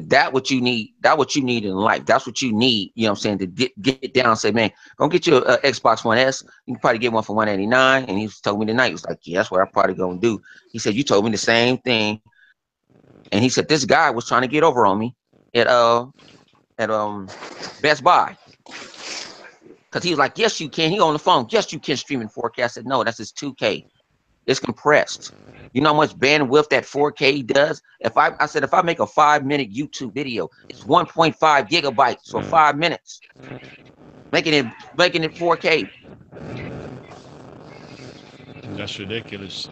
[SPEAKER 1] that what you need. That's what you need in life. That's what you need. You know what I'm saying? To get down and say, man, go get you a Xbox One S. You can probably get one for $189. And he told me tonight, he was like, yeah, that's what I'm probably going to do. He said, you told me the same thing. And he said, this guy was trying to get over on me at Best Buy. Because he was like, yes, you can. He on the phone. Yes, you can stream in 4K. I said, no, that's just 2K. It's compressed. You know how much bandwidth that 4K does? If I make a 5-minute YouTube video, it's 1.5 gigabytes for 5 minutes. Making it 4K.
[SPEAKER 2] That's ridiculous.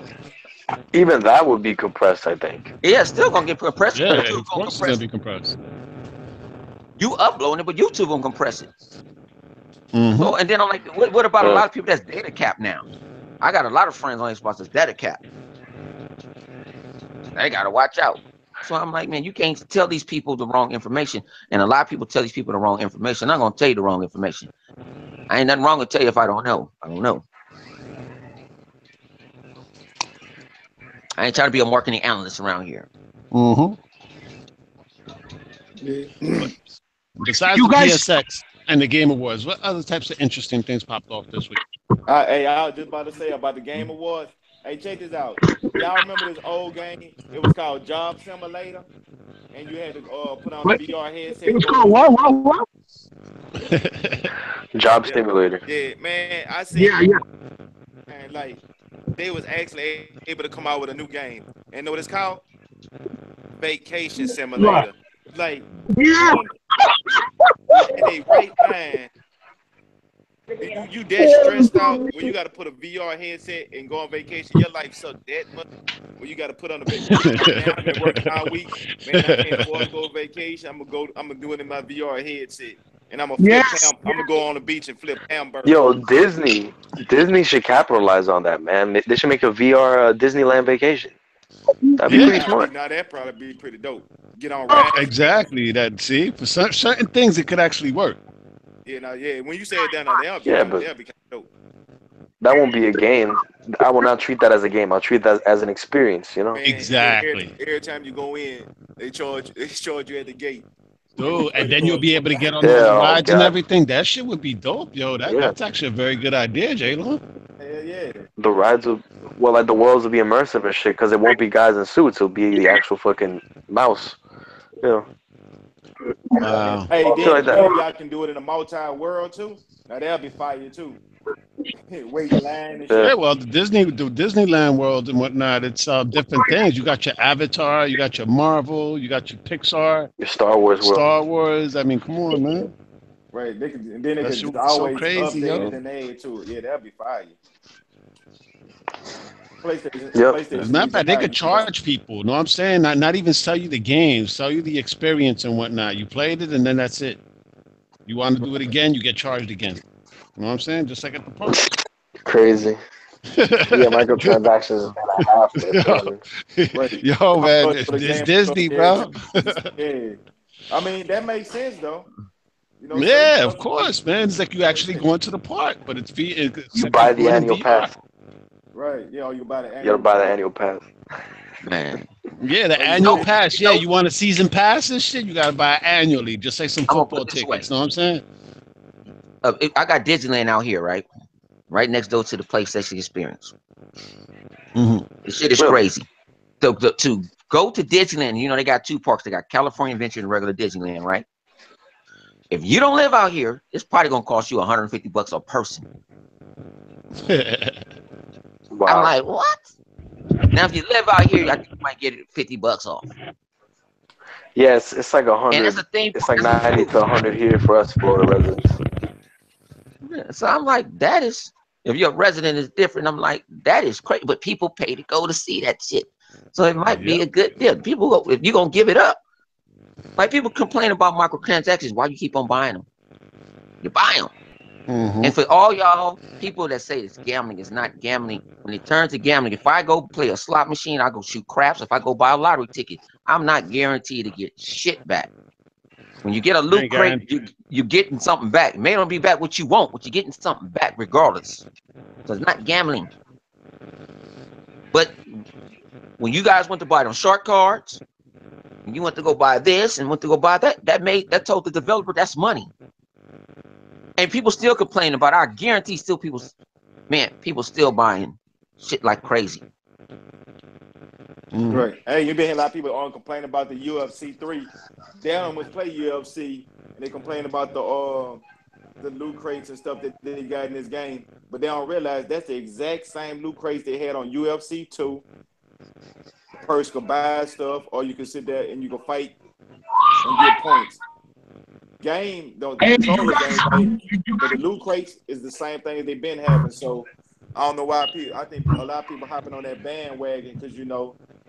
[SPEAKER 3] Even that would be compressed, I think.
[SPEAKER 1] Yeah, it's still gonna get compressed.
[SPEAKER 2] Yeah, of course it's gonna be compressed.
[SPEAKER 1] You uploading it, but YouTube gonna compress it.
[SPEAKER 2] Mm-hmm.
[SPEAKER 1] So, and then I'm like, what about a lot of people that's data cap now? I got a lot of friends on Xbox that's data cap. They gotta watch out. So I'm like, man, you can't tell these people the wrong information. And a lot of people tell these people the wrong information. I'm not gonna tell you the wrong information. I ain't nothing wrong to tell you if I don't know. I don't know. I ain't trying to be a marketing analyst around here.
[SPEAKER 2] Mm-hmm. Besides the PSX and the Game Awards, what other types of interesting things popped off this week?
[SPEAKER 4] Hey, I was just about to say about the Game Awards. Hey, check this out. Y'all remember this old game? It was called Job Simulator, and you had to put on the VR headset.
[SPEAKER 5] It was called what?
[SPEAKER 3] Job Simulator.
[SPEAKER 4] Yeah, man. I see.
[SPEAKER 5] Yeah.
[SPEAKER 4] And like, they was actually able to come out with a new game, and know what it's called? Vacation Simulator. Like,
[SPEAKER 5] yeah.
[SPEAKER 4] in a right mind, You that stressed out when you got to put a VR headset and go on vacation? Your life sucked that much when you got to put on the vacation. Man, I've been working all week. Man, I can't afford to go on vacation. I'm gonna do it in my VR headset, and I'm gonna I'm gonna go on the beach and flip hamburgers.
[SPEAKER 3] Yo, Disney should capitalize on that, man. They should make a VR Disneyland vacation. That'd be pretty smart.
[SPEAKER 4] Now that probably be pretty dope. Get on rafts.
[SPEAKER 2] Exactly. That see for certain things it could actually work.
[SPEAKER 4] Yeah. When you say it down there, that'll be kind of dope.
[SPEAKER 3] That won't be a game. I will not treat that as a game. I'll treat that as an experience. You know.
[SPEAKER 4] Man,
[SPEAKER 2] exactly.
[SPEAKER 4] Every time you go in, they charge you at the gate.
[SPEAKER 2] Dude, and then you'll be able to get on the rides and everything. That shit would be dope, yo. That's actually a very good idea, Jalen.
[SPEAKER 4] Yeah.
[SPEAKER 3] The rides will, like the worlds will be immersive and shit because it won't be guys in suits. It'll be the actual fucking mouse. You know.
[SPEAKER 4] Hey, then
[SPEAKER 3] like that.
[SPEAKER 4] y'all can do it in a multi-world too. Now that'll be fire too. Wait in line and shit.
[SPEAKER 2] Yeah, well, the Disneyland world and whatnot, it's different things. You got your Avatar, you got your Marvel, you got your Pixar,
[SPEAKER 3] your Star Wars world.
[SPEAKER 2] Star Wars. I mean, come on, man.
[SPEAKER 4] Right, they can always
[SPEAKER 2] so crazy,
[SPEAKER 4] update it and add to it. Yeah, that'll be fire. PlayStation.
[SPEAKER 2] As a matter of fact, they could charge people. Know what I'm saying? Not even sell you the games, sell you the experience and whatnot. You played it and then that's it. You want to do it again, you get charged again. You know what I'm saying? Just like at the park.
[SPEAKER 3] Crazy. Yeah, microtransactions.
[SPEAKER 2] Yo, man, it's Disney, bro.
[SPEAKER 4] Yeah. I mean, that makes sense though. You know,
[SPEAKER 2] yeah, of course, man. It's like you actually going to the park, but it's
[SPEAKER 3] you buy the annual pass.
[SPEAKER 4] Right. Yeah, you buy the annual.
[SPEAKER 3] You gotta buy the annual pass.
[SPEAKER 1] Man.
[SPEAKER 2] Yeah, the annual pass. Yeah, you want a season pass and shit. You gotta buy it annually, just like some football tickets. Know what I'm saying?
[SPEAKER 1] I got Disneyland out here, right next door to the PlayStation Experience. The shit is crazy. So to go to Disneyland, you know they got two parks. They got California Adventure and regular Disneyland, right? If you don't live out here, it's probably gonna cost you $150 a person. Wow. I'm like, what? Now if you live out here, I think you might get it $50 off.
[SPEAKER 3] Yes, it's like 100.
[SPEAKER 1] That's the thing.
[SPEAKER 3] It's like 90 to 100 here for us Florida residents.
[SPEAKER 1] Yeah, so I'm like, that is. If your resident is different, I'm like, that is crazy. But people pay to go to see that shit, so it might be a good deal. People, if you're gonna give it up, like people complain about microtransactions. Why you keep on buying them? You buy them. And for all y'all people that say it's gambling, it's not gambling. When it turns to gambling, if I go play a slot machine, I go shoot craps. If I go buy a lottery ticket, I'm not guaranteed to get shit back. When you get a loot crate, you're getting something back. It may not be back what you want, but you're getting something back regardless. So it's not gambling. But when you guys went to buy them shark cards, and you went to go buy this and went to go buy that, that told the developer that's money. And people still complain about it. I guarantee still people still buying shit like crazy.
[SPEAKER 4] Right. Hey, you been hearing a lot of people on complaining about the UFC 3. They don't much play UFC, and they complain about the loot crates and stuff that they got in this game. But they don't realize that's the exact same loot crates they had on UFC 2. The person can buy stuff, or you can sit there and you can fight and get points. Game, don't control the game, but the loot crates is the same thing as they've been having. So I don't know why I think a lot of people hopping on that bandwagon because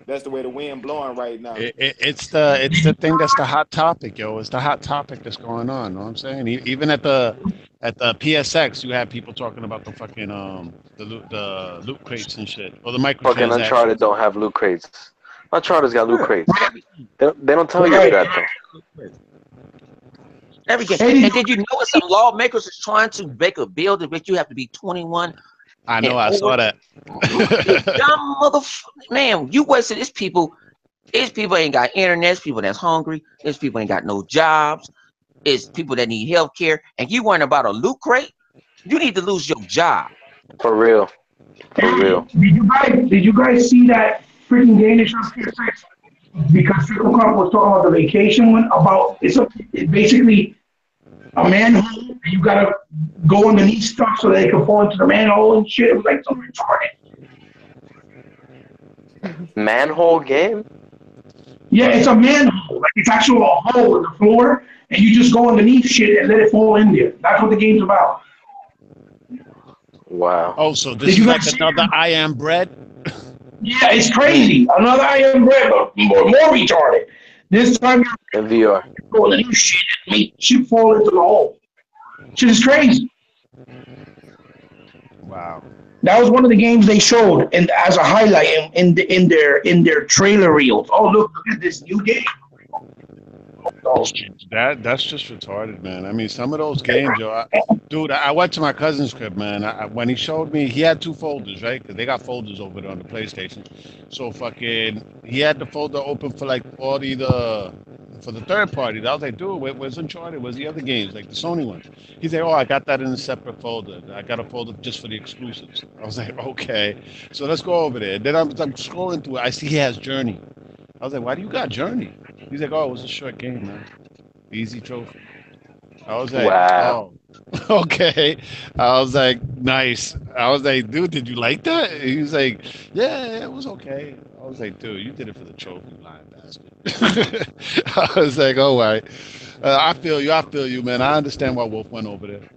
[SPEAKER 4] that's the way the wind blowing right now.
[SPEAKER 2] It's the thing that's the hot topic, yo. It's the hot topic that's going on. Know what I'm saying? Even at the PSX, you have people talking about the fucking the loot crates and shit, or the microtransactions.
[SPEAKER 3] Fucking Uncharted don't have loot crates. Uncharted's got loot crates. They don't tell you that though.
[SPEAKER 1] Every game. And did you know some lawmakers is trying to make a bill that makes you have to be 21?
[SPEAKER 2] I know, I saw that.
[SPEAKER 1] Dumb motherfucker. Man, you wasted this people. These people ain't got internet. It's people that's hungry. These people ain't got no jobs. It's people that need health care. And you worrying about a loot crate? You need to lose your job.
[SPEAKER 3] For real. For real.
[SPEAKER 5] Did you guys see that freaking Danish on PSX? Because Triple Cup was talking about the vacation one, about it's basically a manhole, and you gotta go underneath stuff so they can fall into the manhole and shit. It was like some retarded.
[SPEAKER 3] Manhole game?
[SPEAKER 5] Yeah, it's a manhole. Like it's actually a hole in the floor, and you just go underneath shit and let it fall in there. That's what the game's about.
[SPEAKER 3] Wow.
[SPEAKER 2] Oh, so
[SPEAKER 5] Did
[SPEAKER 2] this
[SPEAKER 5] you
[SPEAKER 2] is
[SPEAKER 5] guys
[SPEAKER 2] like
[SPEAKER 5] see
[SPEAKER 2] another I Am Bread?
[SPEAKER 5] Yeah, it's crazy. Another I Am Bread, but more retarded. This time
[SPEAKER 3] In VR.
[SPEAKER 5] you're going to do shit and make shit fall into the hole. Shit is crazy.
[SPEAKER 2] Wow.
[SPEAKER 5] That was one of the games they showed and as a highlight in their trailer reels. Oh look at this new game. Oh, shit.
[SPEAKER 2] That's just retarded, man. I mean, some of those games, yo, dude. I went to my cousin's crib, man. When he showed me, he had two folders, right? Because they got folders over there on the PlayStation. So fucking, he had the folder open for like all for the third party. I was like, dude, where's Uncharted? Where's the other games, like the Sony ones? He's like, oh, I got that in a separate folder. I got a folder just for the exclusives. I was like, okay, so let's go over there. Then I'm scrolling through it. I see he has Journey. I was like, why do you got Journey? He's like, oh, it was a short game, man. Easy trophy. I was like,
[SPEAKER 3] Wow.
[SPEAKER 2] oh, okay. I was like, nice. I was like, dude, did you like that? He was like, yeah, it was okay. I was like, dude, you did it for the trophy, lying bastard. I was like, all right. I feel you, man. I understand why Wolf went over there.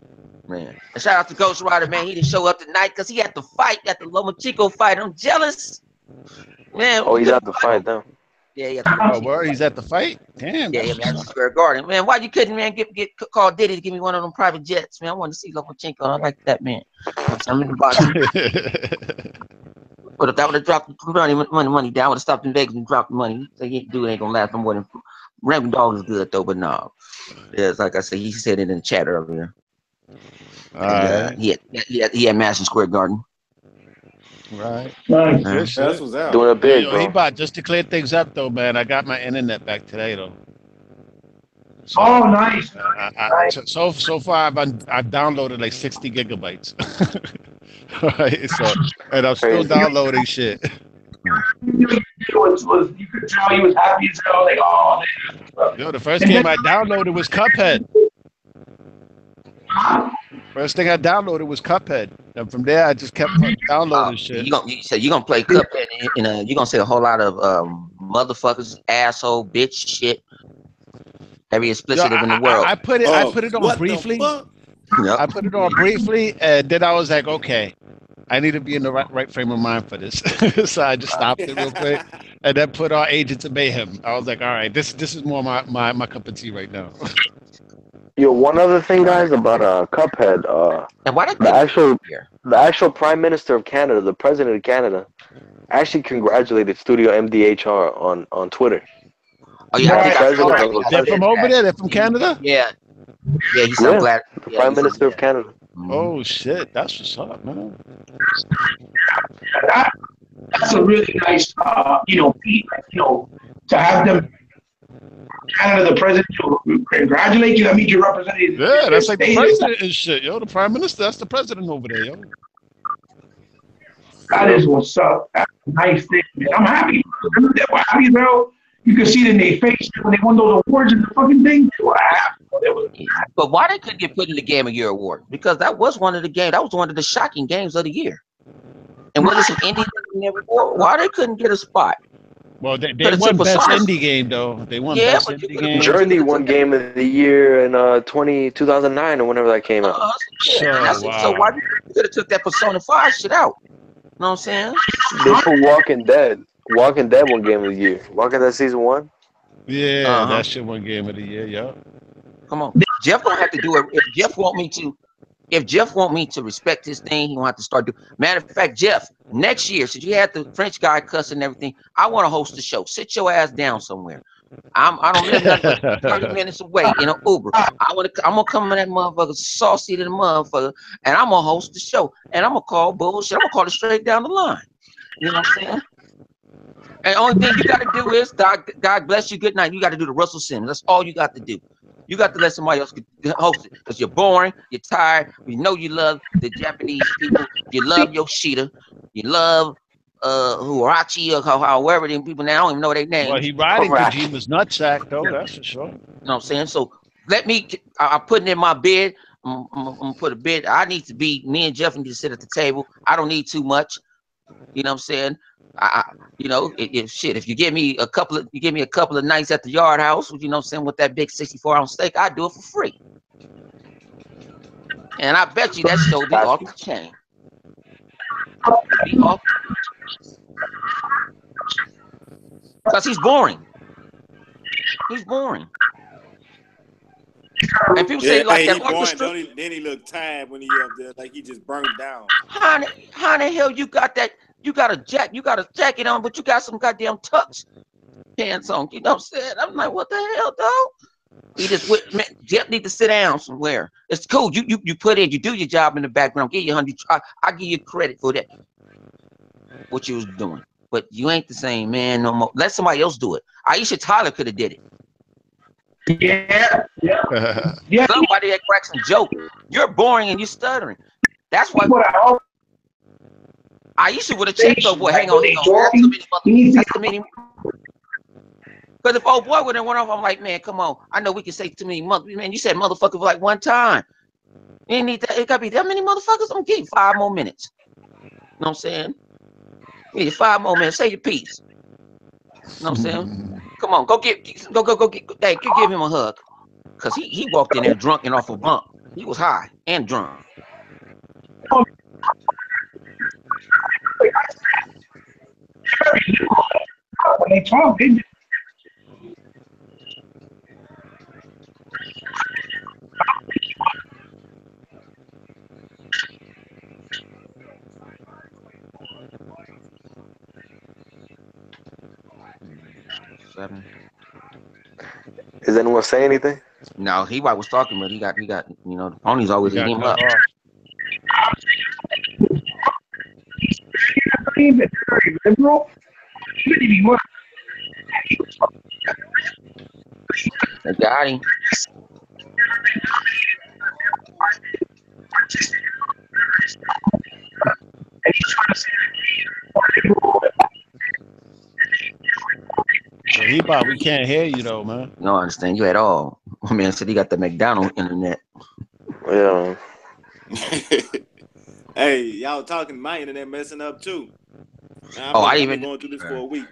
[SPEAKER 1] Man. And shout out to Ghost Rider, man. He didn't show up tonight because he had to fight at the Loma Chico fight. I'm jealous. Man,
[SPEAKER 3] Oh, he's out to fight now.
[SPEAKER 1] yeah, yeah.
[SPEAKER 2] Oh, word? He's at the fight? Damn.
[SPEAKER 1] Yeah, Madison Square Garden. Man, why you couldn't, man, get call Diddy to give me one of them private jets, man? I want to see Lomachenko. I like that, man. I'm in the bottom. But if I would have dropped the money down, I would have stopped in Vegas and dropped the money. So dude ain't gonna last no more than Random Dog is good though, but no. It's like I said, he said it in the chat earlier. And, he had Madison Square Garden.
[SPEAKER 2] Right.
[SPEAKER 5] Nice.
[SPEAKER 4] That's what's out.
[SPEAKER 3] Doing a big,
[SPEAKER 2] He
[SPEAKER 3] bro.
[SPEAKER 2] bought, just to clear things up though, man. I got my internet back today though. So,
[SPEAKER 5] Oh, nice.
[SPEAKER 2] so far I've downloaded like 60 gigabytes. Right. So, and I'm still
[SPEAKER 3] Crazy.
[SPEAKER 2] downloading shit.
[SPEAKER 5] You could tell he was happy as hell. Like, oh, man.
[SPEAKER 2] Yo, the first game I downloaded was Cuphead. First thing I downloaded was Cuphead, and from there I just kept downloading shit.
[SPEAKER 1] You gonna play Cuphead and you gonna say a whole lot of motherfuckers, asshole, bitch, shit. Every explicit in the world.
[SPEAKER 2] I put it on briefly.
[SPEAKER 1] Yep.
[SPEAKER 2] I put it on briefly, and then I was like, okay, I need to be in the right frame of mind for this. So I just stopped it real quick, and then put on Agents of Mayhem. I was like, all right, this is more my cup of tea right now.
[SPEAKER 3] Yo, one other thing, guys, about Cuphead.
[SPEAKER 1] And why
[SPEAKER 3] The actual Prime Minister of Canada, the President of Canada, actually congratulated Studio MDHR on Twitter.
[SPEAKER 1] Oh yeah, I think I saw that.
[SPEAKER 2] They're from over there. They're from Canada.
[SPEAKER 1] Yeah, he's so glad.
[SPEAKER 3] The Prime Minister of Canada.
[SPEAKER 2] Oh shit, that's what's up, man.
[SPEAKER 5] That's a really nice, feat, to have them, Canada, the president, to congratulate you. That means you're representing.
[SPEAKER 2] Yeah, that's like the president and shit, yo. The Prime Minister, that's the president over there, yo.
[SPEAKER 5] That is what's up. That's a nice thing, man. I'm happy. They were happy as hell. You could see it in their face when they won those awards and the fucking thing. They were happy.
[SPEAKER 1] But why they couldn't get put in the Game of the Year award? Because that was one of the games. That was one of the shocking games of the year. And wasn't some indie in every award? Why they couldn't get a spot?
[SPEAKER 2] Well, they won best indie game though. They won best indie game.
[SPEAKER 3] Journey won Game of the Year in 2009 or whenever that came out.
[SPEAKER 1] So why you could have took that Persona 5 shit out? You know what I'm saying?
[SPEAKER 3] They put Walking Dead. Walking Dead won Game of the Year. Walking Dead season 1.
[SPEAKER 2] Yeah, that shit won Game of the Year, yo.
[SPEAKER 1] Come on, Jeff gonna have to do it. If Jeff want me to respect his thing, he gonna have to start doing. Matter of fact, Jeff, next year, since you had the French guy cussing and everything, I want to host the show. Sit your ass down somewhere. I don't live nothing but 30 minutes away in an Uber. I'm gonna come in that motherfucker saucy to the motherfucker, and I'm gonna host the show. And I'm gonna call bullshit. I'm gonna call it straight down the line. You know what I'm saying? And the only thing you got to do is, God bless you, good night. You got to do the Russell Simmons. That's all you got to do. You got to let somebody else host it because you're boring, you're tired. We know you love the Japanese people. You love Yoshida. You love Huarachi or however them people now. I don't even know their names.
[SPEAKER 2] Well, he riding Kojima's nutsack though. That's for sure.
[SPEAKER 1] You know what I'm saying? So I'm putting in my bid. I'm gonna put a bid. I need to be. Me and Jeff need to sit at the table. I don't need too much. You know what I'm saying? If you give me a couple of nights at the Yard House, you know what I'm saying, with that big 64-ounce steak, I do it for free. And I bet you that show be off the chain. Because he's boring. He's boring. And people say like that
[SPEAKER 4] he boring,
[SPEAKER 1] orchestra.
[SPEAKER 4] then he look tired when he up there, like he just burned down.
[SPEAKER 1] How the hell you got that? You got a jacket on, but you got some goddamn tux pants on. You know what I'm saying? I'm like, what the hell, dog? He just man, Jeff need to sit down somewhere. It's cool. You put in, you do your job in the background. Give you 100. I give you credit for that. What you was doing, but you ain't the same man no more. Let somebody else do it. Aisha Tyler could have did it.
[SPEAKER 5] Yeah.
[SPEAKER 1] Somebody that cracks some joke. You're boring and you're stuttering. That's why Aisha would have checked though. Boy, hang on. That's too many. Because if old boy would have went off, I'm like, man, come on. I know we can say too many man. You said motherfucker for like one time. You ain't need that. It gotta be that many motherfuckers. I'm gonna give you 5 more minutes. You know what I'm saying? Yeah, 5 more minutes. Say your piece. You know what I'm saying? Come on, go get. Hey, give him a hug. Cause he walked in there drunk and off a bump. He was high and drunk.
[SPEAKER 5] When they talk, they just...
[SPEAKER 3] Is anyone saying anything?
[SPEAKER 1] No, he was talking, but he got the ponies always eat him up.
[SPEAKER 5] Very liberal.
[SPEAKER 1] They got him.
[SPEAKER 5] And he's trying to say
[SPEAKER 2] we can't hear you though, man.
[SPEAKER 1] No, I understand you at all. My man said he got the McDonald's internet.
[SPEAKER 3] Yeah.
[SPEAKER 4] Hey, y'all talking? My internet messing up too.
[SPEAKER 1] I
[SPEAKER 4] I've
[SPEAKER 1] even
[SPEAKER 4] been going through this for a week.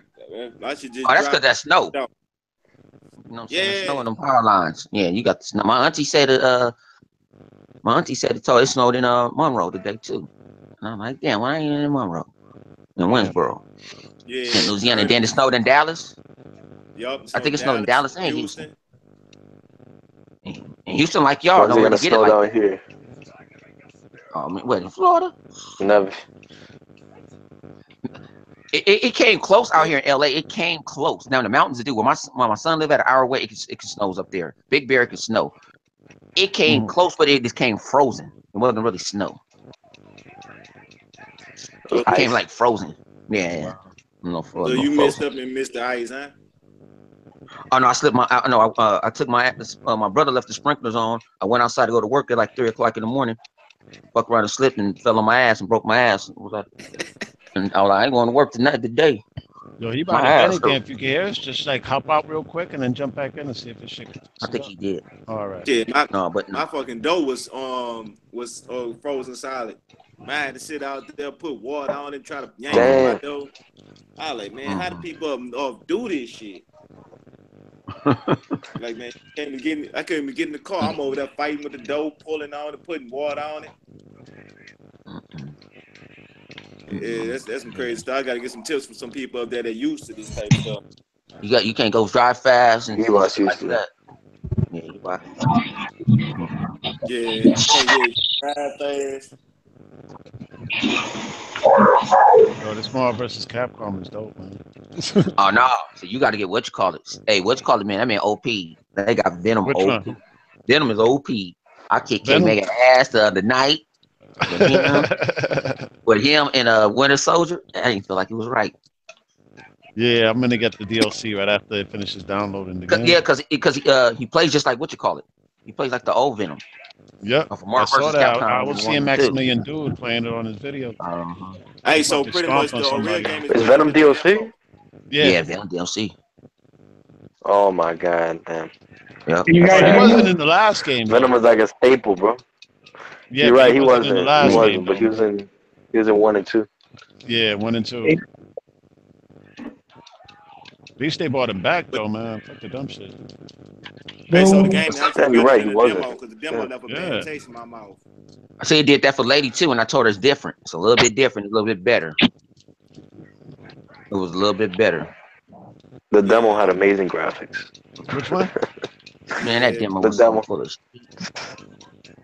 [SPEAKER 4] I should just.
[SPEAKER 1] that's because that's snow.
[SPEAKER 4] Down.
[SPEAKER 1] You know what I'm saying? Snow in them power lines. Yeah, you got the snow. My auntie said it. It snowed in Monroe today too. And I'm like, damn, why ain't in Monroe? In Winsboro.
[SPEAKER 4] Yeah.
[SPEAKER 1] In Louisiana. And then it snowed in Dallas.
[SPEAKER 4] Yup.
[SPEAKER 1] I think it snowed in Dallas and Houston. And Houston, like
[SPEAKER 3] When's
[SPEAKER 1] y'all,
[SPEAKER 3] it
[SPEAKER 1] don't
[SPEAKER 3] gonna
[SPEAKER 1] really get it
[SPEAKER 3] snow
[SPEAKER 1] like
[SPEAKER 3] down here?
[SPEAKER 1] What, in Florida?
[SPEAKER 3] Never.
[SPEAKER 1] It came close out here in LA. It came close. Now in the mountains, where my son lived at an hour away, it can snows up there. Big Bear can snow. It came close, but it just came frozen. It wasn't really snow. It came like frozen. Yeah. No,
[SPEAKER 4] so you messed up and missed the ice, huh?
[SPEAKER 1] Oh no, I slipped my. I took my brother left the sprinklers on. I went outside to go to work at like 3 o'clock in the morning. Fucked around and slipped and fell on my ass and broke my ass. And I was like, I ain't going to work today.
[SPEAKER 2] Yo, he about to get again. If you can hear us, just like hop out real quick and then jump back in and see if it's shit.
[SPEAKER 1] I think he did.
[SPEAKER 2] All right.
[SPEAKER 4] Yeah, my fucking dough was frozen solid. I had to sit out there, put water on it, try to yank my dough. I was like, man, how do people do this shit? Like, man, I couldn't even get in the car. I'm over there fighting with the dough, pulling on it, putting water on it. Yeah, that's some crazy stuff. I gotta get some tips from some people up there that used to this type of stuff.
[SPEAKER 1] You can't go drive fast and
[SPEAKER 3] he was used
[SPEAKER 1] like
[SPEAKER 3] to
[SPEAKER 1] that. Yeah, you are.
[SPEAKER 4] Yeah, can't drive fast.
[SPEAKER 2] Yo, this Marvel versus Capcom is dope, man.
[SPEAKER 1] Oh no! So you got to get what you call it. Hey, what you call it, man? That man OP. They got Venom.
[SPEAKER 2] Which
[SPEAKER 1] OP.
[SPEAKER 2] one?
[SPEAKER 1] Venom is OP. I kicked K-Mega ass the other night with him and Winter Soldier. I didn't feel like it was right.
[SPEAKER 2] Yeah, I'm gonna get the DLC right after it finishes downloading the game.
[SPEAKER 1] Yeah, because he plays just like what you call it. He plays like the old Venom.
[SPEAKER 2] Yep, I saw that. I was seeing Maximilian Dude playing it on his video.
[SPEAKER 4] Hey, so pretty much the real game
[SPEAKER 3] is Venom DLC?
[SPEAKER 1] Yeah, Venom DLC.
[SPEAKER 3] Oh my god, damn.
[SPEAKER 1] Yep.
[SPEAKER 2] He wasn't in the last game.
[SPEAKER 3] Venom was like a staple, bro.
[SPEAKER 2] Yeah,
[SPEAKER 3] you're right.
[SPEAKER 2] He wasn't in the last game,
[SPEAKER 3] but he was in 1 and 2.
[SPEAKER 2] Yeah, 1 and 2. At least they brought him back though, man. Fuck the dumb shit.
[SPEAKER 4] Hey, so the game
[SPEAKER 3] You're right. He wasn't.
[SPEAKER 4] because the demo never been taste in my mouth.
[SPEAKER 1] I say he did that for Lady too, and I told her it's different. It's a little bit different, a little bit better. It was a little bit better.
[SPEAKER 3] The demo had amazing graphics.
[SPEAKER 2] Which one?
[SPEAKER 1] Man, that demo
[SPEAKER 3] The
[SPEAKER 1] was
[SPEAKER 3] demo.
[SPEAKER 1] so full of shit.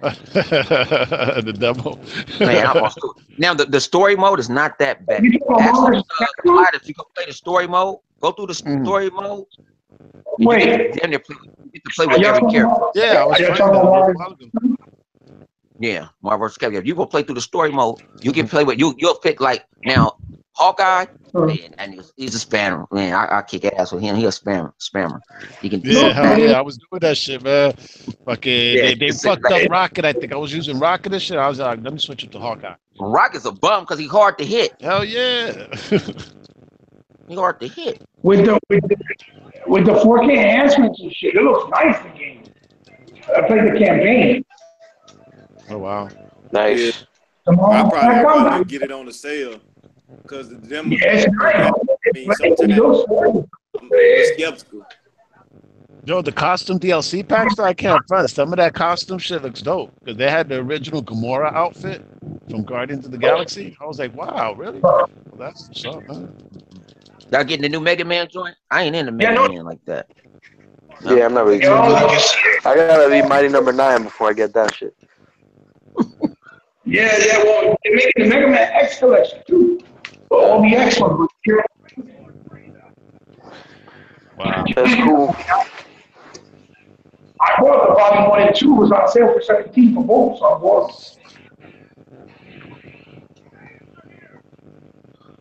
[SPEAKER 2] The demo.
[SPEAKER 1] Man, now the story mode is not that bad.
[SPEAKER 5] You talking
[SPEAKER 1] Actually,
[SPEAKER 5] about
[SPEAKER 1] if you go play the story mode, go through the story mode.
[SPEAKER 5] Wait.
[SPEAKER 1] You get to play with every character.
[SPEAKER 2] Yeah, I was
[SPEAKER 5] Are y'all
[SPEAKER 2] trying
[SPEAKER 5] talking
[SPEAKER 2] to a
[SPEAKER 5] about
[SPEAKER 2] while ago.
[SPEAKER 1] Yeah, Marvel vs. Capcom. If you go play through the story mode, you can play with you'll pick like now Hawkeye. Man, and he's a spammer. Man, I kick ass with him. He a spammer. He can
[SPEAKER 2] Yeah, hell yeah, I was doing that shit, man. Fucking,
[SPEAKER 1] Yeah,
[SPEAKER 2] they fucked up Rocket. I think I was using Rocket and shit. I was like, let me switch it to Hawkeye.
[SPEAKER 1] Rocket's a bum because he's hard to hit.
[SPEAKER 2] Hell yeah.
[SPEAKER 1] He's hard to hit.
[SPEAKER 5] With the 4K enhancements and shit, it looks nice. The game. I played the campaign.
[SPEAKER 2] Oh wow.
[SPEAKER 3] Nice.
[SPEAKER 4] I probably get it on the sale because the demo.
[SPEAKER 5] Yeah, it's nice.
[SPEAKER 4] I mean, sometimes I'm skeptical.
[SPEAKER 2] Yo, the costume DLC packs, though, I can't front. Some of that costume shit looks dope because they had the original Gamora outfit from Guardians of the Galaxy. I was like, wow, really? Well, that's what's up, man.
[SPEAKER 1] Y'all getting the new Mega Man joint? I ain't into Mega Man like that.
[SPEAKER 3] Yeah, I'm not really. I gotta be Mighty Number 9 before I get that shit.
[SPEAKER 5] Yeah, well, they're making the Mega Man X collection too. All the X ones.
[SPEAKER 2] Wow.
[SPEAKER 3] That's cool.
[SPEAKER 5] I bought the volume 1 and 2 was on sale for $17 for both, so I bought them.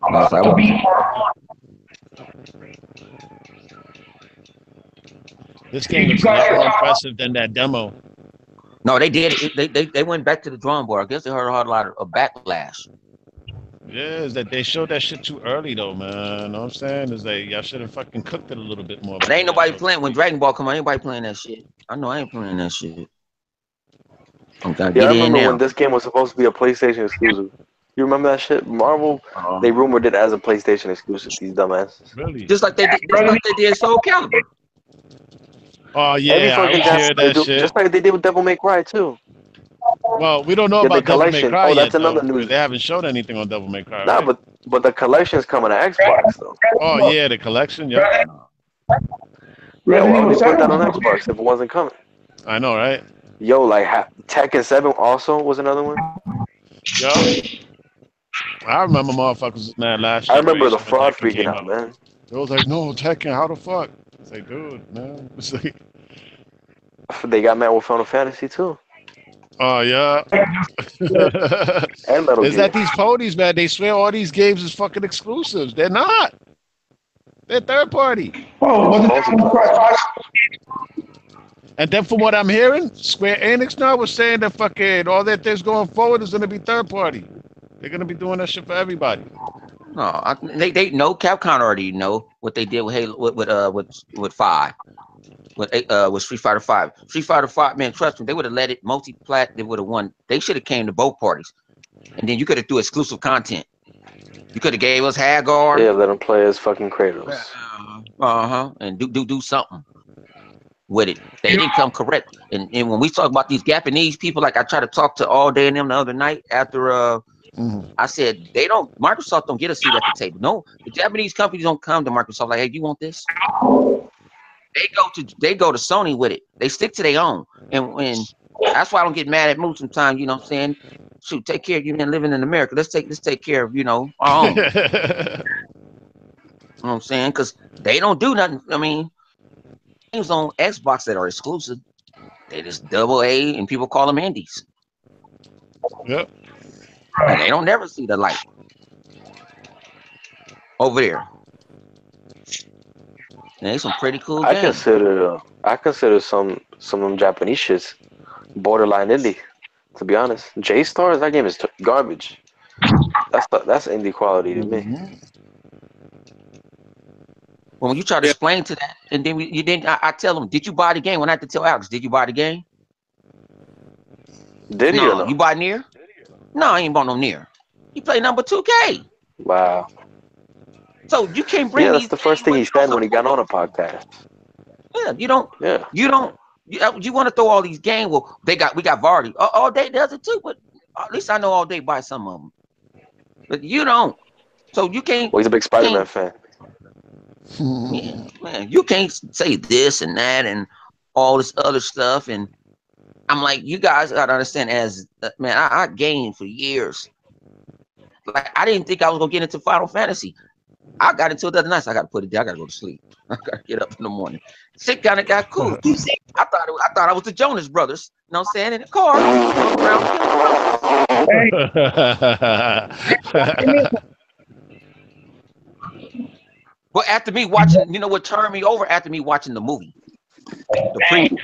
[SPEAKER 5] I'm about to beat
[SPEAKER 2] This game looks a lot more impressive than that demo.
[SPEAKER 1] No, they did it. They went back to the drawing board. I guess they heard a lot of backlash.
[SPEAKER 2] Yeah, is that they showed that shit too early though, man. You know what I'm saying? Is that y'all should have fucking cooked it a little bit more.
[SPEAKER 1] But ain't nobody playing when Dragon Ball come on. Ain't nobody playing that shit. I know I ain't playing that shit.
[SPEAKER 3] Yeah, I remember when this game was supposed to be a PlayStation exclusive. You remember that shit? Marvel, they rumored it as a PlayStation exclusive. These dumbasses.
[SPEAKER 2] Really?
[SPEAKER 1] Just like they did Soul Calibur.
[SPEAKER 2] Oh yeah,
[SPEAKER 3] Every
[SPEAKER 2] I
[SPEAKER 3] fucking
[SPEAKER 2] hear that shit.
[SPEAKER 3] just like they did with Devil May Cry too.
[SPEAKER 2] Well, we don't know
[SPEAKER 3] Yeah,
[SPEAKER 2] about
[SPEAKER 3] the
[SPEAKER 2] Devil May
[SPEAKER 3] collection.
[SPEAKER 2] Cry
[SPEAKER 3] Oh, that's
[SPEAKER 2] yet,
[SPEAKER 3] another
[SPEAKER 2] though,
[SPEAKER 3] news.
[SPEAKER 2] they haven't showed anything on Devil May Cry.
[SPEAKER 3] Nah,
[SPEAKER 2] Right?
[SPEAKER 3] but the collection's coming to Xbox though.
[SPEAKER 2] Oh yeah, the collection. Yeah.
[SPEAKER 3] Yeah, why would they put that on Xbox if it wasn't coming?
[SPEAKER 2] I know, right?
[SPEAKER 3] Yo, like Tekken 7 also was another one.
[SPEAKER 2] Yo. I remember motherfuckers was mad last year.
[SPEAKER 3] I remember the fraud freaking out, man.
[SPEAKER 2] It was like, no, Tekken, how the fuck? It's like, dude, man. It's like,
[SPEAKER 3] they got mad with Final Fantasy too.
[SPEAKER 2] Oh yeah.
[SPEAKER 3] And Metal
[SPEAKER 2] Is
[SPEAKER 3] Gear.
[SPEAKER 2] that these ponies, man? They swear all these games is fucking exclusives. They're not. They're third party.
[SPEAKER 5] Oh,
[SPEAKER 2] and then from what I'm hearing, Square Enix now was saying that fucking all that things going forward is gonna be third party. They're gonna be doing that shit for everybody.
[SPEAKER 1] No, they know. Capcom already know what they did with Halo with 5. With Street Fighter 5. Street Fighter 5, man, trust me, they would have let it multi-plat. They would have won. They should have came to both parties, and then you could have do exclusive content. You could have gave us Hagar.
[SPEAKER 3] Yeah, let them play as fucking Kratos.
[SPEAKER 1] And do something with it. They didn't come correct. And when we talk about these Japanese people, like I tried to talk to all day and them the other night after I said Microsoft don't get a seat at the table. No, the Japanese companies don't come to Microsoft like, hey, you want this? They go to Sony with it. They stick to their own. And that's why I don't get mad at Moose sometimes, you know what I'm saying? Shoot, take care of you men living in America. Let's take care of, our own. You know what I'm saying? Because they don't do nothing. I mean, games on Xbox that are exclusive, they just AA and people call them indies.
[SPEAKER 2] Yep.
[SPEAKER 1] And they don't never see the light over there. And they some pretty cool games.
[SPEAKER 3] I consider some of them Japanese shits borderline indie. To be honest, J-Stars, that game is garbage. That's indie quality to me.
[SPEAKER 1] Well, when you try to explain to that, and then you didn't, I tell them, did you buy the game? When I have to tell Alex, did you buy the game?
[SPEAKER 3] Did he or no?
[SPEAKER 1] You buy Nier? No, I ain't bought no Nier. You play number 2K.
[SPEAKER 3] Wow.
[SPEAKER 1] So you can't bring.
[SPEAKER 3] Yeah, that's the first thing he said when he got on a podcast.
[SPEAKER 1] Yeah, you don't. You want to throw all these games? Well, we got Vardy. Oh, they does it too, but at least I know all day buy some of them. But you don't. So you can't.
[SPEAKER 3] Well, he's a big Spider-Man fan.
[SPEAKER 1] Yeah, man, you can't say this and that and all this other stuff. And I'm like, you guys gotta understand. As man, I gamed for years. Like I didn't think I was gonna get into Final Fantasy. I got into it the other night. So I gotta put it down. I gotta go to sleep. I gotta get up in the morning. Shit kind of got cool. I thought I was the Jonas Brothers. You know what I'm saying? In the car. Well, after me watching, you know what turned me over after me watching the movie. The preview.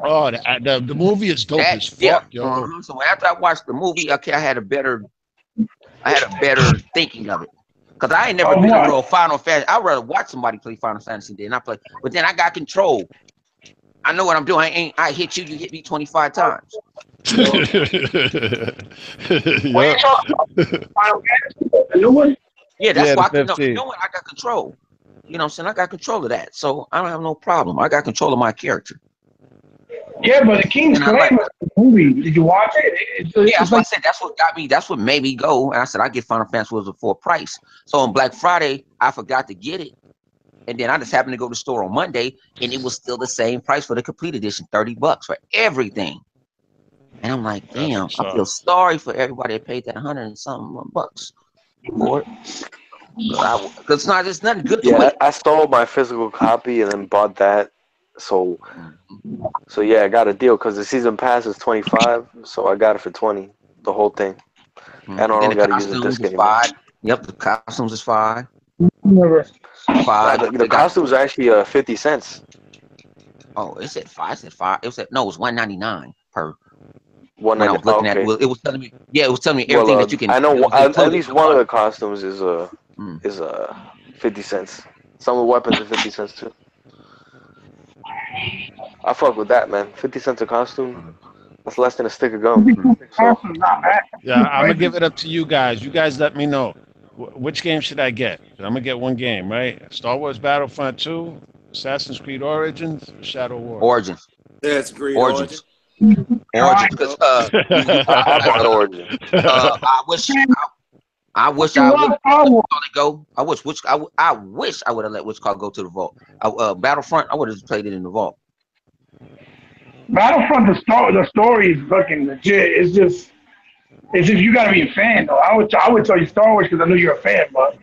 [SPEAKER 2] Oh, the movie is dope as fuck, yo.
[SPEAKER 1] So after I watched the movie, okay, I had a better thinking of it. Cause I ain't never been a real Final Fantasy. I'd rather watch somebody play Final Fantasy than I play. But then I got control. I know what I'm doing. I hit you, you hit me 25 times.
[SPEAKER 5] What are you talking about? Final Fantasy? The new one?
[SPEAKER 1] Yeah, that's why I
[SPEAKER 2] the
[SPEAKER 1] I got control. You know what I'm saying? I got control of that. So I don't have no problem. I got control of my character.
[SPEAKER 5] Yeah, but the King's Claim was a movie. Did you watch it?
[SPEAKER 1] Yeah, that's what I said. That's what got me. That's what made me go. And I said, I get Final Fantasy was a full price. So on Black Friday, I forgot to get it. And then I just happened to go to the store on Monday, and it was still the same price for the complete edition, $30 for everything. And I'm like, damn, I feel sorry for everybody that paid that $100 and something bucks for it. Because it's nothing good to it.
[SPEAKER 3] I stole my physical copy and then bought that. So yeah, I got a deal because the season pass is $25, so I got it for $20, the whole thing. And I don't got to use the disc anymore.
[SPEAKER 1] Yep, the costumes is $5.
[SPEAKER 3] The costumes are actually 50 cents.
[SPEAKER 1] Oh, it said $5. It said $5. It was $1.99 per.
[SPEAKER 3] $1.99.
[SPEAKER 1] When I was looking at it, it was telling me. Yeah, it was telling me everything that you can.
[SPEAKER 3] I know at least one of the costumes is 50 cents. Some of the weapons are 50 cents too. I fuck with that, man. 50 cents a costume. That's less than a stick of gum. So,
[SPEAKER 2] yeah, I'm gonna give it up to you guys. You guys let me know which game should I get. I'm gonna get one game, right? Star Wars Battlefront 2, Assassin's Creed Origins, Shadow War.
[SPEAKER 1] Origins.
[SPEAKER 4] That's great.
[SPEAKER 1] Origins. Because
[SPEAKER 3] I Origins.
[SPEAKER 1] I wish I would go. I wish I would have let Witch Call go to the vault. Battlefront, I would have played it in the vault.
[SPEAKER 5] Battlefront, the story is fucking legit. It's just you gotta be a fan though. I would tell you Star Wars because I know you're a fan, but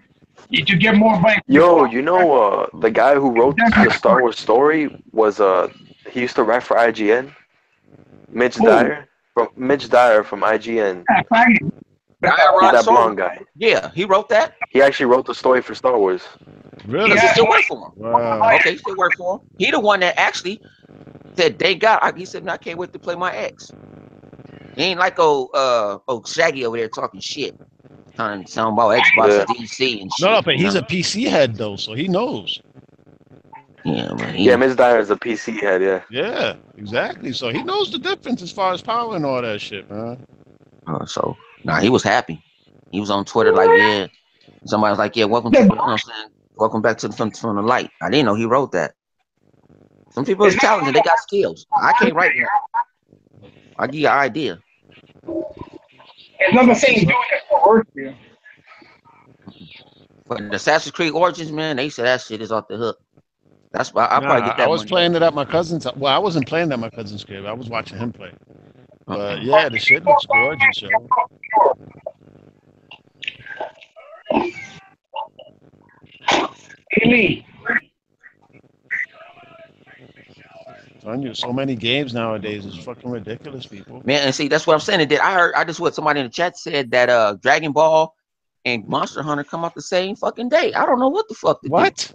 [SPEAKER 5] you could get more blank.
[SPEAKER 3] Yo, you know the guy who wrote the Star Wars story was he used to write for IGN. Mitch Dyer from IGN. He's that blonde guy.
[SPEAKER 1] Yeah, he wrote that.
[SPEAKER 3] He actually wrote the story for Star Wars.
[SPEAKER 2] Really?
[SPEAKER 1] He still work for him.
[SPEAKER 2] Wow.
[SPEAKER 1] Okay, still work for him. He the one that actually said he said, I can't wait to play my ex. He ain't like Shaggy over there talking shit. Talking about Xbox and DC and shit.
[SPEAKER 2] No, but he's a PC head though, so he knows.
[SPEAKER 1] Yeah, man.
[SPEAKER 3] Ms. Dyer is a PC head, yeah.
[SPEAKER 2] Yeah, exactly. So he knows the difference as far as power and all that shit, man.
[SPEAKER 1] He was happy. He was on Twitter like, yeah. Somebody was like, yeah, welcome back to from the light. I didn't know he wrote that. Some people are talented, they got skills. I can't write that. I'll give you an idea.
[SPEAKER 5] It's not the same doing it for work here.
[SPEAKER 1] But the Assassin's Creed Origins, man, they said that shit is off the hook. That's why I probably get that.
[SPEAKER 2] I was playing it at my cousin's. Well, I wasn't playing at my cousin's crib. I was watching him play. But yeah, the shit looks gorgeous, yo.
[SPEAKER 5] Hey,
[SPEAKER 2] Telling you, so many games nowadays is fucking ridiculous, people.
[SPEAKER 1] Man, and see, that's what I'm saying. Somebody in the chat said that Dragon Ball and Monster Hunter come out the same fucking day. I don't know what the fuck to do.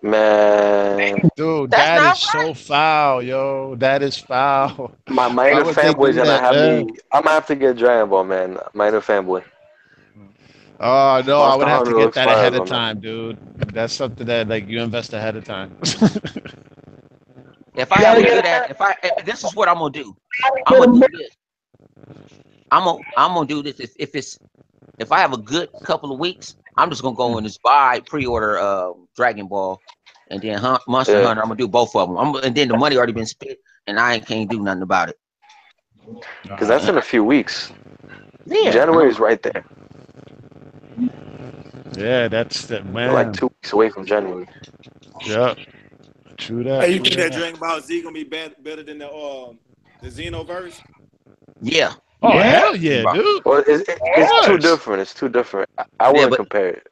[SPEAKER 3] Man,
[SPEAKER 2] dude, that is so foul, yo. That is foul.
[SPEAKER 3] My minor fanboy's gonna have me. I'm gonna have to get Dragon Ball, man. Minor fanboy.
[SPEAKER 2] Oh no, I would have to get that ahead of time, dude. That's something that like you invest ahead of time.
[SPEAKER 1] If I have a good this is what I'm gonna do. I'm gonna do this. I'm gonna do this. If I have a good couple of weeks, I'm just gonna go and just pre-order Dragon Ball, and then Monster Hunter. I'm gonna do both of them. And then the money already been spent, and I can't do nothing about it.
[SPEAKER 3] Because that's in a few weeks.
[SPEAKER 1] Yeah.
[SPEAKER 3] January's right there.
[SPEAKER 2] Yeah, that's that
[SPEAKER 3] We're like
[SPEAKER 2] man.
[SPEAKER 3] 2 weeks away from January.
[SPEAKER 2] Yeah, true that.
[SPEAKER 4] Hey, you think
[SPEAKER 2] true
[SPEAKER 4] that Dragon Ball Z gonna be better than the Xenoverse?
[SPEAKER 1] Yeah.
[SPEAKER 2] Oh
[SPEAKER 5] Yeah.
[SPEAKER 2] hell yeah, dude.
[SPEAKER 3] Well, it's too different. It's too different. I wouldn't
[SPEAKER 1] but
[SPEAKER 3] compare it.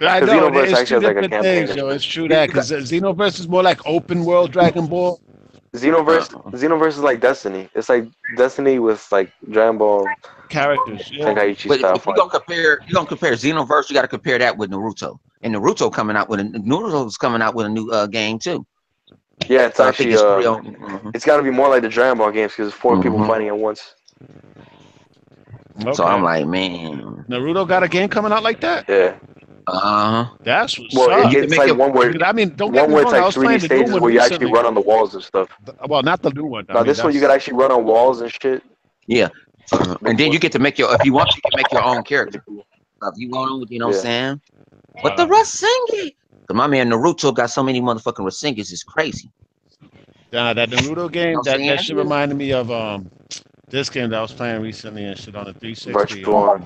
[SPEAKER 2] I
[SPEAKER 3] Because
[SPEAKER 2] know
[SPEAKER 3] Xenoverse
[SPEAKER 2] it's
[SPEAKER 3] actually
[SPEAKER 2] two
[SPEAKER 3] has like a
[SPEAKER 2] different
[SPEAKER 3] campaign.
[SPEAKER 2] things, yo. It's true that because Xenoverse is more like open world Dragon Ball.
[SPEAKER 3] Xenoverse is like Destiny. It's like Destiny with like Dragon Ball
[SPEAKER 2] Characters, yeah.
[SPEAKER 3] Tenkaichi
[SPEAKER 1] But
[SPEAKER 3] style
[SPEAKER 1] if
[SPEAKER 3] fight.
[SPEAKER 1] you're gonna compare Xenoverse, you got to compare that with Naruto. And Naruto's coming out with a new game too.
[SPEAKER 3] Yeah, it's
[SPEAKER 1] So I think
[SPEAKER 3] actually
[SPEAKER 1] it's real. Mm-hmm.
[SPEAKER 3] it's got to be more like the Dragon Ball games because it's 4 people fighting at once.
[SPEAKER 2] Okay.
[SPEAKER 1] So I'm like, man.
[SPEAKER 2] Naruto got a game coming out like that.
[SPEAKER 3] Yeah.
[SPEAKER 2] That's what's
[SPEAKER 3] Well,
[SPEAKER 2] up.
[SPEAKER 1] You can
[SPEAKER 3] it's
[SPEAKER 1] make
[SPEAKER 3] like
[SPEAKER 1] it.
[SPEAKER 3] one where
[SPEAKER 2] I mean, don't get me
[SPEAKER 3] it's
[SPEAKER 2] wrong. I
[SPEAKER 3] like
[SPEAKER 2] was
[SPEAKER 3] 3D
[SPEAKER 2] playing the new
[SPEAKER 3] stages
[SPEAKER 2] one
[SPEAKER 3] where you actually
[SPEAKER 2] recently.
[SPEAKER 3] run on the walls and stuff.
[SPEAKER 2] Well, not the new one. I
[SPEAKER 3] No,
[SPEAKER 2] mean,
[SPEAKER 3] this one you can actually run on walls and shit.
[SPEAKER 1] Yeah. And then you get to make if you want, you can make your own character. If you want, you know what I'm saying? But the Rasengan. Cause my man Naruto got so many motherfucking Rasengans, it's crazy.
[SPEAKER 2] That Naruto game,
[SPEAKER 1] You know
[SPEAKER 2] that shit reminded me of this game that I was playing recently and shit on the 360.
[SPEAKER 3] Virtual.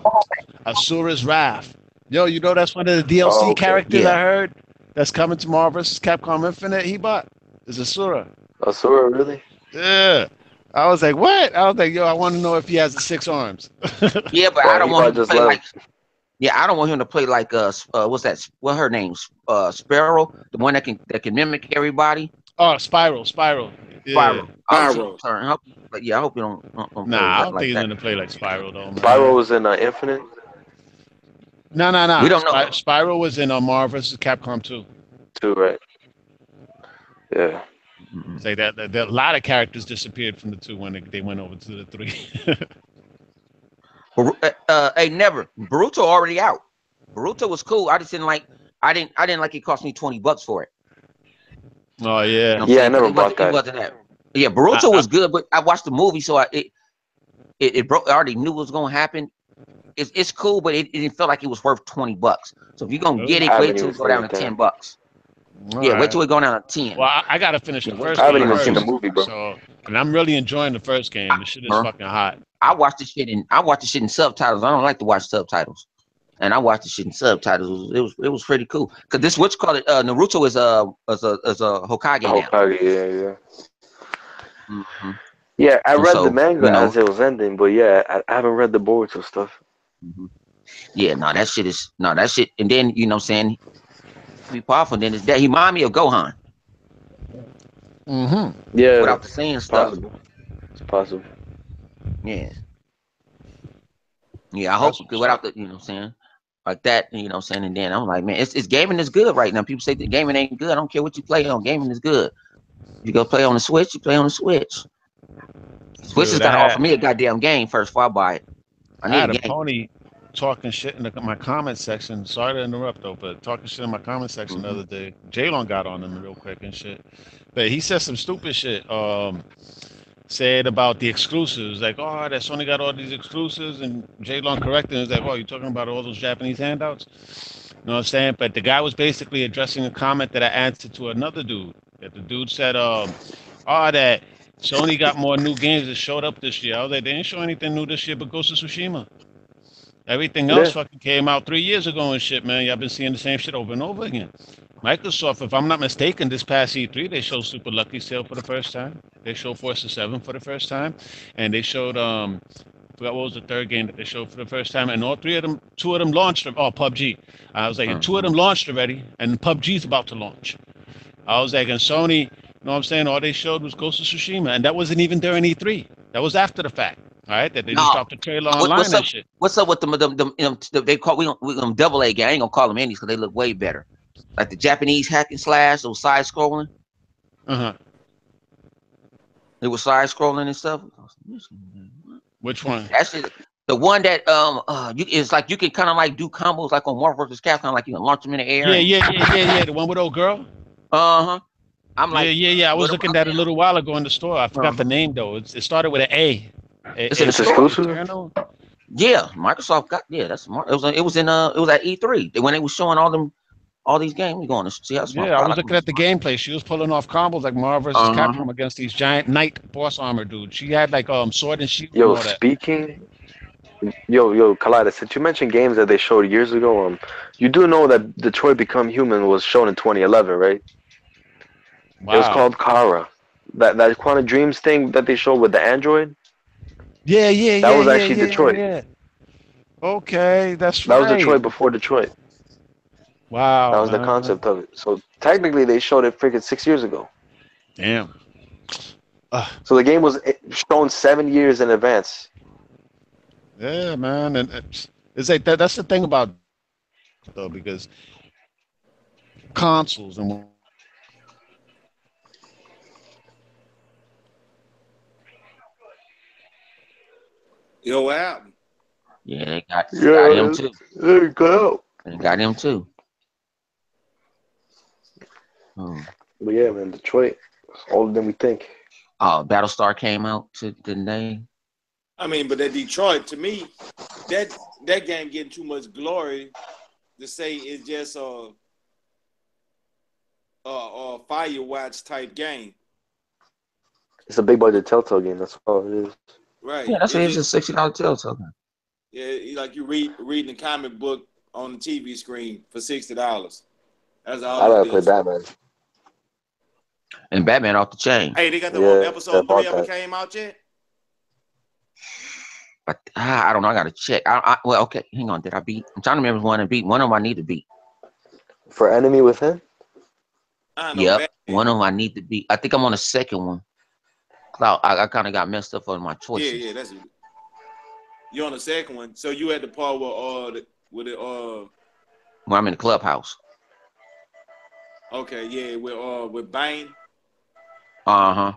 [SPEAKER 2] Asura's Wrath. Yo, you know that's one of the DLC characters I heard that's coming to Marvel vs. Capcom Infinite. He bought is Asura.
[SPEAKER 3] Asura, really?
[SPEAKER 2] Yeah. I was like, what? I was like, yo, I want to know if he has the 6 arms.
[SPEAKER 1] Yeah, but I don't want him to play like. Yeah, I don't want him to play like what's that? What her name? Sparrow, the one that can mimic everybody.
[SPEAKER 2] Oh, Spiral. Yeah.
[SPEAKER 1] Spiral. I hope you don't
[SPEAKER 2] Nah, I don't think he's gonna play like Spiral though. Man.
[SPEAKER 3] Spiral was in Infinite.
[SPEAKER 2] No.
[SPEAKER 1] We don't know.
[SPEAKER 2] Spiral was in Marvel vs. Capcom 2.
[SPEAKER 3] 2, right? Yeah.
[SPEAKER 2] Say that a lot of characters disappeared from the 2 when they went over to the 3.
[SPEAKER 1] Hey, never. Boruto already out. Boruto was cool. I just didn't like. I didn't like it cost me $20 for it.
[SPEAKER 2] Oh yeah.
[SPEAKER 1] You know
[SPEAKER 3] yeah, I never bought that.
[SPEAKER 1] It wasn't that. Yeah, Boruto was good, but I watched the movie, so I already knew what was gonna happen. It's cool, but it felt like it was worth $20. So if you're gonna get it, wait till it go down to $10. Wait till it go down to 10.
[SPEAKER 2] Well, I gotta finish the first.
[SPEAKER 3] I haven't
[SPEAKER 2] game
[SPEAKER 3] even seen the
[SPEAKER 2] first,
[SPEAKER 3] movie, bro.
[SPEAKER 2] So, and I'm really enjoying the first game. The shit is fucking hot.
[SPEAKER 1] I watched the shit in subtitles. I don't like to watch subtitles, and I watched the shit in subtitles. It was pretty cool. Cause this what's called it. Naruto is a Hokage now.
[SPEAKER 3] Hokage, yeah.
[SPEAKER 1] Mm-hmm.
[SPEAKER 3] Yeah, I read the manga as it was ending, but yeah, I haven't read the Boruto stuff.
[SPEAKER 1] Mm-hmm. Yeah, that shit. And then you know, what I'm saying be powerful. Then it's that he remind me of Gohan.
[SPEAKER 2] Mm-hmm.
[SPEAKER 3] Yeah,
[SPEAKER 1] without the saying stuff.
[SPEAKER 3] It's possible.
[SPEAKER 1] Yeah. Yeah, I hope without the, you know what I'm saying, like that, you know what I'm saying, and then I'm like, man, it's gaming is good right now. People say the gaming ain't good. I don't care what you play on, gaming is good. You go play on the Switch, you play on the Switch. Switch has got to offer me a goddamn game first before I buy it. I
[SPEAKER 2] had a
[SPEAKER 1] game.
[SPEAKER 2] pony talking shit in my comment section. Sorry to interrupt though, but talking shit in my comment section the other day. Jaylon got on him real quick and shit. But he said some stupid shit. Said about the exclusives, like, oh, that Sony got all these exclusives, and Jaylon corrected him. He's like, oh, you talking about all those Japanese handouts? You know what I'm saying? But the guy was basically addressing a comment that I answered to another dude. That the dude said, that Sony got more new games that showed up this year. I was like, they didn't show anything new this year but Ghost of Tsushima. Everything else fucking came out 3 years ago and shit, man. Y'all been seeing the same shit over and over again. Microsoft, if I'm not mistaken, this past E3, they showed Super Lucky Sale for the first time. They showed Forza 7 for the first time. And they showed, I forgot what was the third game that they showed for the first time. And all 2 of them launched. PUBG. I was like, and 2 of them launched already. And PUBG's about to launch. I was like, and Sony, you know what I'm saying? All they showed was Ghost of Tsushima. And that wasn't even during E3. That was after the fact. All right, that they just dropped the trailer online and shit.
[SPEAKER 1] What's up with them they call we double A game. I ain't gonna call them indies because they look way better. Like the Japanese hack and slash, those side scrolling. It was side scrolling and stuff.
[SPEAKER 2] Which one?
[SPEAKER 1] That's it. The one that it's like you can kind of like do combos like on Marvel vs. Capcom, like you can launch them in the air.
[SPEAKER 2] Yeah. The one with old girl.
[SPEAKER 1] I'm like,
[SPEAKER 2] I was looking at it a little while ago in the store. I forgot the name though. It started with an A.
[SPEAKER 3] It's exclusive.
[SPEAKER 1] Yeah, Microsoft got that's smart. It was at E3 when they was showing all all these games. We going to see that's my
[SPEAKER 2] Yeah, I was
[SPEAKER 1] product.
[SPEAKER 2] looking at the gameplay. She was pulling off combos like Marvel versus Capcom against these giant knight boss armor dudes. She had like sword and shield and
[SPEAKER 3] Yo,
[SPEAKER 2] all that.
[SPEAKER 3] Kaleida, since you mentioned games that they showed years ago, you do know that Detroit Become Human was shown in 2011, right? It was
[SPEAKER 2] Wow.
[SPEAKER 3] called Kara. That Quantum Dreams thing that they showed with the android,
[SPEAKER 2] Yeah, yeah,
[SPEAKER 3] that
[SPEAKER 2] yeah,
[SPEAKER 3] was
[SPEAKER 2] yeah,
[SPEAKER 3] actually
[SPEAKER 2] yeah, yeah,
[SPEAKER 3] Detroit.
[SPEAKER 2] yeah. Okay, that's
[SPEAKER 3] That was
[SPEAKER 2] right.
[SPEAKER 3] Detroit before Detroit. That
[SPEAKER 2] Wow,
[SPEAKER 3] was the
[SPEAKER 2] man.
[SPEAKER 3] concept of it. So technically, they showed it freaking 6 years ago.
[SPEAKER 2] Damn.
[SPEAKER 3] So the game was shown 7 years in advance.
[SPEAKER 2] Yeah, man. And it's like that's the thing about though, because consoles and
[SPEAKER 4] Yo, what happened?
[SPEAKER 1] Yeah, they got him
[SPEAKER 3] Yeah,
[SPEAKER 1] too.
[SPEAKER 3] there you go.
[SPEAKER 1] They got him too. Oh,
[SPEAKER 3] But yeah, man, Detroit is older than we think.
[SPEAKER 1] Battlestar came out today.
[SPEAKER 4] I mean, but that Detroit, to me, that that game getting too much glory to say it's just a Firewatch type game.
[SPEAKER 3] It's a big budget Telltale game. That's all it is.
[SPEAKER 4] Right.
[SPEAKER 1] Yeah, that's
[SPEAKER 4] It's
[SPEAKER 1] what it's a
[SPEAKER 4] just
[SPEAKER 1] $60 Telltale game.
[SPEAKER 4] like you reading a comic book on the TV screen for $60. That's all
[SPEAKER 3] I'd
[SPEAKER 4] it
[SPEAKER 3] rather play
[SPEAKER 4] is.
[SPEAKER 3] Batman.
[SPEAKER 1] And Batman off the chain.
[SPEAKER 4] Hey, they got the
[SPEAKER 3] Yeah, I
[SPEAKER 4] episode 3
[SPEAKER 3] bought
[SPEAKER 4] ever
[SPEAKER 3] that.
[SPEAKER 4] came out yet?
[SPEAKER 1] But I don't know. I gotta check. Well, okay, hang on. Did I beat? I'm trying to remember one I beat. One of them I need to beat.
[SPEAKER 3] For Enemy Within?
[SPEAKER 4] I know
[SPEAKER 1] Yep,
[SPEAKER 4] Batman.
[SPEAKER 1] one of them I need to beat. I think I'm on the second one. I kind of got messed up on my choices.
[SPEAKER 4] Yeah, that's it. You're on the second one, so you at the part
[SPEAKER 1] When I'm in the clubhouse.
[SPEAKER 4] okay, yeah, with Bane.
[SPEAKER 1] I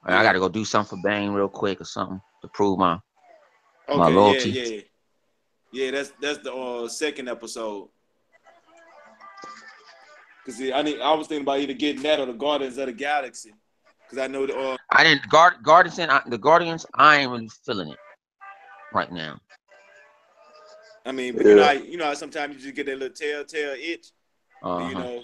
[SPEAKER 4] Yeah.
[SPEAKER 1] got to go do something for Bang real quick or something to prove my
[SPEAKER 4] Okay,
[SPEAKER 1] loyalty.
[SPEAKER 4] yeah. That's the second episode. Cause I was thinking about either getting that or the Guardians of the Galaxy. Cause I know
[SPEAKER 1] I didn't the Guardians. I ain't really feeling it right now.
[SPEAKER 4] I mean, but
[SPEAKER 3] Yeah.
[SPEAKER 4] you know how sometimes you just get that little telltale itch. You know,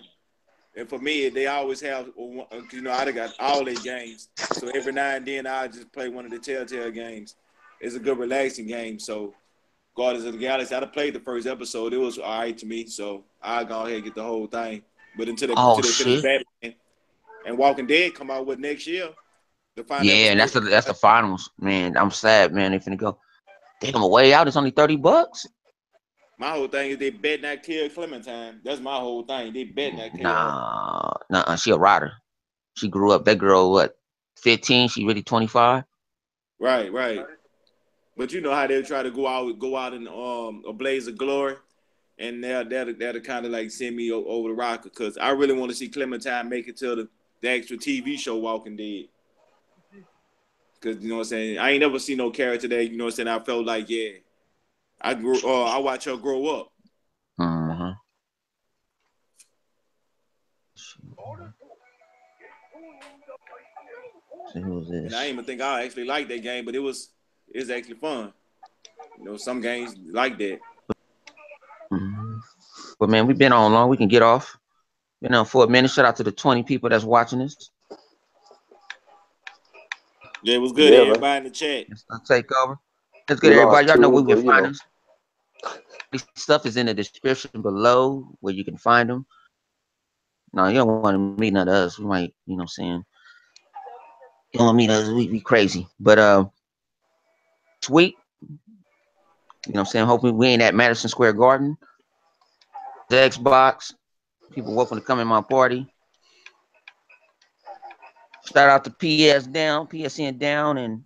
[SPEAKER 4] and for me, they always have. You know, I got all their games, so every now and then I just play one of the telltale games. It's a good relaxing game. So Guardians of the Galaxy, I played the first episode. It was all right to me, so I go ahead and get the whole thing. But until they finish Batman and Walking Dead come out with next year, the final
[SPEAKER 1] Yeah, and
[SPEAKER 4] episode.
[SPEAKER 1] that's the finals, man. I'm sad, man. They finna go. Take them away out. It's only $30.
[SPEAKER 4] My whole thing is they bet not kill Clementine. That's my whole thing. They bet not kill her.
[SPEAKER 1] Nah. She a rider. She grew up. That girl, what, 15? She really 25.
[SPEAKER 4] Right. But you know how they try to go out in a blaze of glory, and that'll kind of like send me over the rocker because I really want to see Clementine make it to the actual TV show Walking Dead. Because you know what I'm saying, I ain't never seen no character that you know what I'm saying. I felt like I watch her grow up.
[SPEAKER 1] See who's this?
[SPEAKER 4] And I didn't even think I actually liked that game, but it's actually fun. You know, some games like that.
[SPEAKER 1] But man, we've been on long. We can get off. Been on for a minute. Shout out to the 20 people that's watching this.
[SPEAKER 4] Yeah, it was good.
[SPEAKER 3] Yeah,
[SPEAKER 4] Everybody
[SPEAKER 3] man.
[SPEAKER 4] in the chat.
[SPEAKER 1] Let's take over. Let's get
[SPEAKER 3] We
[SPEAKER 1] everybody.
[SPEAKER 3] lost
[SPEAKER 1] Y'all know
[SPEAKER 3] two,
[SPEAKER 1] where we
[SPEAKER 3] but
[SPEAKER 1] can
[SPEAKER 3] you
[SPEAKER 1] find
[SPEAKER 3] know.
[SPEAKER 1] us. This stuff is in the description below where you can find them. No, you don't want to meet none of us. We might, you know what I'm saying? You don't want to meet us. We crazy. But sweet. You know what I'm saying? Hopefully we ain't at Madison Square Garden. The Xbox. People welcome to come in my party. Shout out to PSN down, and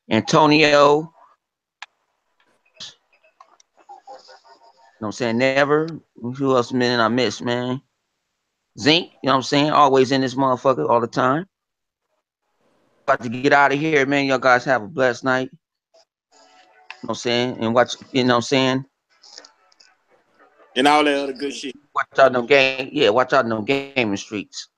[SPEAKER 1] Antonio. You know what I'm saying? Never. Who else, man, I miss, man? Zinc, you know what I'm saying? Always in this motherfucker all the time. About to get out of here, man. Y'all guys have a blessed night. You know what I'm saying? And watch, you know what I'm saying?
[SPEAKER 4] And all that other good shit.
[SPEAKER 1] Watch out no game. Yeah, watch out no gaming streets.